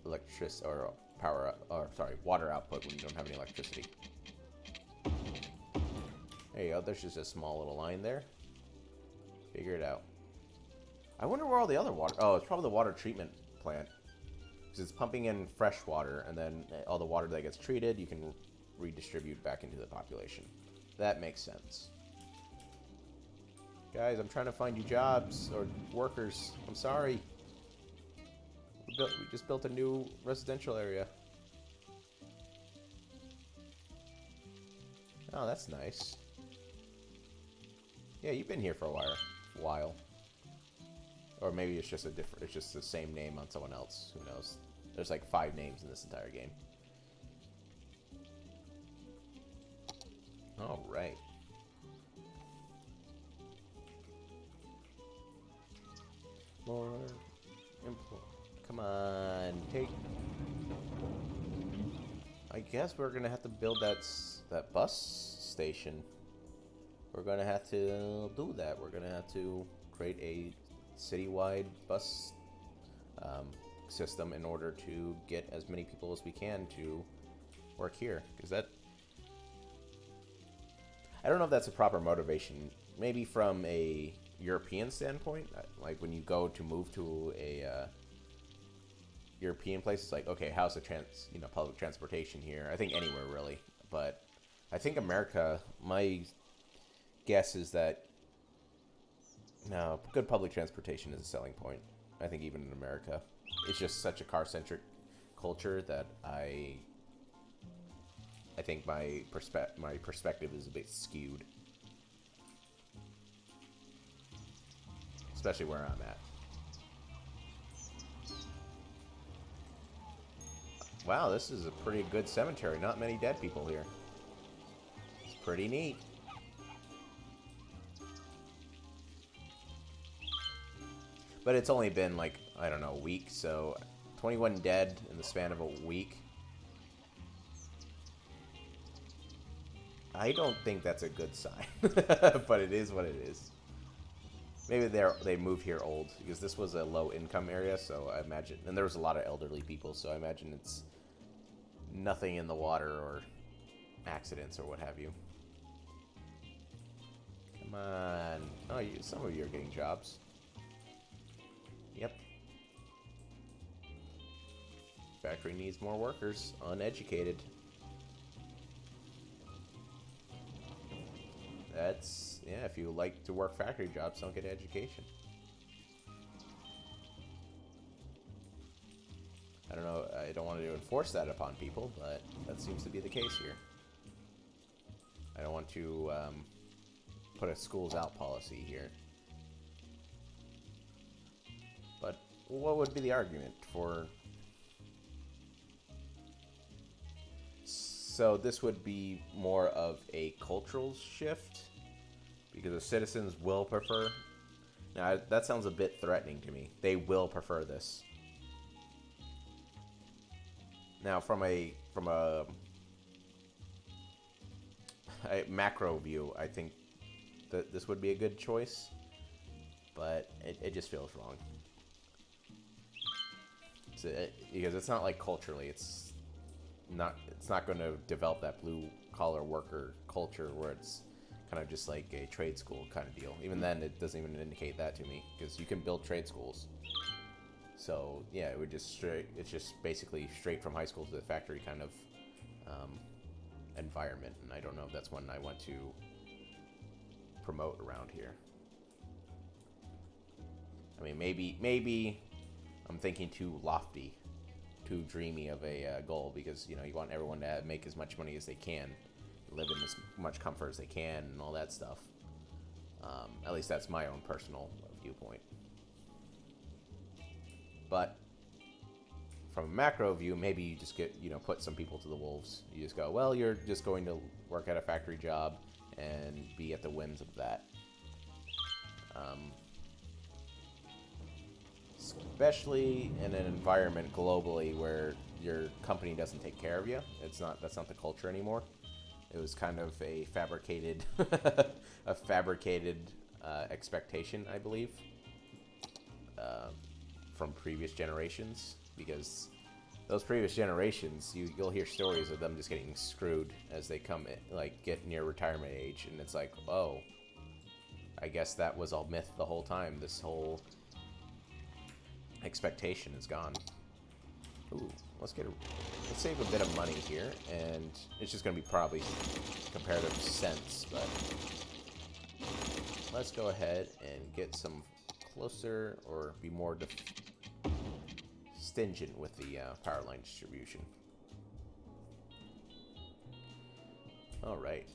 electricity or power, or sorry, water output when you don't have any electricity. There you go. There's just a small little line there. Figure it out. I wonder where all the other water... Oh, it's probably the water treatment plant. Because it's pumping in fresh water, and then all the water that gets treated, you can redistribute back into the population. That makes sense. Guys, I'm trying to find you jobs, or workers. I'm sorry. We just built a new residential area. Oh, that's nice. Yeah, you've been here for a while. Or maybe it's just it's just the same name on someone else. Who knows? There's like 5 names in this entire game. All right. More come on, take. I guess we're gonna have to build that bus station. We're gonna have to do that. We're gonna have to create a citywide bus system in order to get as many people as we can to work here. Because that... I don't know if that's a proper motivation. Maybe from a European standpoint, like when you go to move to a European place, it's like, okay, how's the public transportation here? I think anywhere really, but I think America, my guess is that no, good public transportation is a selling point. I think even in America, it's just such a car-centric culture that I think my perspective is a bit skewed, especially where I'm at. Wow, this is a pretty good cemetery. Not many dead people here. It's pretty neat. But it's only been like, I don't know, a week, so 21 dead in the span of a week. I don't think that's a good sign, but it is what it is. Maybe they moved here old, because this was a low-income area, so I imagine... And there was a lot of elderly people, so I imagine it's nothing in the water or accidents or what have you. Come on. Oh, some of you are getting jobs. Yep. Factory needs more workers. Uneducated. That's... Yeah, if you like to work factory jobs, don't get an education. I don't know, I don't want to enforce that upon people, but that seems to be the case here. I don't want to put a schools out policy here. what would be the argument for? So this would be more of a cultural shift because the citizens will prefer. Now that sounds a bit threatening to me. They will prefer this. Now from a macro view, I think that this would be a good choice, but it just feels wrong. Because it's not like culturally, it's not going to develop that blue collar worker culture where it's kind of just like a trade school kind of deal. Even then, it doesn't even indicate that to me because you can build trade schools. So yeah, it would just it's just basically straight from high school to the factory kind of environment, and I don't know if that's one I want to promote around here. I mean, maybe I'm thinking too lofty, too dreamy of a goal because you want everyone to make as much money as they can, live in as much comfort as they can, and all that stuff. At least that's my own personal viewpoint. But from a macro view, maybe you just get, put some people to the wolves. You just go, well, you're just going to work at a factory job and be at the whims of that. Especially in an environment globally where your company doesn't take care of you. That's not the culture anymore. It was kind of a fabricated, expectation, I believe, from previous generations. Because those previous generations, you'll hear stories of them just getting screwed as they get near retirement age, and it's like, oh, I guess that was all myth the whole time. This whole expectation is gone. Ooh, let's save a bit of money here, and it's just gonna be probably comparative cents, but let's go ahead and get some closer or be more stingent with the power line distribution. Alright,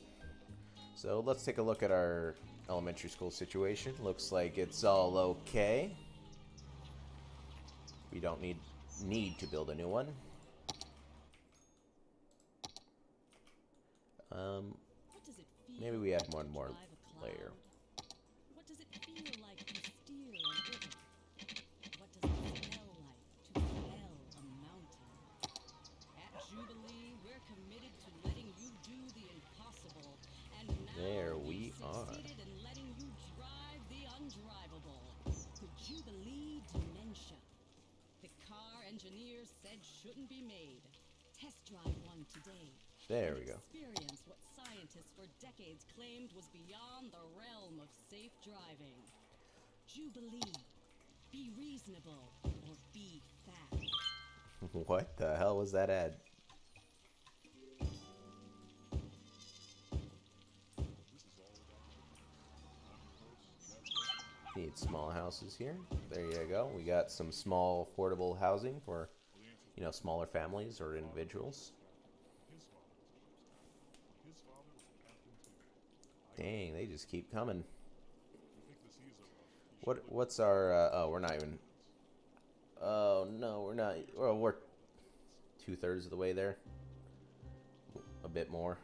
so let's take a look at our elementary school situation. Looks like it's all okay. We don't need to build a new one. Maybe we add one more layer. What does it feel like to steer a river? What does it smell like to smell a mountain? At Jubilee, we're committed to letting you do the impossible, and now There we we've are. succeeded in letting you drive the undrivable. The Jubilee Dementia. The car engineers said shouldn't be made. Test drive one today. There we go. Experience what scientists for decades claimed was beyond the realm of safe driving. Jubilee. Be reasonable or be fast. What the hell was that ad? Need small houses here. There you go. We got some small affordable housing for, smaller families or individuals. Dang, they just keep coming. What's our, oh, we're not even, oh, no, we're not, well, we're 2/3 of the way there. A bit more.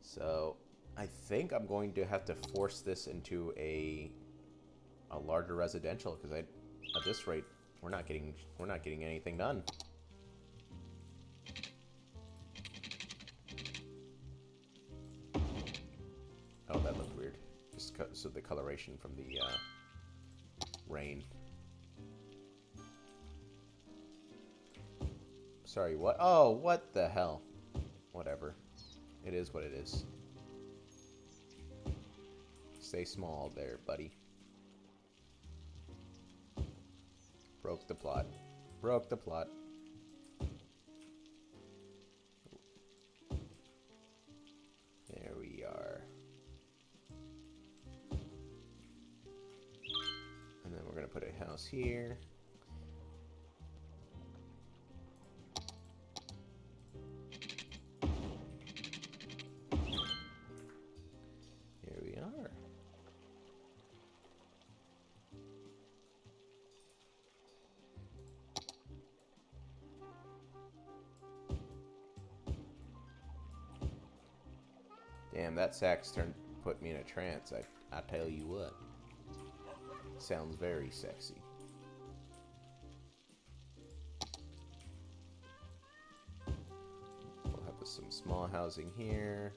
So, I think I'm going to have to force this into a larger residential, because at this rate, we're not getting anything done. Oh, that looked weird. Just so the coloration from the rain. Sorry, what? Oh, what the hell? Whatever. It is what it is. Stay small there, buddy. Broke the plot. Broke the plot. There we are. And then we're going to put a house here. Here we are. Damn, that sax put me in a trance. I tell you what. Sounds very sexy. We'll have some small housing here.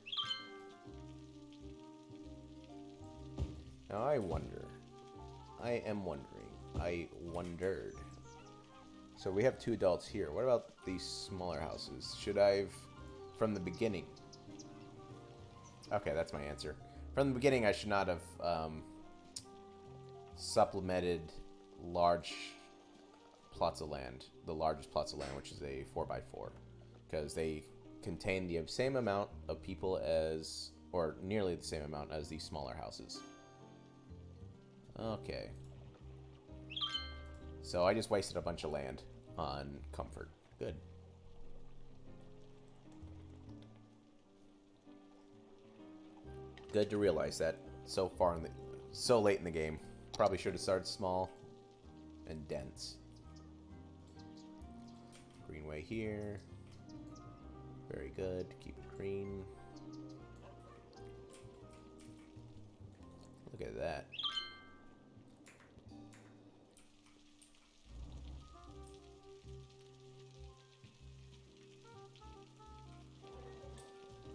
Now I wondered. So we have 2 adults here. What about these smaller houses? Should I've, from the beginning? Okay, that's my answer. From the beginning, I should not have supplemented large plots of land, the largest plots of land, which is a 4x4, because they contain the same amount of people as, or nearly the same amount as these smaller houses. Okay. So I just wasted a bunch of land on comfort. Good. Good to realize that so late in the game. Probably should have started small and dense. Greenway here. Very good. Keep it green. Look at that.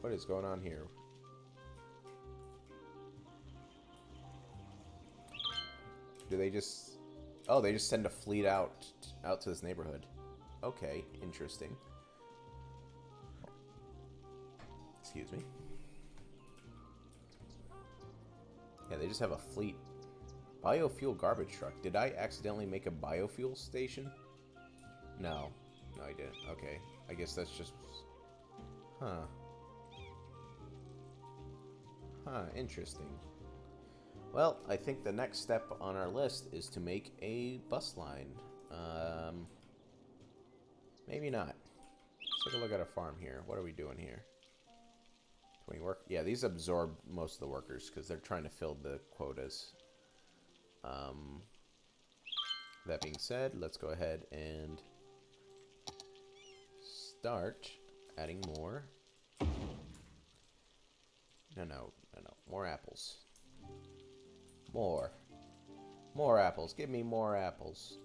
What is going on here? Do they just... Oh, they just send a fleet out to this neighborhood. Okay, interesting. Excuse me. Yeah, they just have a fleet. Biofuel garbage truck. Did I accidentally make a biofuel station? No. No, I didn't. Okay. I guess that's just... Huh. Huh, interesting. Well, I think the next step on our list is to make a bus line. Maybe not. Let's take a look at a farm here. What are we doing here? 20 work? Yeah, these absorb most of the workers because they're trying to fill the quotas. That being said, let's go ahead and start adding more. No. More apples. More apples. Give me more apples.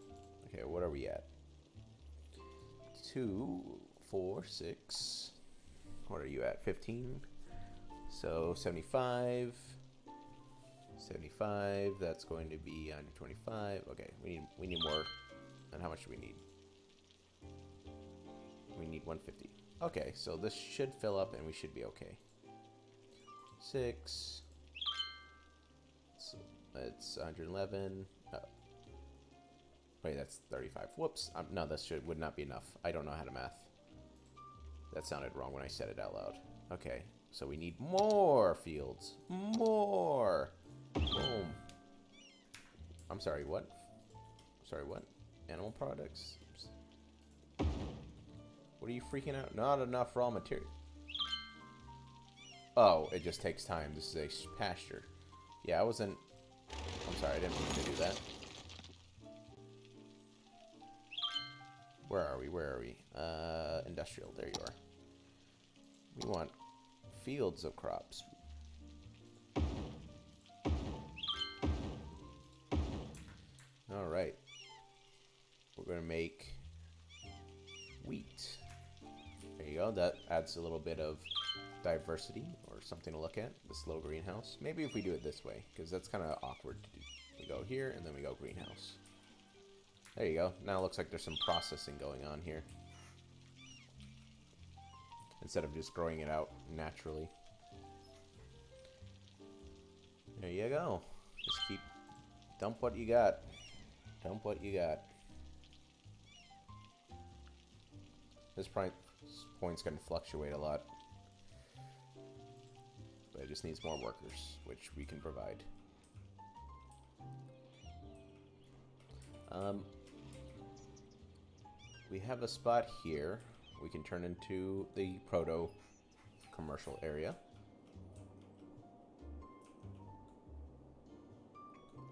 Okay, what are we at? 2, 4, 6. What are you at? 15. So 75. 75. That's going to be 125. Okay, we need more. And how much do we need? We need 150. Okay, so this should fill up and we should be okay. 6. So it's 111. Oh. Wait, that's 35. Whoops. No, this would not be enough. I don't know how to math. That sounded wrong when I said it out loud. Okay, so we need more fields. More. Boom. I'm sorry, what? Sorry, what? Animal products? Oops. What are you freaking out? Not enough raw material. Oh, it just takes time. This is a pasture. Yeah, I'm sorry, I didn't mean to do that. Where are we? Industrial, there you are. We want fields of crops. Alright. We're going to make wheat. There you go. That adds a little bit of diversity or something to look at. This little greenhouse. Maybe if we do it this way, because that's kind of awkward to do. We go here and then we go greenhouse. There you go. Now it looks like there's some processing going on here. Instead of just growing it out naturally. There you go. Just keep... Dump what you got. Dump what you got. This point's going to fluctuate a lot. But it just needs more workers, which we can provide. We have a spot here we can turn into the proto commercial area.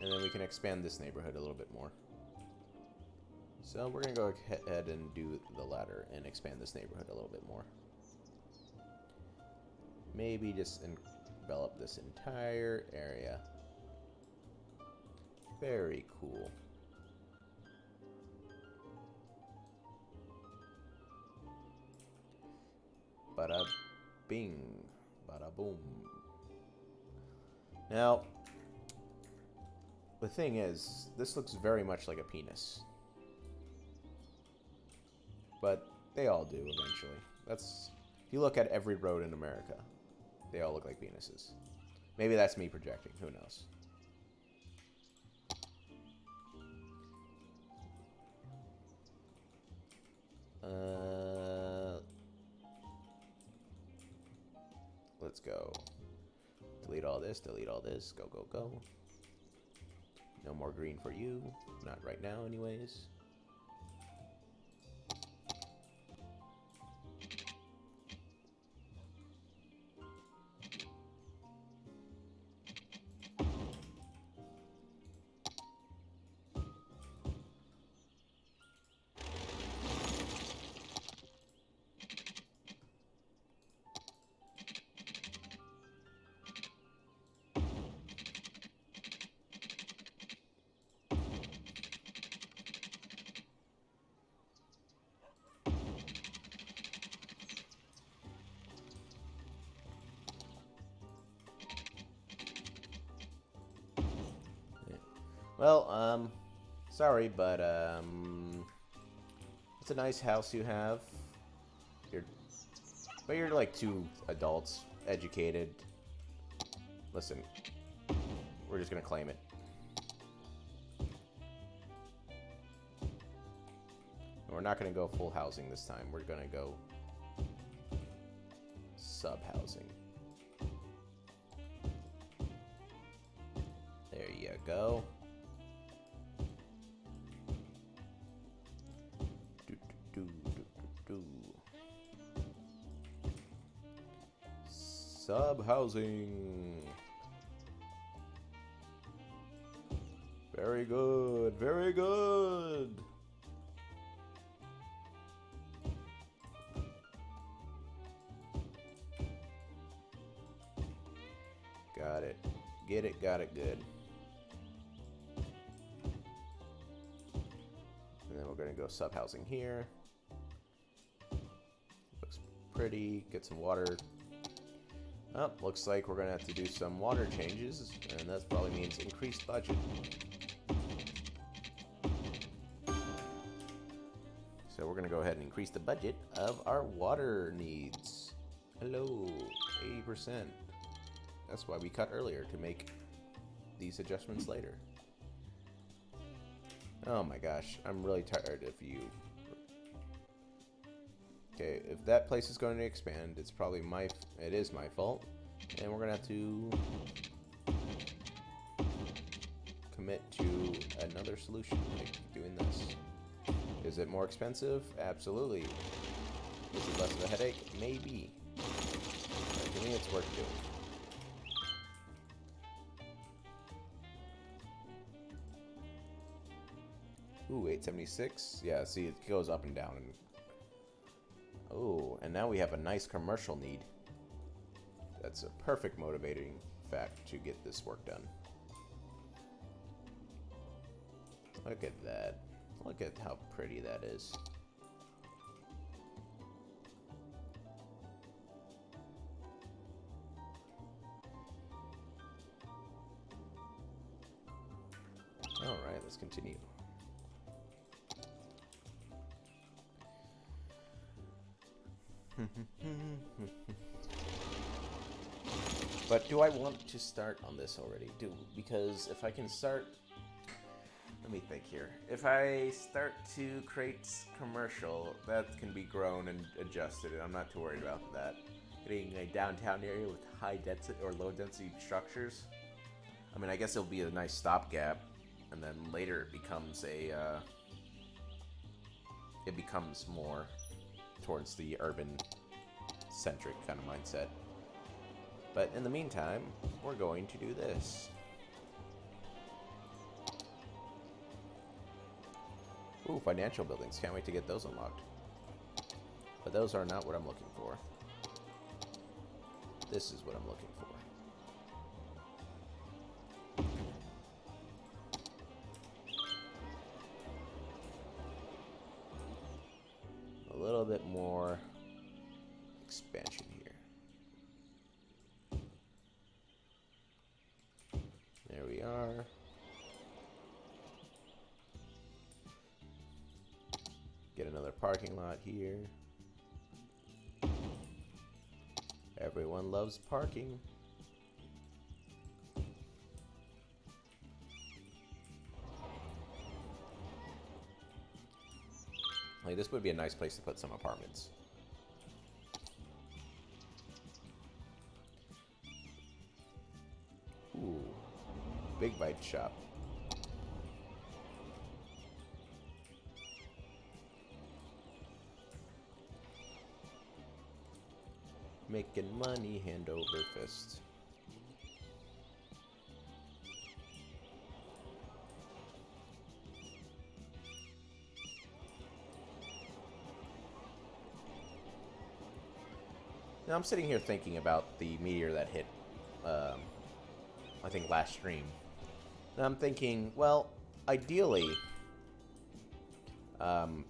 And then we can expand this neighborhood a little bit more. So we're going to go ahead and do the latter and expand this neighborhood a little bit more. Maybe just develop this entire area. Very cool. Bada bing, bada boom. Now, the thing is, this looks very much like a penis. But they all do eventually. That's, if you look at every road in America, they all look like penises. Maybe that's me projecting, who knows. Let's go. Delete all this, delete all this, go, go, go. No more green for you. Not right now, anyways. Well, sorry, but, it's a nice house you have. But you're like two adults, educated. Listen, we're just gonna claim it. We're not gonna go full housing this time. We're gonna go sub-housing. There you go. Sub-housing. Very good, very good. Got it. Get it, got it, good. And then we're gonna go sub-housing here. Looks pretty. Get some water. Oh, looks like we're gonna have to do some water changes, and that probably means increased budget. So we're gonna go ahead and increase the budget of our water needs. Hello, 80%. That's why we cut earlier, to make these adjustments later. Oh my gosh, I'm really tired of you. Okay, if that place is going to expand, it's probably it is my fault, and we're gonna have to commit to another solution, like doing this. Is it more expensive? Absolutely. Is it less of a headache? Maybe. But to me, it's worth doing. Ooh, 876. Yeah, see, it goes up and down. Oh, and now we have a nice commercial need. That's a perfect motivating fact to get this work done. Look at that. Look at how pretty that is. Alright, let's continue. But do I want to start on this already? Because if I can start... Let me think here. If I start to create commercial, that can be grown and adjusted, and I'm not too worried about that. Getting a downtown area with high density or low density structures. I mean, I guess it'll be a nice stopgap, and then later it becomes it becomes more towards the urban-centric kind of mindset. But in the meantime, we're going to do this. Ooh, financial buildings. Can't wait to get those unlocked. But those are not what I'm looking for. This is what I'm looking for. little bit more expansion here. There we are. Get another parking lot here. Everyone loves parking. Like, this would be a nice place to put some apartments. Ooh, big bite shop. Making money hand over fist. Now I'm sitting here thinking about the meteor that hit, I think last stream. Now I'm thinking, well, ideally,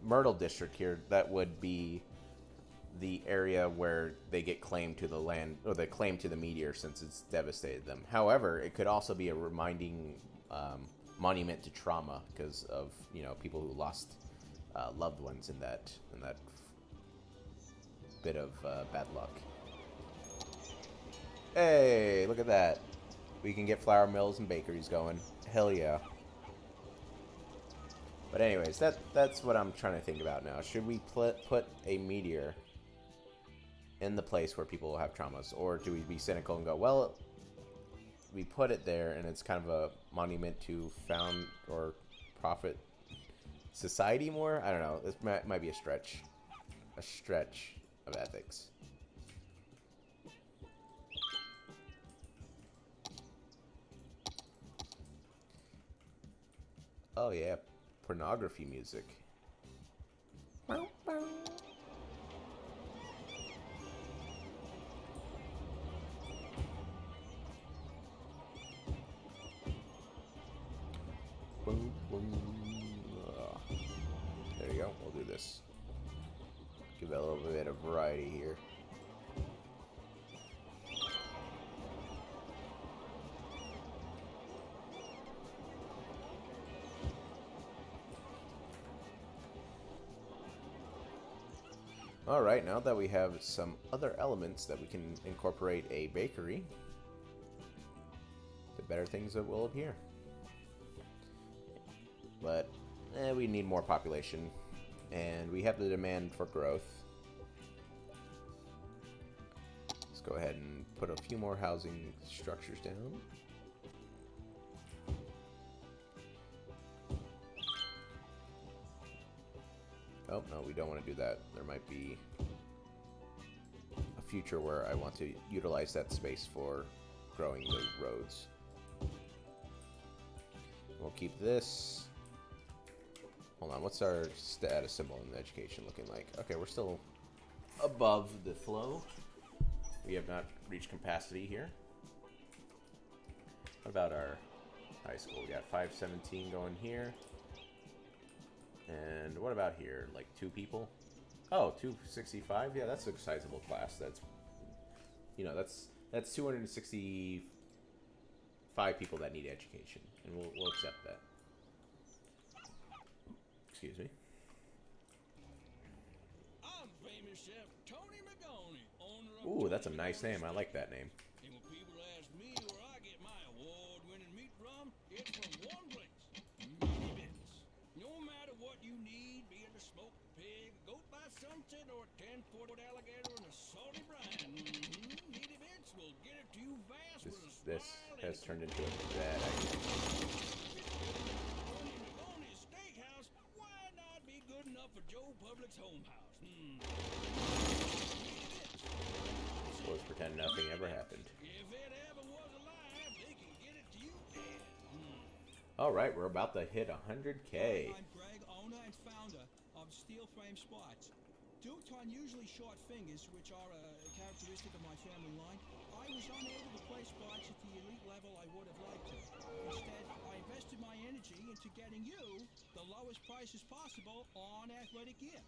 Myrtle District here, that would be the area where they get claim to the land, or they claim to the meteor since it's devastated them. However, it could also be a reminding monument to trauma because of, you know, people who lost loved ones in that bit of bad luck. Hey, look at that. We can get flour mills and bakeries going. Hell yeah. But anyways, that's what I'm trying to think about now. Should we put a meteor in the place where people will have traumas? Or do we be cynical and go, well, we put it there and it's kind of a monument to found or profit society more? I don't know. This might be a stretch. A stretch of ethics. Oh yeah, pornography music. Bow, bow. Boom, boom. There you go. We'll do this. Give that a little bit of variety here. Alright, now that we have some other elements that we can incorporate a bakery, the better things that will appear. But we need more population, and we have the demand for growth. Let's go ahead and put a few more housing structures down. Oh, no, we don't want to do that. There might be a future where I want to utilize that space for growing the roads. We'll keep this. Hold on, what's our status symbol in education looking like? Okay, we're still above the flow. We have not reached capacity here. What about our high school? We got 517 going here. And what about here? Like 2 people? Oh, 265? Yeah, that's a sizable class. That's, you know, that's 265 people that need education. And we'll accept that. Excuse me. I'm famous chef Tony McGoney, owner of Ooh, that's a Tony nice name. I McGoney like that name. And when people ask me where I get my award-winning meat from, it's from one place, Meaty Bits. No matter what you need, be it a smoked pig, goat by sunset, or a 10-foot alligator in a salty brine, Meaty Bits will get it to you fast with a This smile has and turned into a bad idea. Tony McGoney's Steakhouse, why not be good enough for Joe Public's home house? Meaty Bits. So let's pretend nothing ever happened. If it ever was alive, they can get it to you dead. Alright, we're about to hit 100K. I'm Greg, owner and founder of Steel Frame Spots. Due to unusually short fingers, which are a characteristic of my family line, I was unable to play spots at the elite level I would have liked to. Instead, I invested my energy into getting you the lowest prices possible on athletic gear.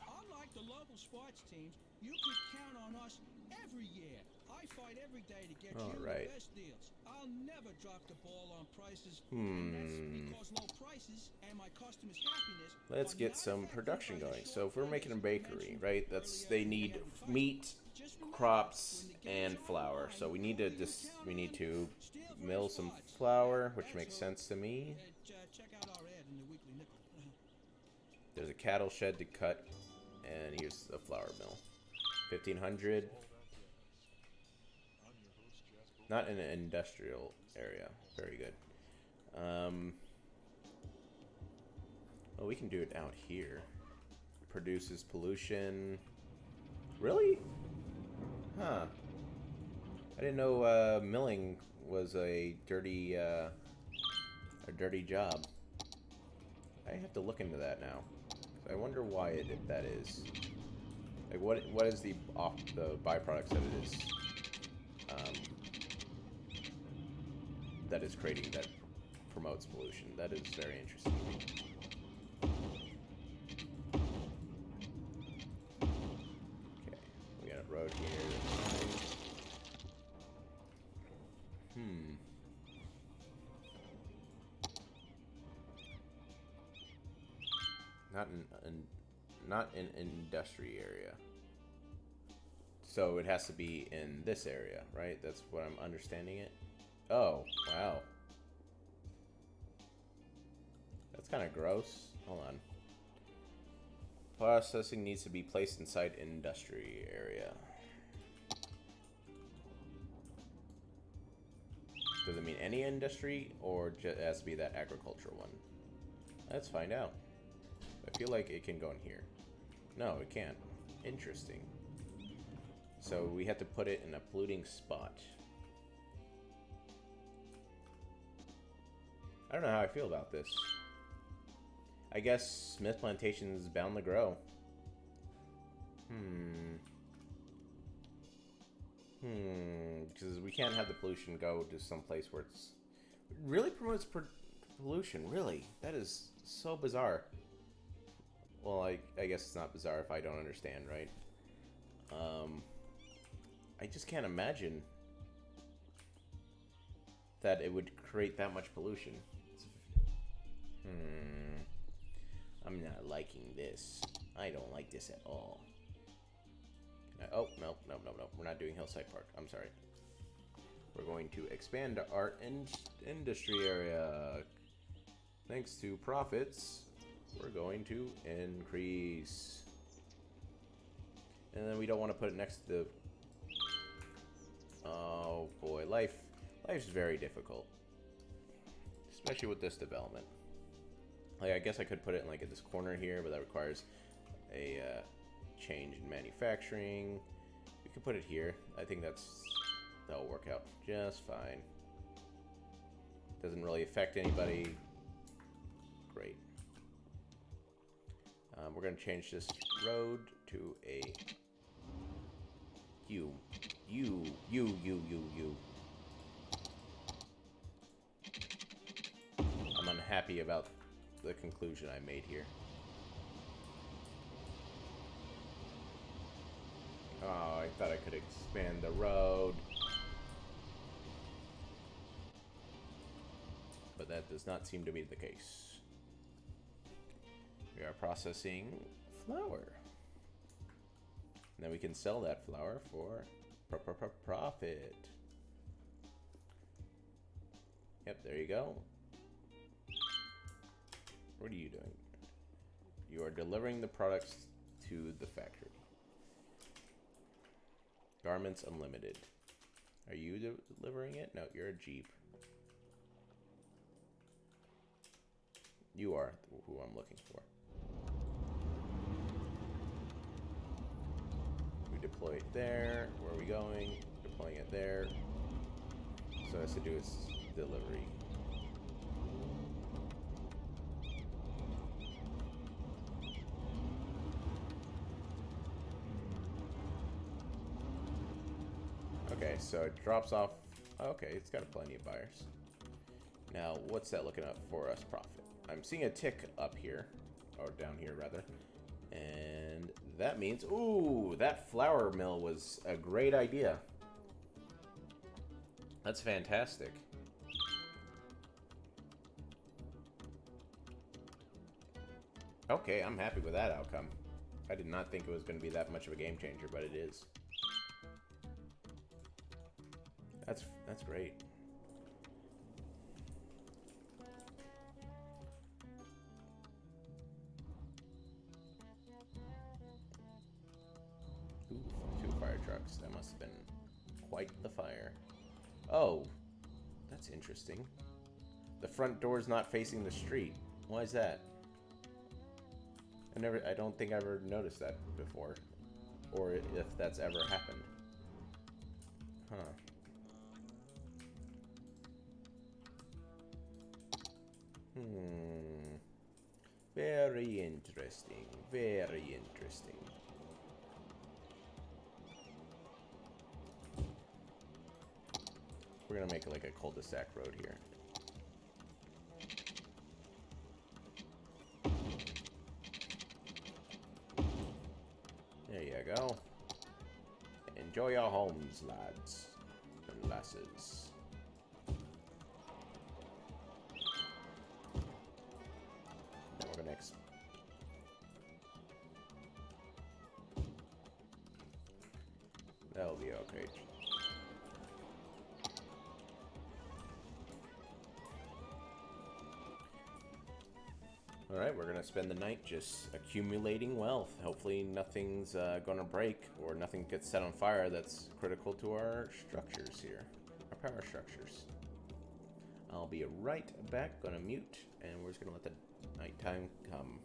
Unlike the local sports teams, you can count on us every year. I fight every day to get you right. the best deals. I'll never drop the ball on prices, and that's because low prices and my customers' happiness. Let's get some production going. So if we're making a bakery, right, they need meat, crops, and flour. So we need to mill some flour, which makes sense to me. Check out our ad in the Weekly Nickel. There's a cattle shed to cut, and here's a flour mill. 1,500. Not in an industrial area. Very good. Well, we can do it out here. Produces pollution. Really? Huh. I didn't know milling was a dirty job. I have to look into that now. I wonder why that is. Like, what is the byproducts that it is? That is creating, that promotes pollution. That is very interesting to me. Okay, we got a road here. Not in industry area. So it has to be in this area, right? That's what I'm understanding it. Oh, wow. That's kind of gross. Hold on. Processing needs to be placed inside industry area. Does it mean any industry, or just has to be that agricultural one? Let's find out. I feel like it can go in here. No, it can't. Interesting. So we have to put it in a polluting spot. I don't know how I feel about this. I guess Smith Plantation is bound to grow. Because we can't have the pollution go to some place where it really promotes pollution. Really, that is so bizarre. Well, I guess it's not bizarre if I don't understand, right? I just can't imagine that it would create that much pollution. I'm not liking this. I don't like this at all. Oh, no. We're not doing Hillside Park. I'm sorry. We're going to expand our industry area. Thanks to profits, we're going to increase. And then we don't want to put it next to the... Oh boy, life's very difficult. Especially with this development. Like, I guess I could put it in like at this corner here, but that requires a change in manufacturing. We could put it here. I think that'll work out just fine. Doesn't really affect anybody. Great. We're gonna change this road to a U. I'm unhappy about the conclusion I made here. Oh, I thought I could expand the road. But that does not seem to be the case. We are processing flour. And then we can sell that flour for profit. Yep, there you go. What are you doing? You are delivering the products to the factory. Garments Unlimited. Are you delivering it? No, you're a Jeep. You are who I'm looking for. We deploy it there. Where are we going? Deploying it there. So it has to do its delivery. Okay, so it drops off. Okay, it's got plenty of buyers. Now, what's that looking up for us profit? I'm seeing a tick up here, or down here rather, and that means, ooh, that flour mill was a great idea. That's fantastic. Okay, I'm happy with that outcome. I did not think it was going to be that much of a game changer, but it is. That's great. Ooh, 2 fire trucks. That must have been quite the fire. Oh, that's interesting. The front door's not facing the street. Why is that? I don't think I've ever noticed that before, or if that's ever happened. Huh. Very interesting. Very interesting. We're gonna make like a cul-de-sac road here. There you go. Enjoy your homes, lads and lasses. Now we're gonna that'll be okay. Alright, we're gonna spend the night just accumulating wealth. Hopefully nothing's gonna break or nothing gets set on fire that's critical to our structures here. Our power structures. I'll be right back, gonna mute, and we're just gonna let the nighttime come.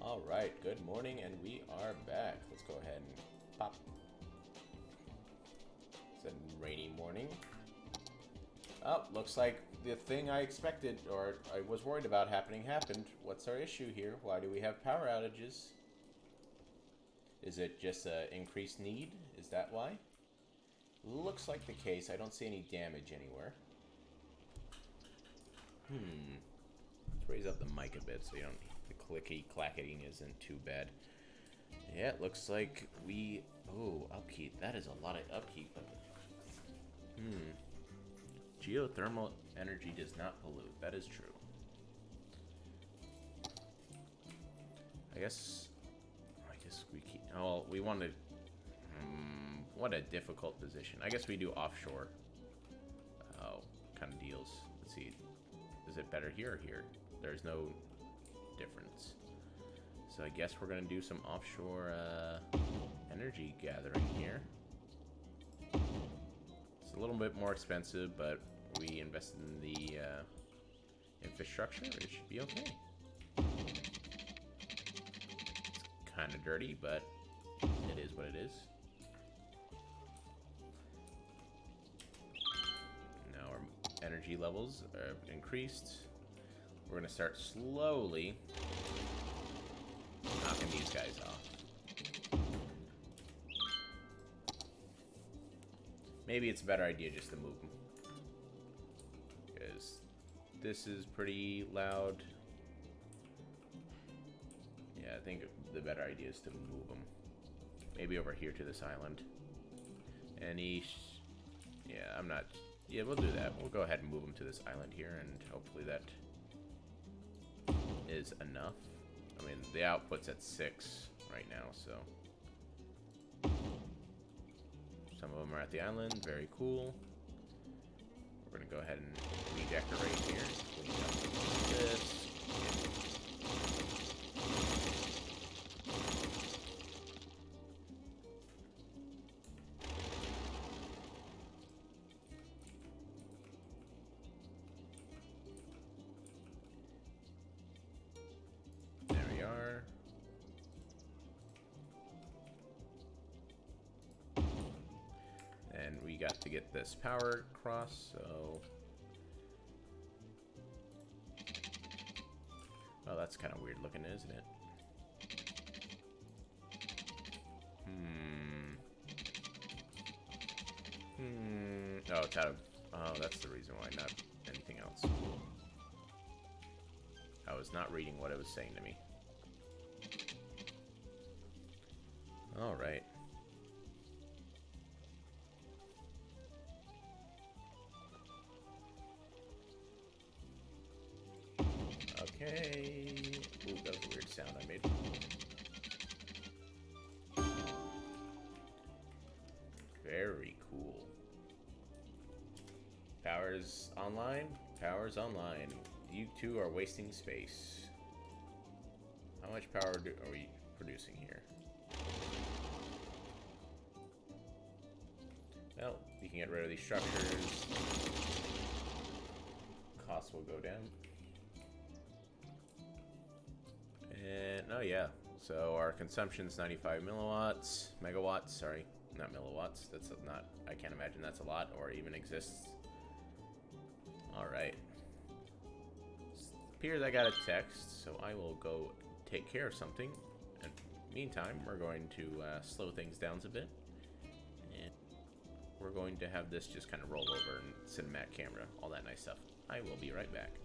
All right, good morning, and we are back. Let's go ahead and pop. It's a rainy morning. Oh, looks like the thing I expected, or I was worried about happened. What's our issue here? Why do we have power outages? Is it just an increased need? Is that why? Looks like the case. I don't see any damage anywhere. Let's raise up the mic a bit so you don't... the clicky clacketing isn't too bad. Yeah, it looks like we... oh, upkeep. That is a lot of upkeep. Geothermal energy does not pollute. That is true. I guess we keep... oh, we want to... what a difficult position. I guess we do offshore. Kind of deals. Let's see. Is it better here or here? There's no difference. So I guess we're going to do some offshore energy gathering here. It's a little bit more expensive, but we invested in the infrastructure. It should be okay. It's kind of dirty, but it is what it is. Now our energy levels are increased. We're going to start slowly knocking these guys off. Maybe it's a better idea just to move them, because this is pretty loud. Yeah, I think the better idea is to move them. Maybe over here to this island. Yeah, I'm not... yeah, we'll do that. We'll go ahead and move them to this island here, and hopefully that is enough. I mean, the output's at 6 right now, so... some of them are at the island. Very cool. We're going to go ahead and redecorate here. Clean up this. There we are. And we got to get this power across, so... oh, that's kind of weird looking, isn't it? Oh, it's out of... oh, that's the reason why, not anything else. I was not reading what it was saying to me. Alright. Okay. Ooh, that was a weird sound I made. Very cool. Power's online. Power's online. You two are wasting space. How much power are we producing here? Well, we can get rid of these structures. Costs will go down. And, oh yeah, so our consumption's 95 megawatts, sorry, not milliwatts. That's not, I can't imagine that's a lot or even exists. Alright. Appears I got a text, so I will go take care of something. And meantime, we're going to slow things down a bit. And we're going to have this just kind of roll over and cinematic camera, all that nice stuff. I will be right back.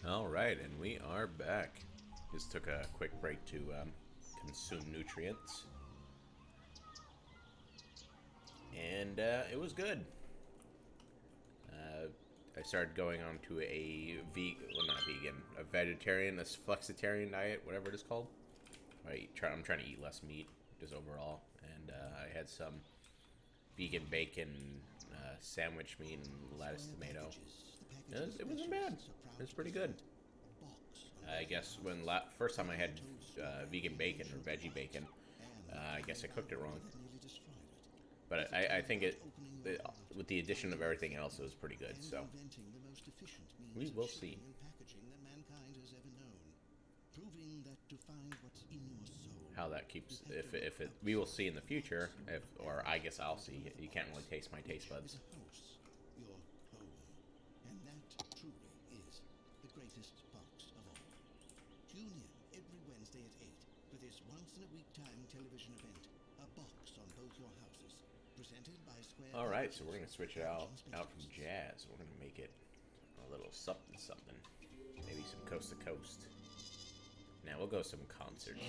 All right, and we are back. Just took a quick break to consume nutrients. And it was good. I started going on to a vegetarian, a flexitarian diet, whatever it is called. I'm trying to eat less meat, just overall. And I had some vegan bacon sandwich meat and lettuce, tomato. It wasn't bad. It was pretty good. I guess when first time I had vegan bacon or veggie bacon, I guess I cooked it wrong. But I think with the addition of everything else, it was pretty good. So we will see. How that keeps, we will see in the future, or I guess I'll see. You can't really taste my taste buds. All right, so we're gonna switch it out from jazz. We're gonna make it a little something. Maybe some coast to coast. Now we'll go some concerts.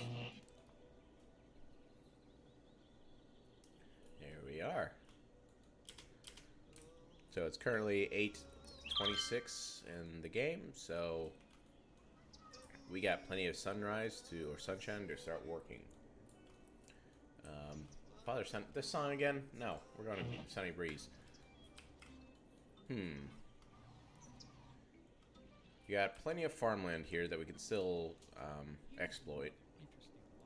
There we are. So it's currently 8:26 in the game, so we got plenty of sunshine to start working. Father Sun, this song again? No, we're going to Sunny Breeze. You got plenty of farmland here that we can still exploit.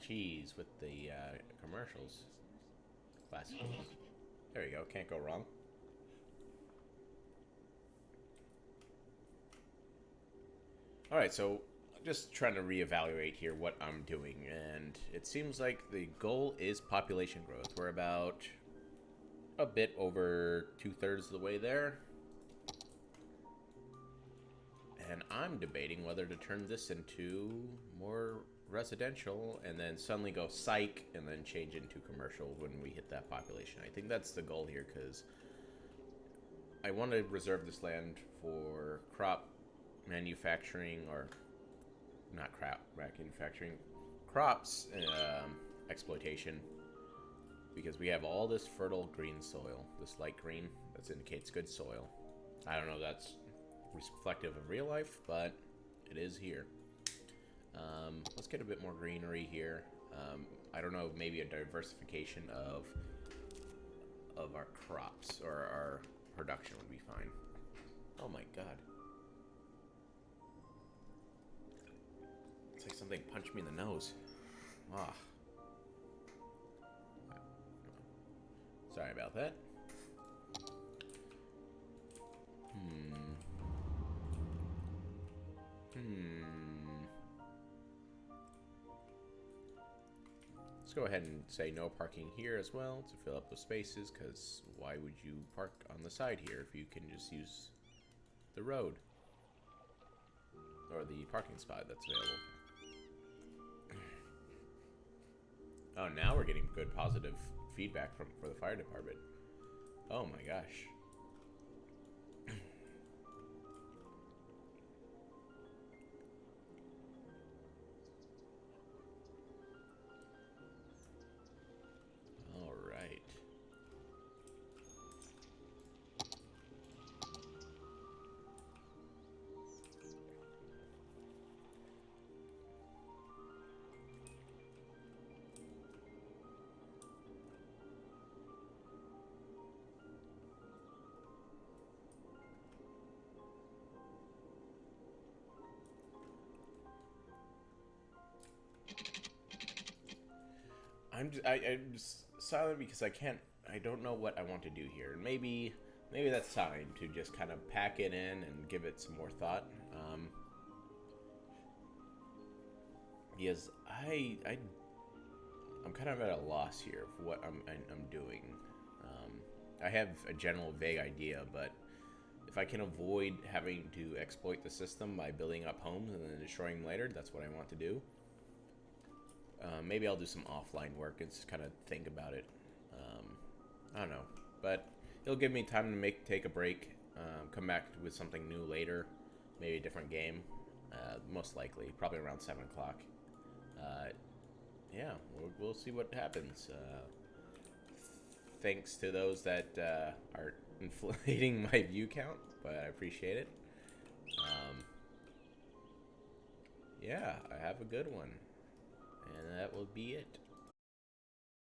Cheese with the commercials. Classic. There you go. Can't go wrong. Alright, so just trying to reevaluate here what I'm doing, and it seems like the goal is population growth. We're about a bit over 2/3 of the way there. And I'm debating whether to turn this into more residential and then suddenly go psych and then change into commercial when we hit that population. I think that's the goal here, because I want to reserve this land for crop manufacturing, or not crop manufacturing, crops exploitation, because we have all this fertile green soil, this light green, that indicates good soil. I don't know if that's reflective of real life, but it is here. Let's get a bit more greenery here. I don't know, maybe a diversification of our crops or our production would be fine. Oh my god. It's like something punched me in the nose. Ah. Sorry about that. Let's go ahead and say no parking here as well to fill up the spaces, because why would you park on the side here if you can just use the road or the parking spot that's available? Oh, now we're getting good positive feedback for the fire department. Oh my gosh. All right. I'm just silent because I don't know what I want to do here. Maybe that's time to just kind of pack it in and give it some more thought. Because I'm kind of at a loss here for what I'm doing. I have a general vague idea, but if I can avoid having to exploit the system by building up homes and then destroying them later, that's what I want to do. Maybe I'll do some offline work and just kind of think about it. I don't know, but it'll give me time to take a break, come back with something new later, maybe a different game. most likely, probably around 7 o'clock. Yeah, we'll see what happens. Thanks to those that are inflating my view count, but I appreciate it. Yeah, I have a good one. And that will be it.